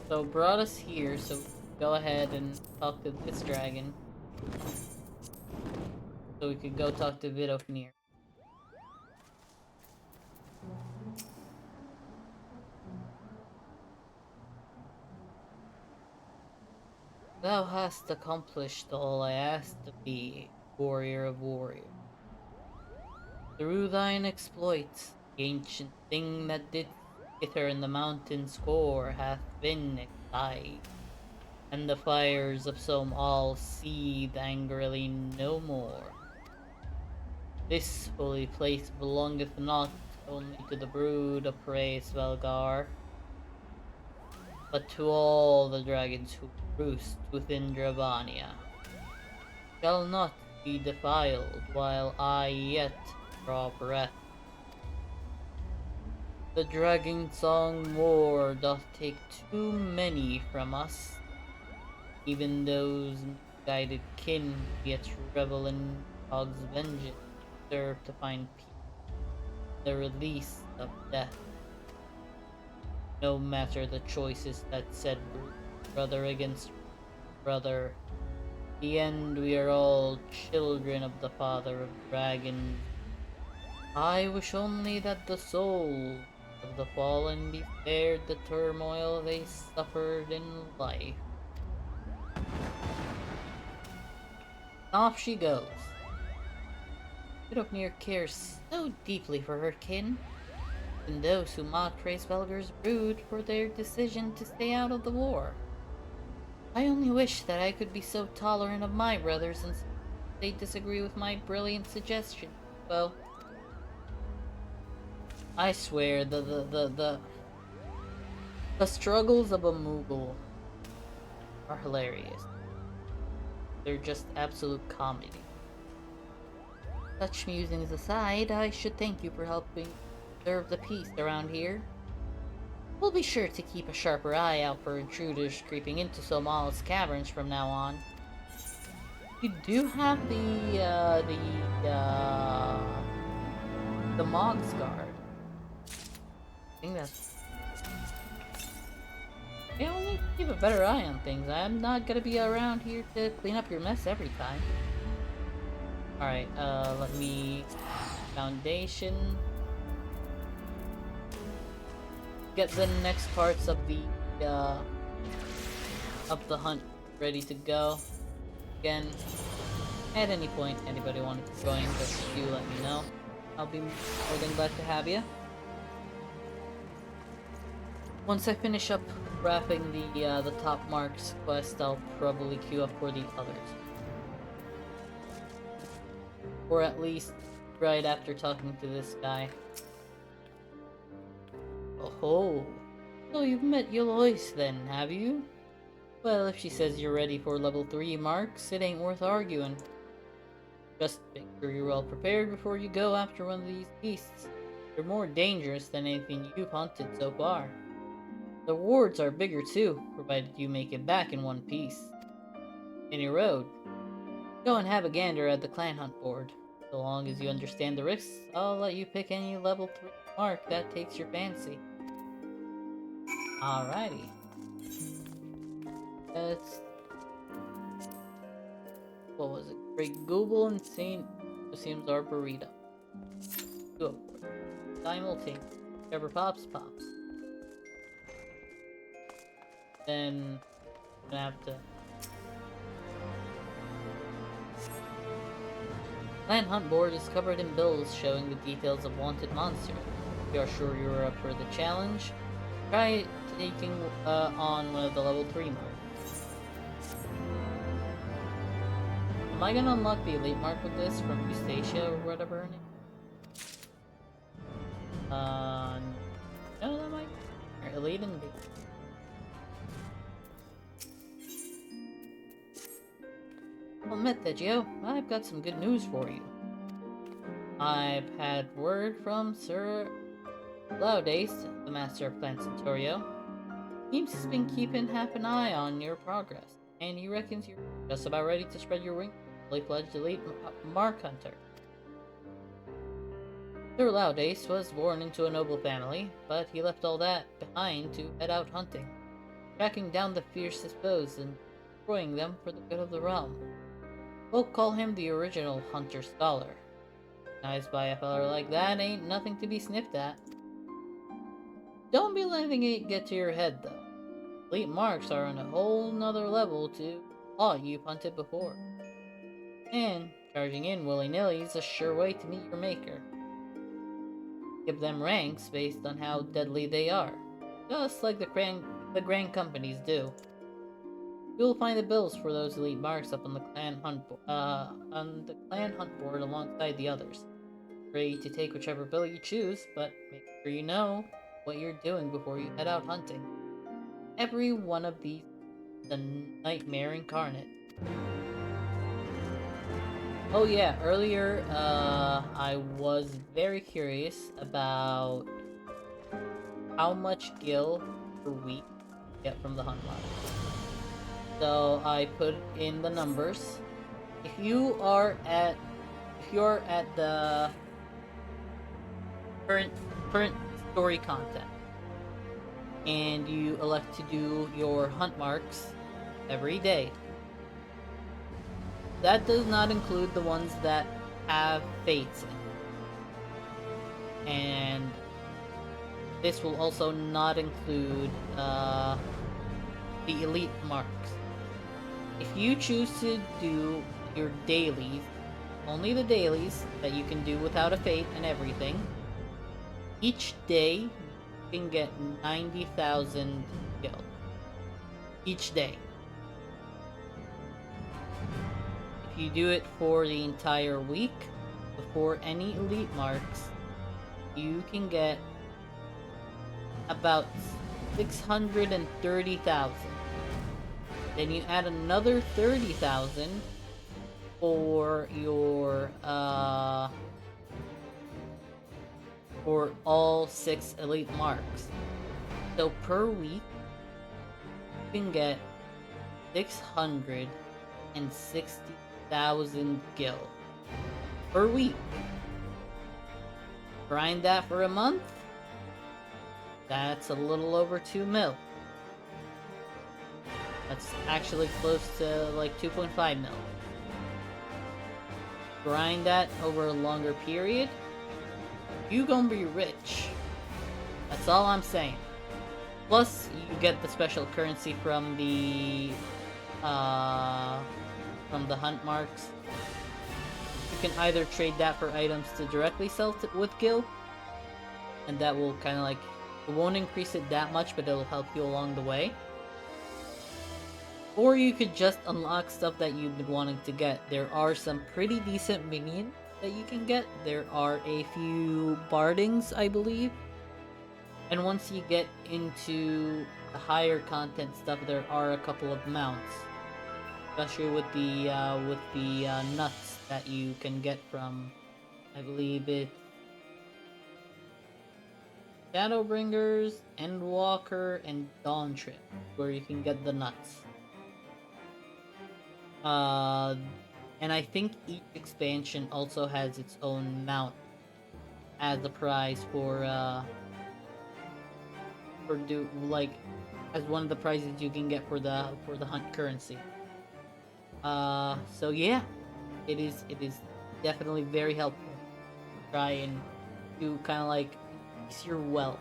So it brought us here, so go ahead and talk to this dragon. So we could go talk to Vidofnir. Thou hast accomplished all I asked of thee, warrior of warriors. Through thine exploits, the ancient thing that did skitter in the mountain's core hath been excised, and the fires of some all seethe angrily no more. This holy place belongeth not only to the brood of prey Svelgar, but to all the dragons who roost within Dravania. Shall not be defiled while I yet draw breath. The dragon song war doth take too many from us, even those misguided kin yet revel in Hog's vengeance, serve to find peace, the release of death. No matter the choices that said brother against brother, in the end we are all children of the father of dragons. I wish only that the souls of the fallen be spared the turmoil they suffered in life. Off she goes. Vidofnir cares so deeply for her kin, and those who mock praise Velgar's brood for their decision to stay out of the war. I only wish that I could be so tolerant of my brothers and they disagree with my brilliant suggestion. Well, I swear the struggles of a Moogle are hilarious. They're just absolute comedy. Such musings aside, I should thank you for helping preserve the peace around here. We'll be sure to keep a sharper eye out for intruders creeping into Somal's caverns from now on. You do have the Mog's Guard. I think that's... You know, we need to keep a better eye on things. I'm not gonna be around here to clean up your mess every time. Alright, let me... Foundation... Get the next parts of the hunt ready to go. Again, at any point anybody wanted to join, just you let me know. I'll be more than glad to have you. Once I finish up wrapping the top marks quest, I'll probably queue up for the others. Or at least right after talking to this guy. Oh, so you've met Yolois then, have you? Well, if she says you're ready for level 3 marks, it ain't worth arguing. Just make sure you're well prepared before you go after one of these beasts. They're more dangerous than anything you've hunted so far. The rewards are bigger too, provided you make it back in one piece. Any road. Go and have a gander at the clan hunt board. So long as you understand the risks, I'll let you pick any level 3 mark that takes your fancy. Alrighty. That's... What was it? Great Google and St. Lucian's Arboretum. Go for it. Simultaneous. Whichever pops, pops. Then... I'm gonna have to... Clan Hunt Board is covered in bills showing the details of wanted monsters. If you are sure you are up for the challenge, try taking on one of the level 3 marks. Am I gonna unlock the elite mark with this from Eustacia or whatever her name? No, that might be. Or elite indeed. Mammet, Joe, I've got some good news for you. I've had word from Sir Laudace, the Master of Clan Centaurio. He's been keeping half an eye on your progress, and he reckons you're Just about ready to spread your wings, fully fledged elite Mark Hunter. Sir Loudace was born into a noble family, but he left all that behind to head out hunting, tracking down the fiercest foes and destroying them for the good of the realm. Folk call him the original hunter scholar. Nice by a feller like that ain't nothing to be sniffed at. Don't be letting it get to your head, though. Elite marks are on a whole nother level to all you've hunted before. And charging in willy-nilly is a sure way to meet your maker. Give them ranks based on how deadly they are, just like the grand companies do. You'll find the bills for those elite marks up on the clan hunt board alongside the others. Free to take whichever bill you choose, but make sure you know what you're doing before you head out hunting. Every one of these is a nightmare incarnate. Oh yeah, earlier I was very curious about how much gil per week you get from the hunt log. So I put in the numbers. If you're at the current story content and you elect to do your hunt marks every day, that does not include the ones that have fates in. And this will also not include the elite marks. If you choose to do your dailies, only the dailies that you can do without a fate and everything, each day you can get 90,000 gil. Each day. If you do it for the entire week, before any elite marks, you can get about 630,000. Then you add another 30,000 for your for all 6 elite marks. So per week you can get 660,000 gil per week. Grind that for a month, that's a little over 2 mil. That's actually close to like 2.5 mil. Grind that over a longer period, you gonna be rich. That's all I'm saying. Plus, you get the special currency from the hunt marks. You can either trade that for items to directly sell with gil, and that will kind of like, it won't increase it that much, but it'll help you along the way. Or you could just unlock stuff that you've been wanting to get. There are some pretty decent minions that you can get. There are a few bardings, I believe. And once you get into the higher content stuff, there are a couple of mounts. Especially with the nuts that you can get from, I believe it's Shadowbringers, Endwalker, and Dawn Trip, where you can get the nuts. And I think each expansion also has its own mount as a prize as one of the prizes you can get for the hunt currency. So yeah, it is definitely very helpful to try and do kind of like increase your wealth.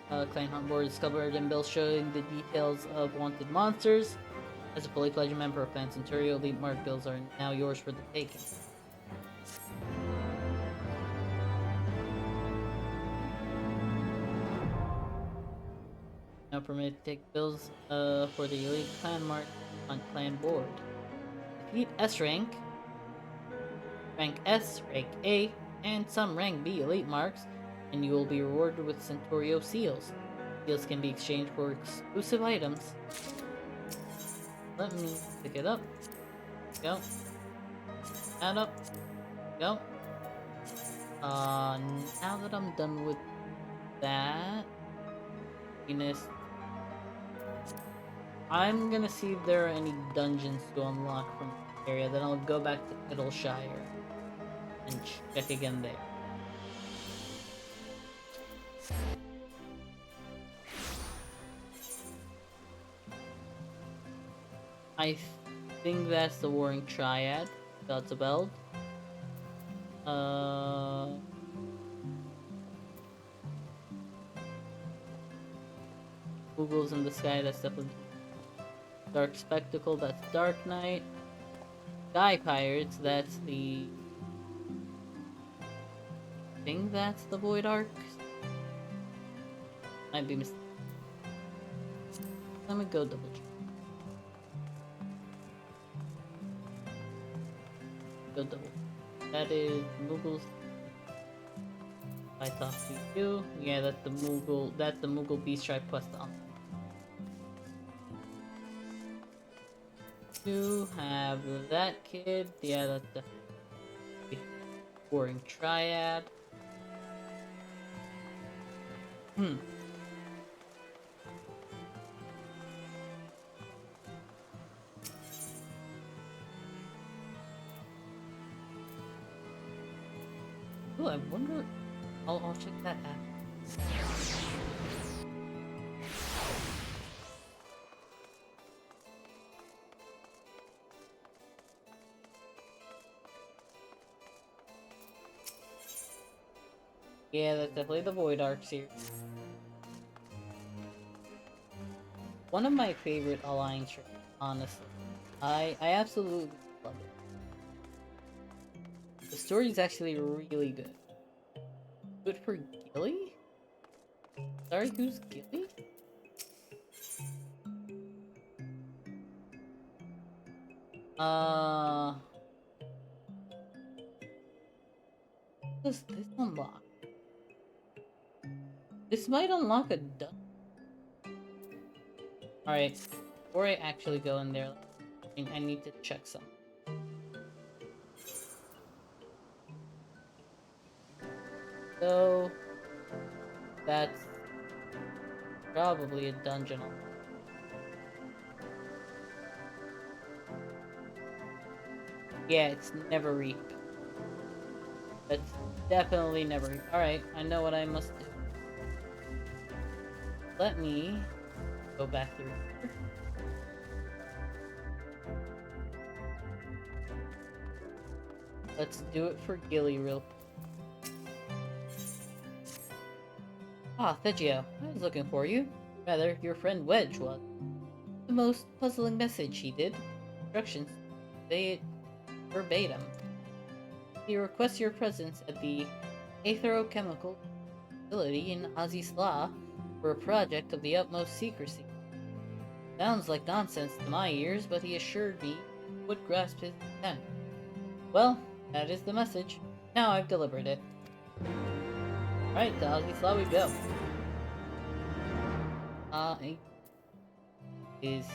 Clan Hunt Board is covered in bills showing the details of wanted monsters. As a fully fledged member of Clan Centurio, elite mark bills are now yours for the taking. Now permitted to take bills for the elite clan mark on clan board. Defeat S rank, rank S, rank A, and some rank B elite marks, and you will be rewarded with Centurio seals. Seals can be exchanged for exclusive items. Let me pick it up. Go. Add up. Go. Now that I'm done with that, I'm gonna see if there are any dungeons to unlock from this area. Then I'll go back to Kittleshire and check again there. I think that's the Warring Triad. That's a belt. Google's in the sky. That's definitely Dark Spectacle. That's Dark Knight. Sky Pirates. That's the. I think that's the Void Arcs. Might be mistaken. Let me go double check. Go double. That is Mughals. I talk to you. Yeah, that's the Mughal. That's the Mughal Beast Tribe quest on. You have that kid. Yeah, that's the Warring Triad. Oh, I wonder. I'll check that out. Yeah, that's definitely the Void Arcs here. One of my favorite Alliance tricks, honestly. I absolutely love it. The story is actually really good. Good for Gilly? Sorry, who's Gilly? What does this unlock? This might unlock a dungeon. Alright, before I actually go in there, I need to check something. So, that's probably a dungeon. Yeah, it's never reap. That's definitely never reap. Alright, I know what I must do. Let me go back through here. Let's do it for Gilly real quick. Ah, Thegio, I was looking for you. Rather, your friend Wedge was. The most puzzling message he did. Instructions. Say it verbatim. He requests your presence at the aetherochemical facility in Azisla for a project of the utmost secrecy. Sounds like nonsense to my ears, but he assured me he would grasp his intent. Well, that is the message. Now I've delivered it. Alright, to Azisla we go. Is he?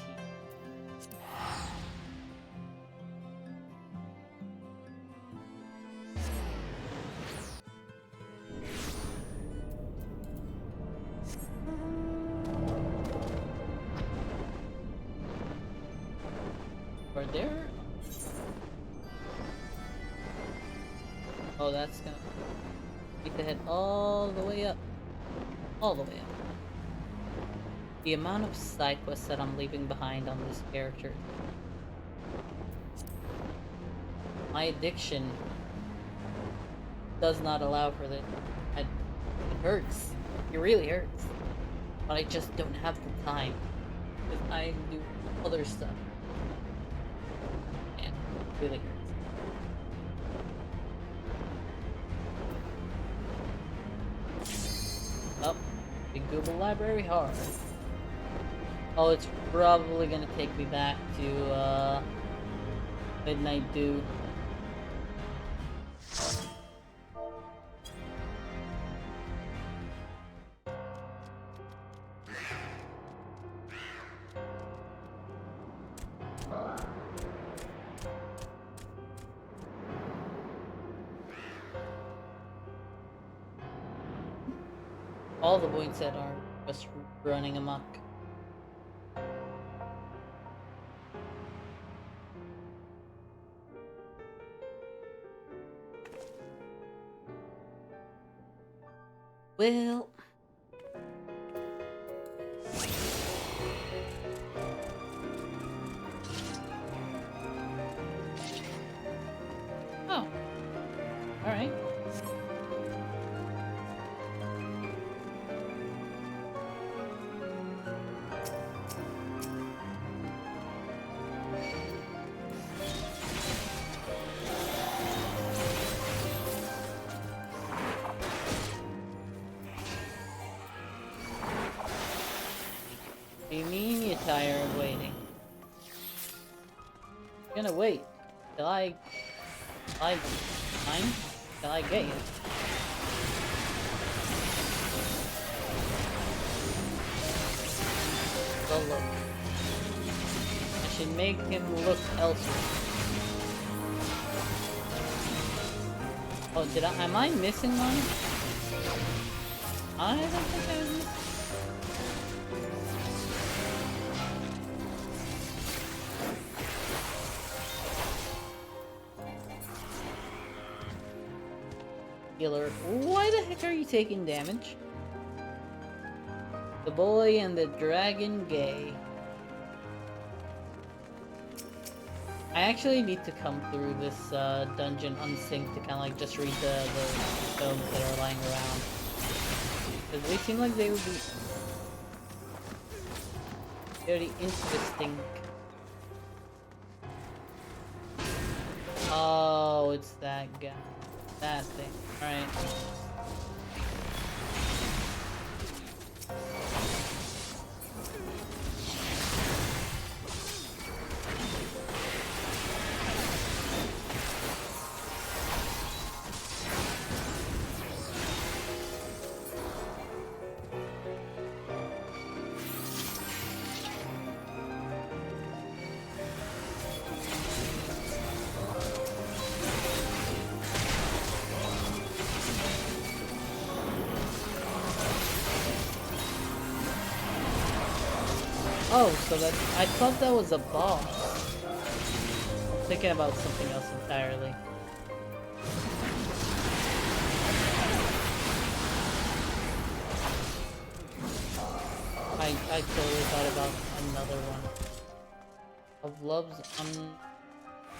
Are there? Oh, that's gonna need to head all the way up. All the way up. The amount of side quests that I'm leaving behind on this character. My addiction does not allow for this. It hurts. It really hurts. But I just don't have the time. Because I do other stuff. And it really hurts. Oh, Big Google Library hard. Oh, it's probably gonna take me back to Midnight Dew. All the points that are just running amok. Well... Oh. Alright. What do you mean you're tired of waiting? I'm gonna wait till I mine? Till I get you. Well, look. I should make him look elsewhere. Oh, am I missing one? I don't think I was missing. Healer, why the heck are you taking damage? The boy and the dragon gay. I actually need to come through this dungeon unsynced to kind of like just read the stones that are lying around. Because they seem like they would be very interesting. Oh, it's that guy. That thing. Alright. Oh, so that I thought that was a boss. I'm thinking about something else entirely. I totally thought about another one. Of Love's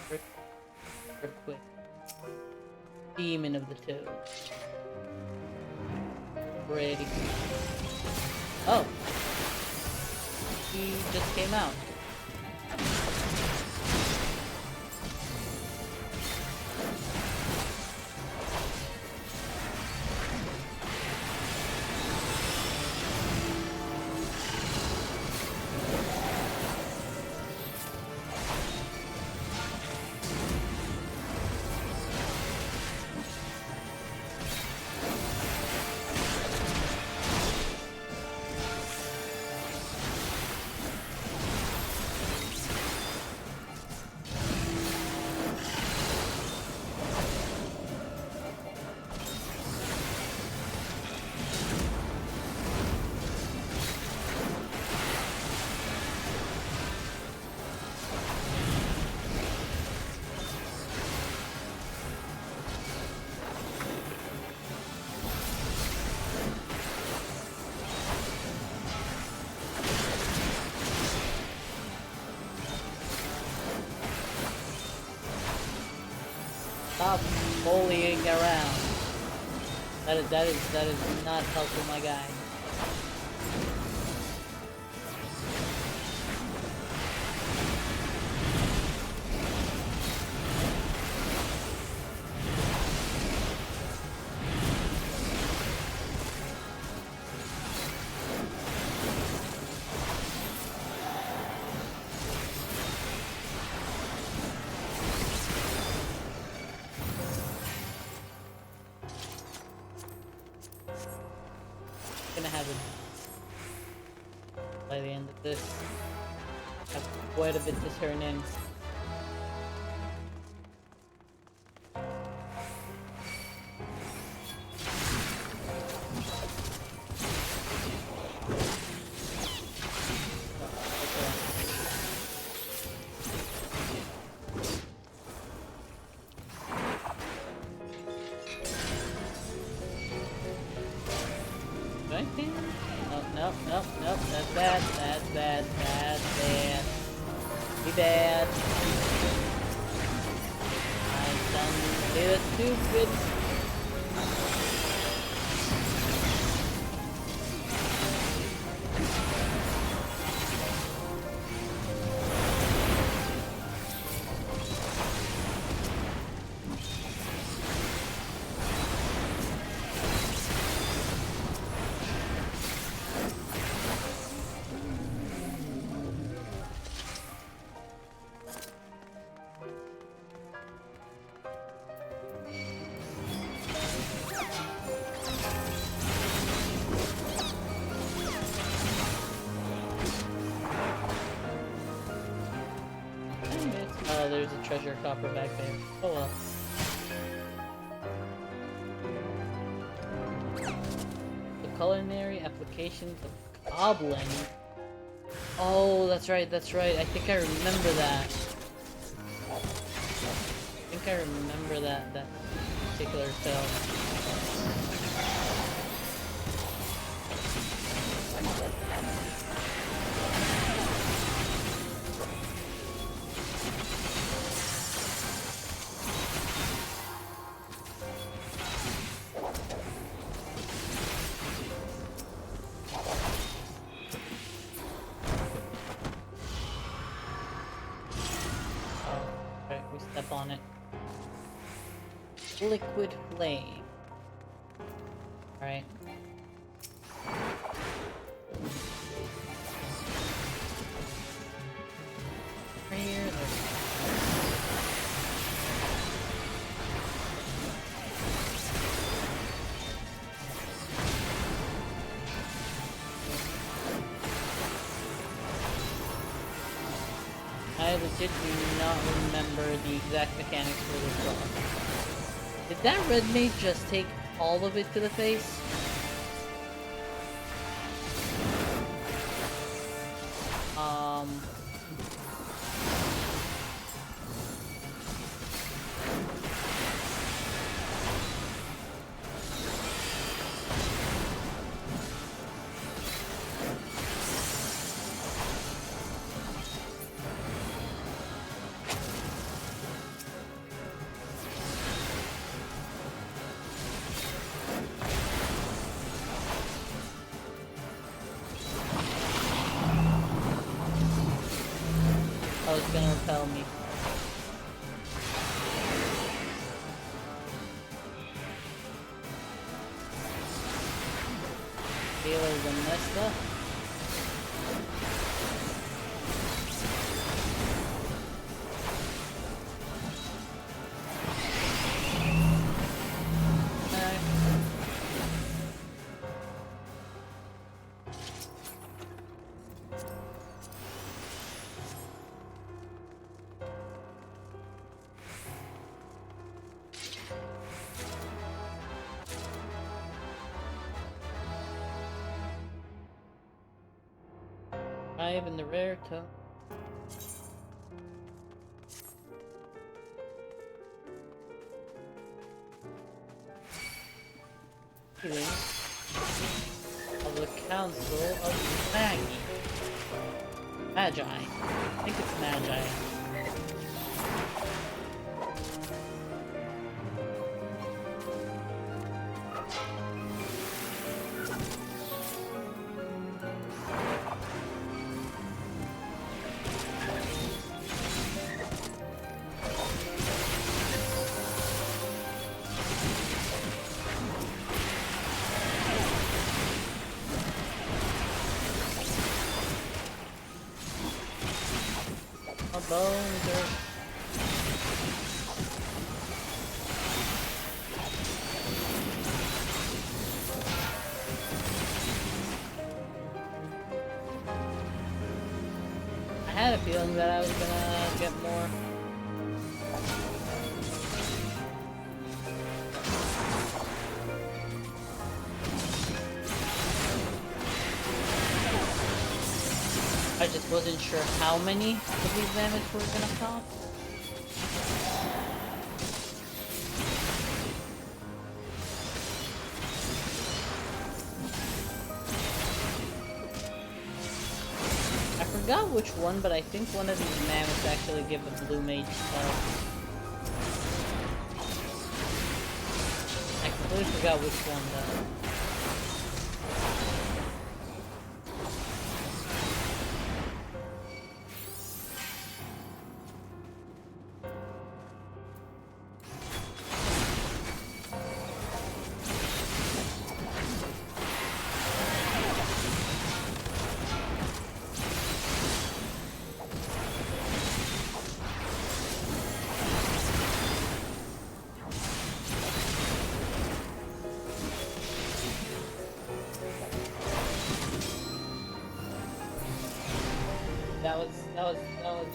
Unrequited. Demon of the Toad. Ready. Oh. He just came out. Stop bullying around. That is not helping my guy. Gonna have it by the end of this. Have quite a bit to turn in. bad, bad, bad, bad, bad. Be bad. I've done this stupid. Oh, there's a treasure copper back there. Oh well. The culinary applications of cobbling. Oh, that's right, that's right. I think I remember that. I think I remember that particular film. Step on it. Liquid flame. Alright. Right here, I legit do not remember the exact mechanics for this boss. Did that red mage just take all of it to the face? Oh, it's gonna repel me. Healer's a messed up. In the rare tone. Of the Council of Magi. I think it's Magi. Bones are... I had a feeling that I was gonna get more. I just wasn't sure how many of these damage were gonna pop. forgot which one, but I think one of these mammoths actually give a blue mage spell. I completely forgot which one though. That was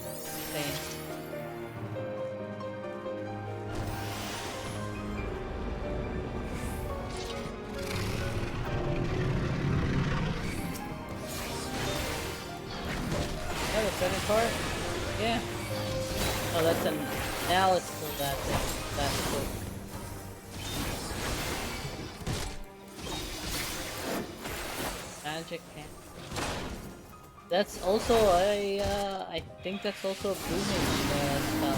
insane. Yeah, the second part? Yeah. Oh, that's an... Now let's pull that thing. That's cool. Magic hand. That's also I think that's also a blue mage spell.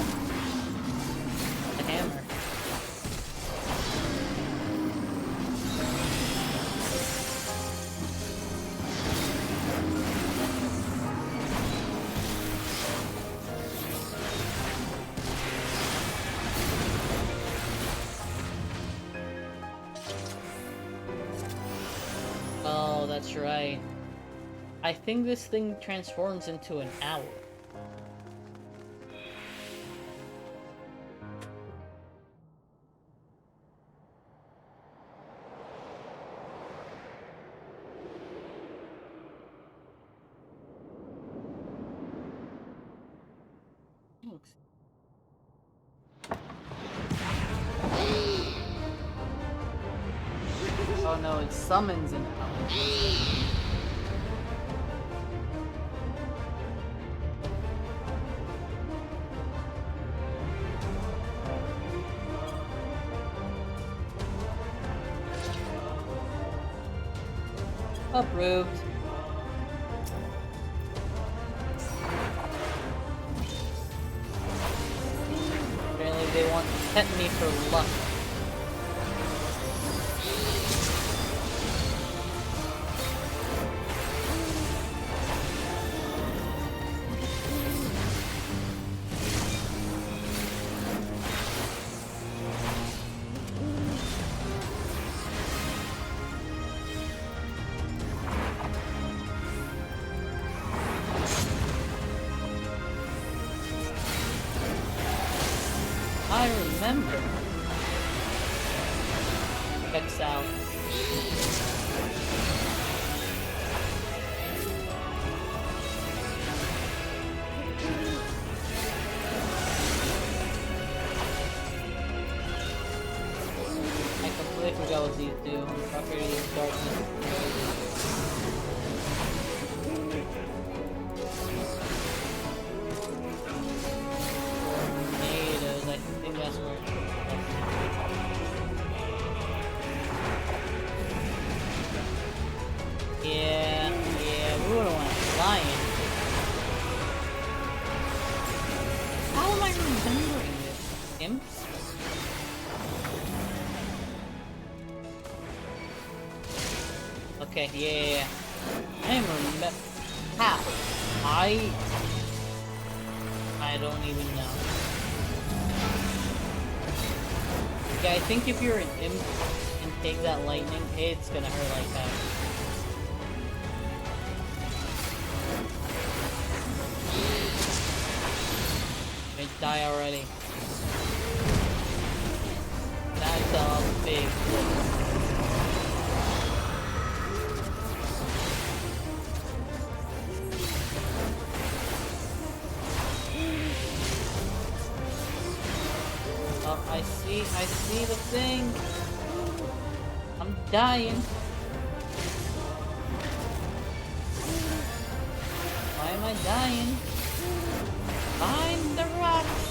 The hammer. Oh, that's right. I think this thing transforms into an owl. Thanks. Oh no, it summons an owl. Approved. Apparently they want to pet me for luck. I remember. Exile. I completely forgot what these do. Property of darkness. Tornadoes, I think that's where yeah, we wouldn't want to fly in. How am I remembering this? Imps? Okay, yeah. I am remember. How? I don't even know. Yeah, I think if you're an imp and take that lightning, it's gonna hurt like that. Die already. That's a big flip. Oh, I see the thing. I'm dying. Why am I dying? Find the rocks!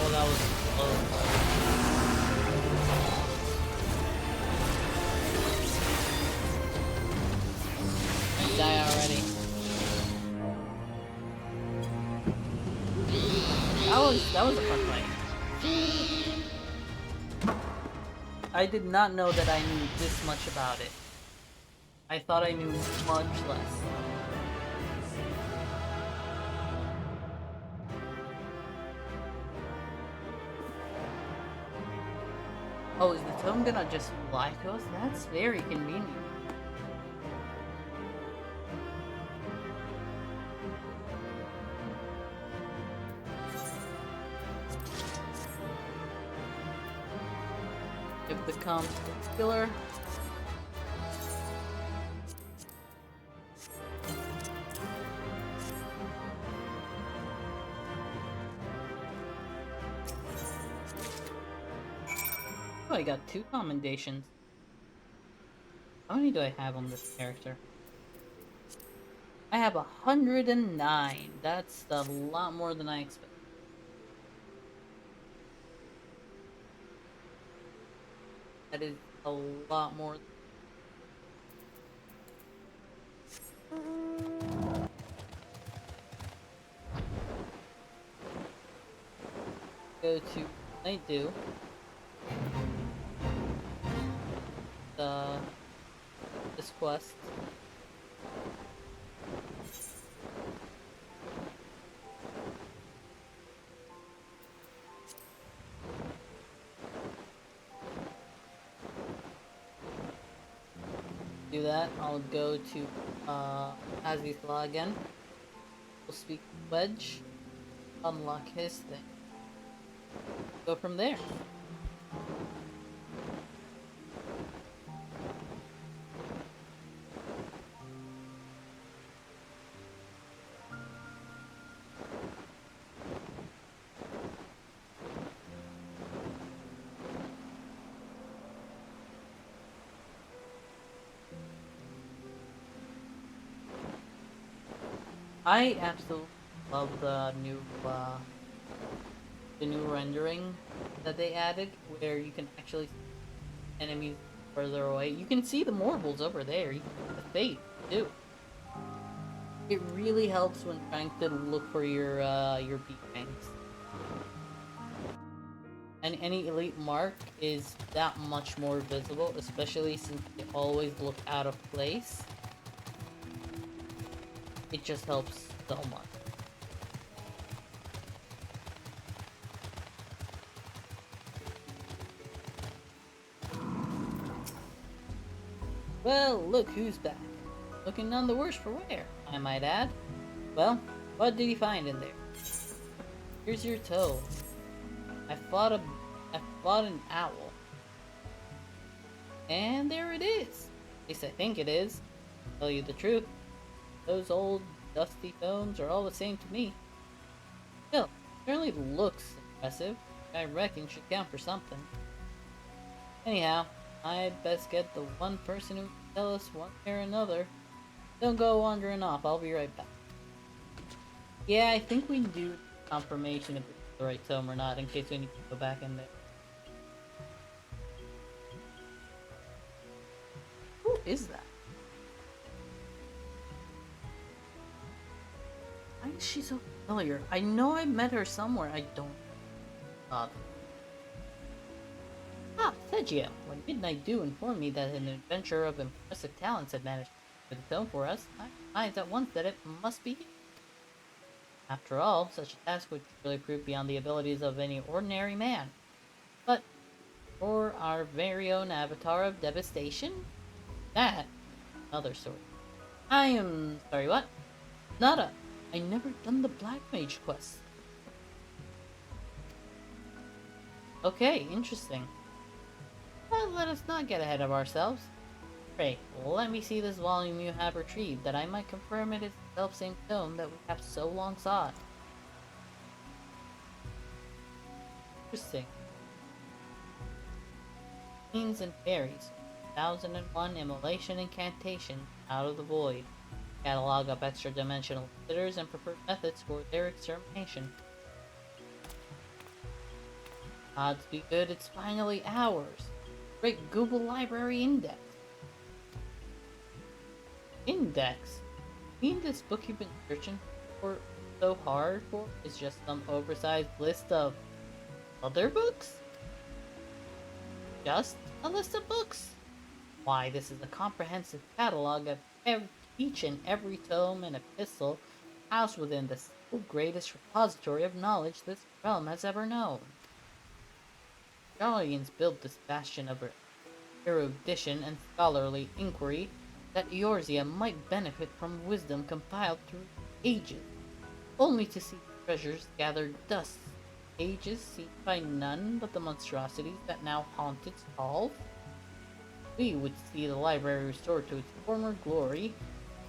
Oh, that was close. that was a fun fight. I did not know that I knew this much about it. I thought I knew much less. Oh, is the tome gonna just fly to us? That's very convenient. It becomes particular. Oh, I got 2 commendations. How many do I have on this character? I have 109. That's a lot more than I expected. That is a lot more. Go to I do. This quest. Do that. I'll go to Azizla again. We'll speak to Wedge. Unlock his thing. Go from there. I absolutely love the new rendering that they added, where you can actually see enemies further away. You can see the Morbles over there. You can see the Fate too. It really helps when trying to look for your beat ranks. And any elite mark is that much more visible, especially since they always look out of place. It just helps so much. Well, look who's back. Looking none the worse for wear, I might add. Well, what did you find in there? Here's your toe. I fought an owl. And there it is. At least I think it is. To tell you the truth, those old dusty tomes are all the same to me. Still, it certainly looks impressive. I reckon should count for something. Anyhow, I'd best get the one person who can tell us one way or another. Don't go wandering off, I'll be right back. Yeah, I think we do confirmation if it's the right tome or not, in case we need to go back in there. Who is that? Why is she so familiar? I know I met her somewhere, I don't... Sergio, when Midnight Dew informed me that an adventurer of impressive talents had managed to get the tome for us, I realized at once that it must be you. After all, such a task would surely prove beyond the abilities of any ordinary man. But, for our very own avatar of devastation? That, another story. I am... sorry, what? Nada. I never done the Black Mage quest. Okay, interesting. Well, let us not get ahead of ourselves. Pray, let me see this volume you have retrieved, that I might confirm it is the self-same tome that we have so long sought. Interesting. Fiends and Fairies. 1001 Immolation Incantation out of the Void. Catalog of extra-dimensional visitors and preferred methods for their extermination. Odds be good, it's finally ours. Great Google Library Index. Index? Mean this book you've been searching for so hard for is just some oversized list of other books? Just a list of books? Why, this is a comprehensive catalog of each and every tome and epistle housed within the single greatest repository of knowledge this realm has ever known. Guardians built this bastion of erudition and scholarly inquiry that Eorzea might benefit from wisdom compiled through ages, only to see treasures gathered dust, ages seen by none but the monstrosities that now haunt its halls. We would see the library restored to its former glory,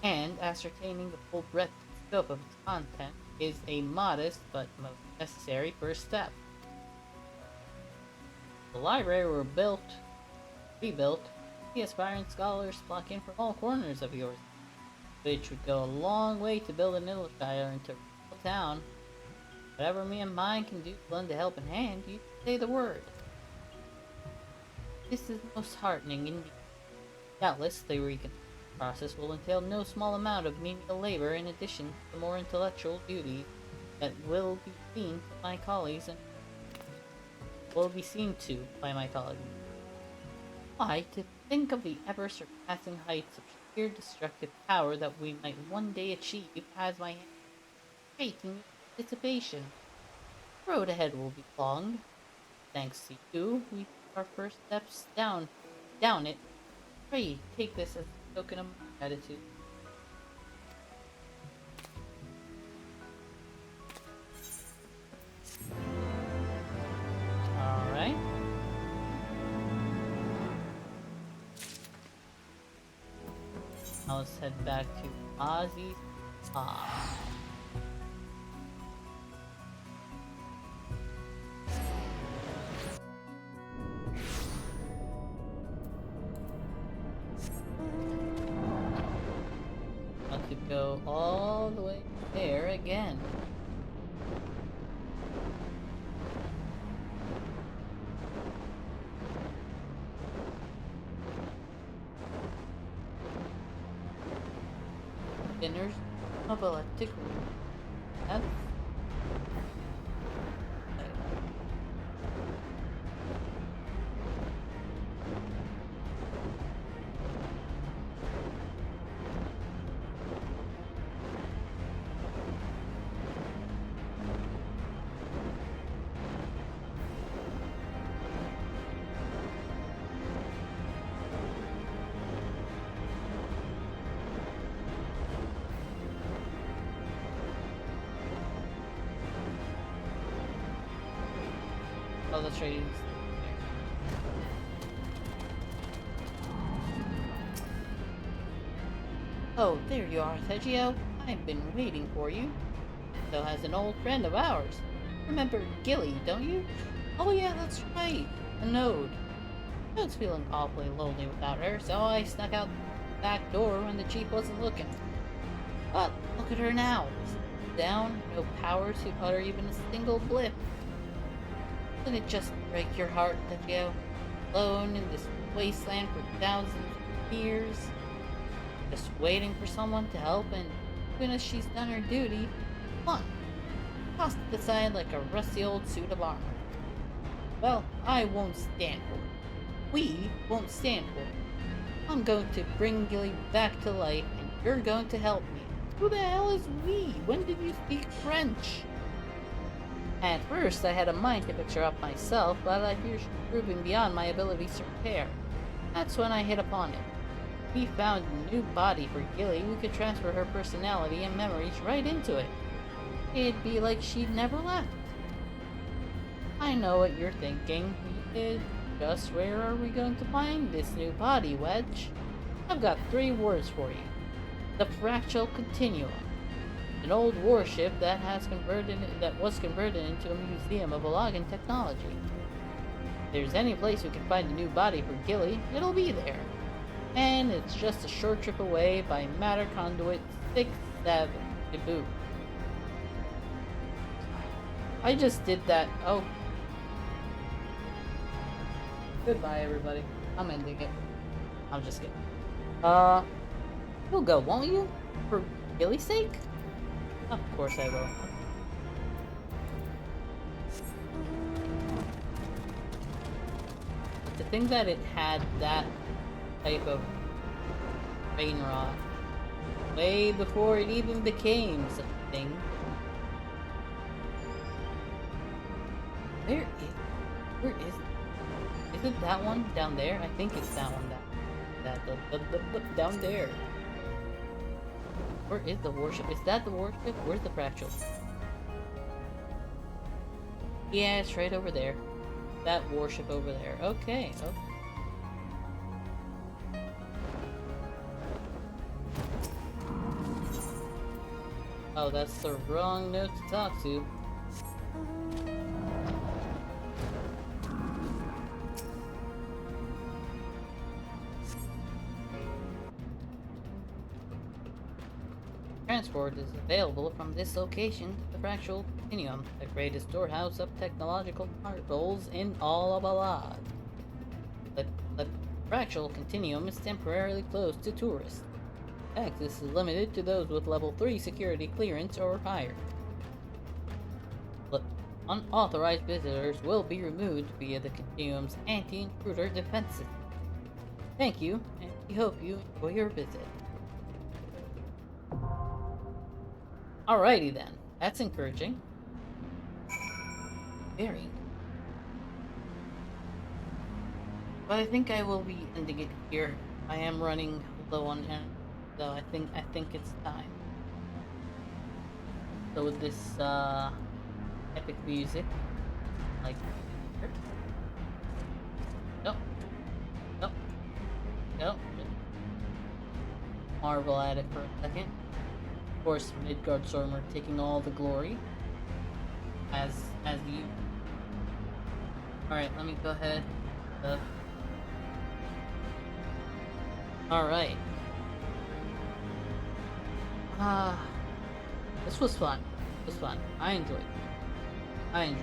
and ascertaining the full breadth and scope of its content is a modest but most necessary first step. The library were rebuilt, the aspiring scholars flock in from all corners of yours, which would go a long way to build an Illshire into a real town. Whatever me and mine can do to lend a helping hand, you say the word. This is most heartening indeed. Doubtless, the reconstruction process will entail no small amount of menial labor in addition to the more intellectual duties that will be seen by my colleagues and Why, to think of the ever-surpassing heights of sheer destructive power that we might one day achieve has my hand shaking with anticipation. The road ahead will be long. Thanks to you, we took our first steps down it. Pray, take this as a token of my gratitude. Alright. Now let's head back to Ozzy's farm. Want to go all the way there again. Dinners of electric. That's that's right. Oh, there you are, Thegio. I've been waiting for you. So has an old friend of ours. Remember Gilly, don't you? Oh yeah, that's right. A Node. I was feeling awfully lonely without her, so I snuck out the back door when the chief wasn't looking. But look at her now. Down, no power to utter even a single blip. Doesn't it just break your heart, Thegio? Alone in this wasteland for thousands of years, just waiting for someone to help, and even as she's done her duty, come on, tossed it aside like a rusty old suit of armor. Well, I won't stand for it. We won't stand for it. I'm going to bring Gilly back to life, and you're going to help me. Who the hell is we? When did you speak French? At first, I had a mind to fix her up myself, but I fear she's proving beyond my abilities to repair. That's when I hit upon it. We found a new body for Gilly who could transfer her personality and memories right into it. It'd be like she'd never left. I know what you're thinking. Just where are we going to find this new body, Wedge? I've got 3 words for you. The Fractal Continuum. An old warship that was converted into a museum of Olagan technology. If there's any place we can find a new body for Gilly, it'll be there. And it's just a short trip away by Matter Conduit 6-7 to boot. I just did that. Oh. Goodbye, everybody. I'm ending it. I'm just kidding. You'll go, won't you? For Gilly's sake? Of course I will. But to think that it had that type of rain rot way before it even became such a thing. Where is it that one down there? I think it's that one down there. Where is the warship? Is that the warship? Where's the fractal? Yeah, it's right over there. That warship over there. Okay. Oh, that's the wrong note to talk to. Transport is available from this location to the Fractal Continuum, the greatest storehouse of technological marvels in all of Alad. The Fractal Continuum is temporarily closed to tourists. Access is limited to those with level 3 security clearance or higher. But unauthorized visitors will be removed via the Continuum's anti-intruder defense system. Thank you, and we hope you enjoy your visit. Alrighty then, that's encouraging. Very. But I think I will be ending it here. I am running low on energy, so I think it's time. So with this epic music, like nope. Marvel at it for a second. Of course, Midgardstormer taking all the glory. As you. Alright, let me go ahead. Alright. This was fun. I enjoyed it.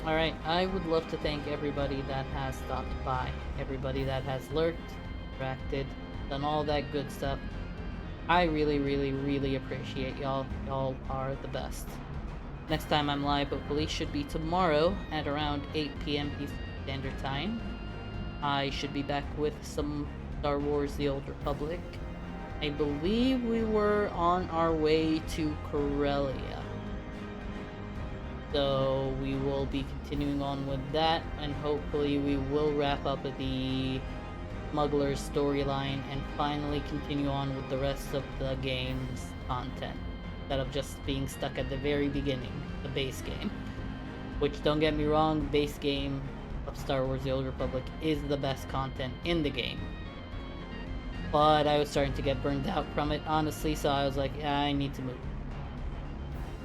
Alright, I would love to thank everybody that has stopped by. Everybody that has lurked, interacted, done all that good stuff. I really appreciate y'all. Y'all are the best. Next time I'm live, hopefully, should be tomorrow at around 8 p.m. Eastern Standard Time. I should be back with some Star Wars The Old Republic. I believe we were on our way to Corellia. So we will be continuing on with that, and hopefully we will wrap up the Smuggler's storyline and finally continue on with the rest of the game's content, instead of just being stuck at the very beginning, the base game. Which, don't get me wrong, the base game of Star Wars The Old Republic is the best content in the game. But I was starting to get burned out from it, honestly, so I was like, yeah, I need to move.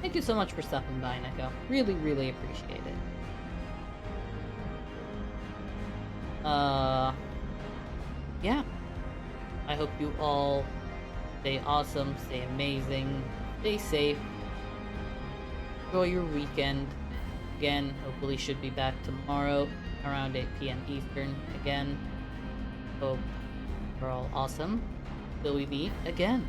Thank you so much for stopping by, Neko. Really appreciate it. Yeah. I hope you all stay awesome, stay amazing, stay safe. Enjoy your weekend. Again, hopefully should be back tomorrow around 8 p.m. Eastern again. Hope we're all awesome till we meet again.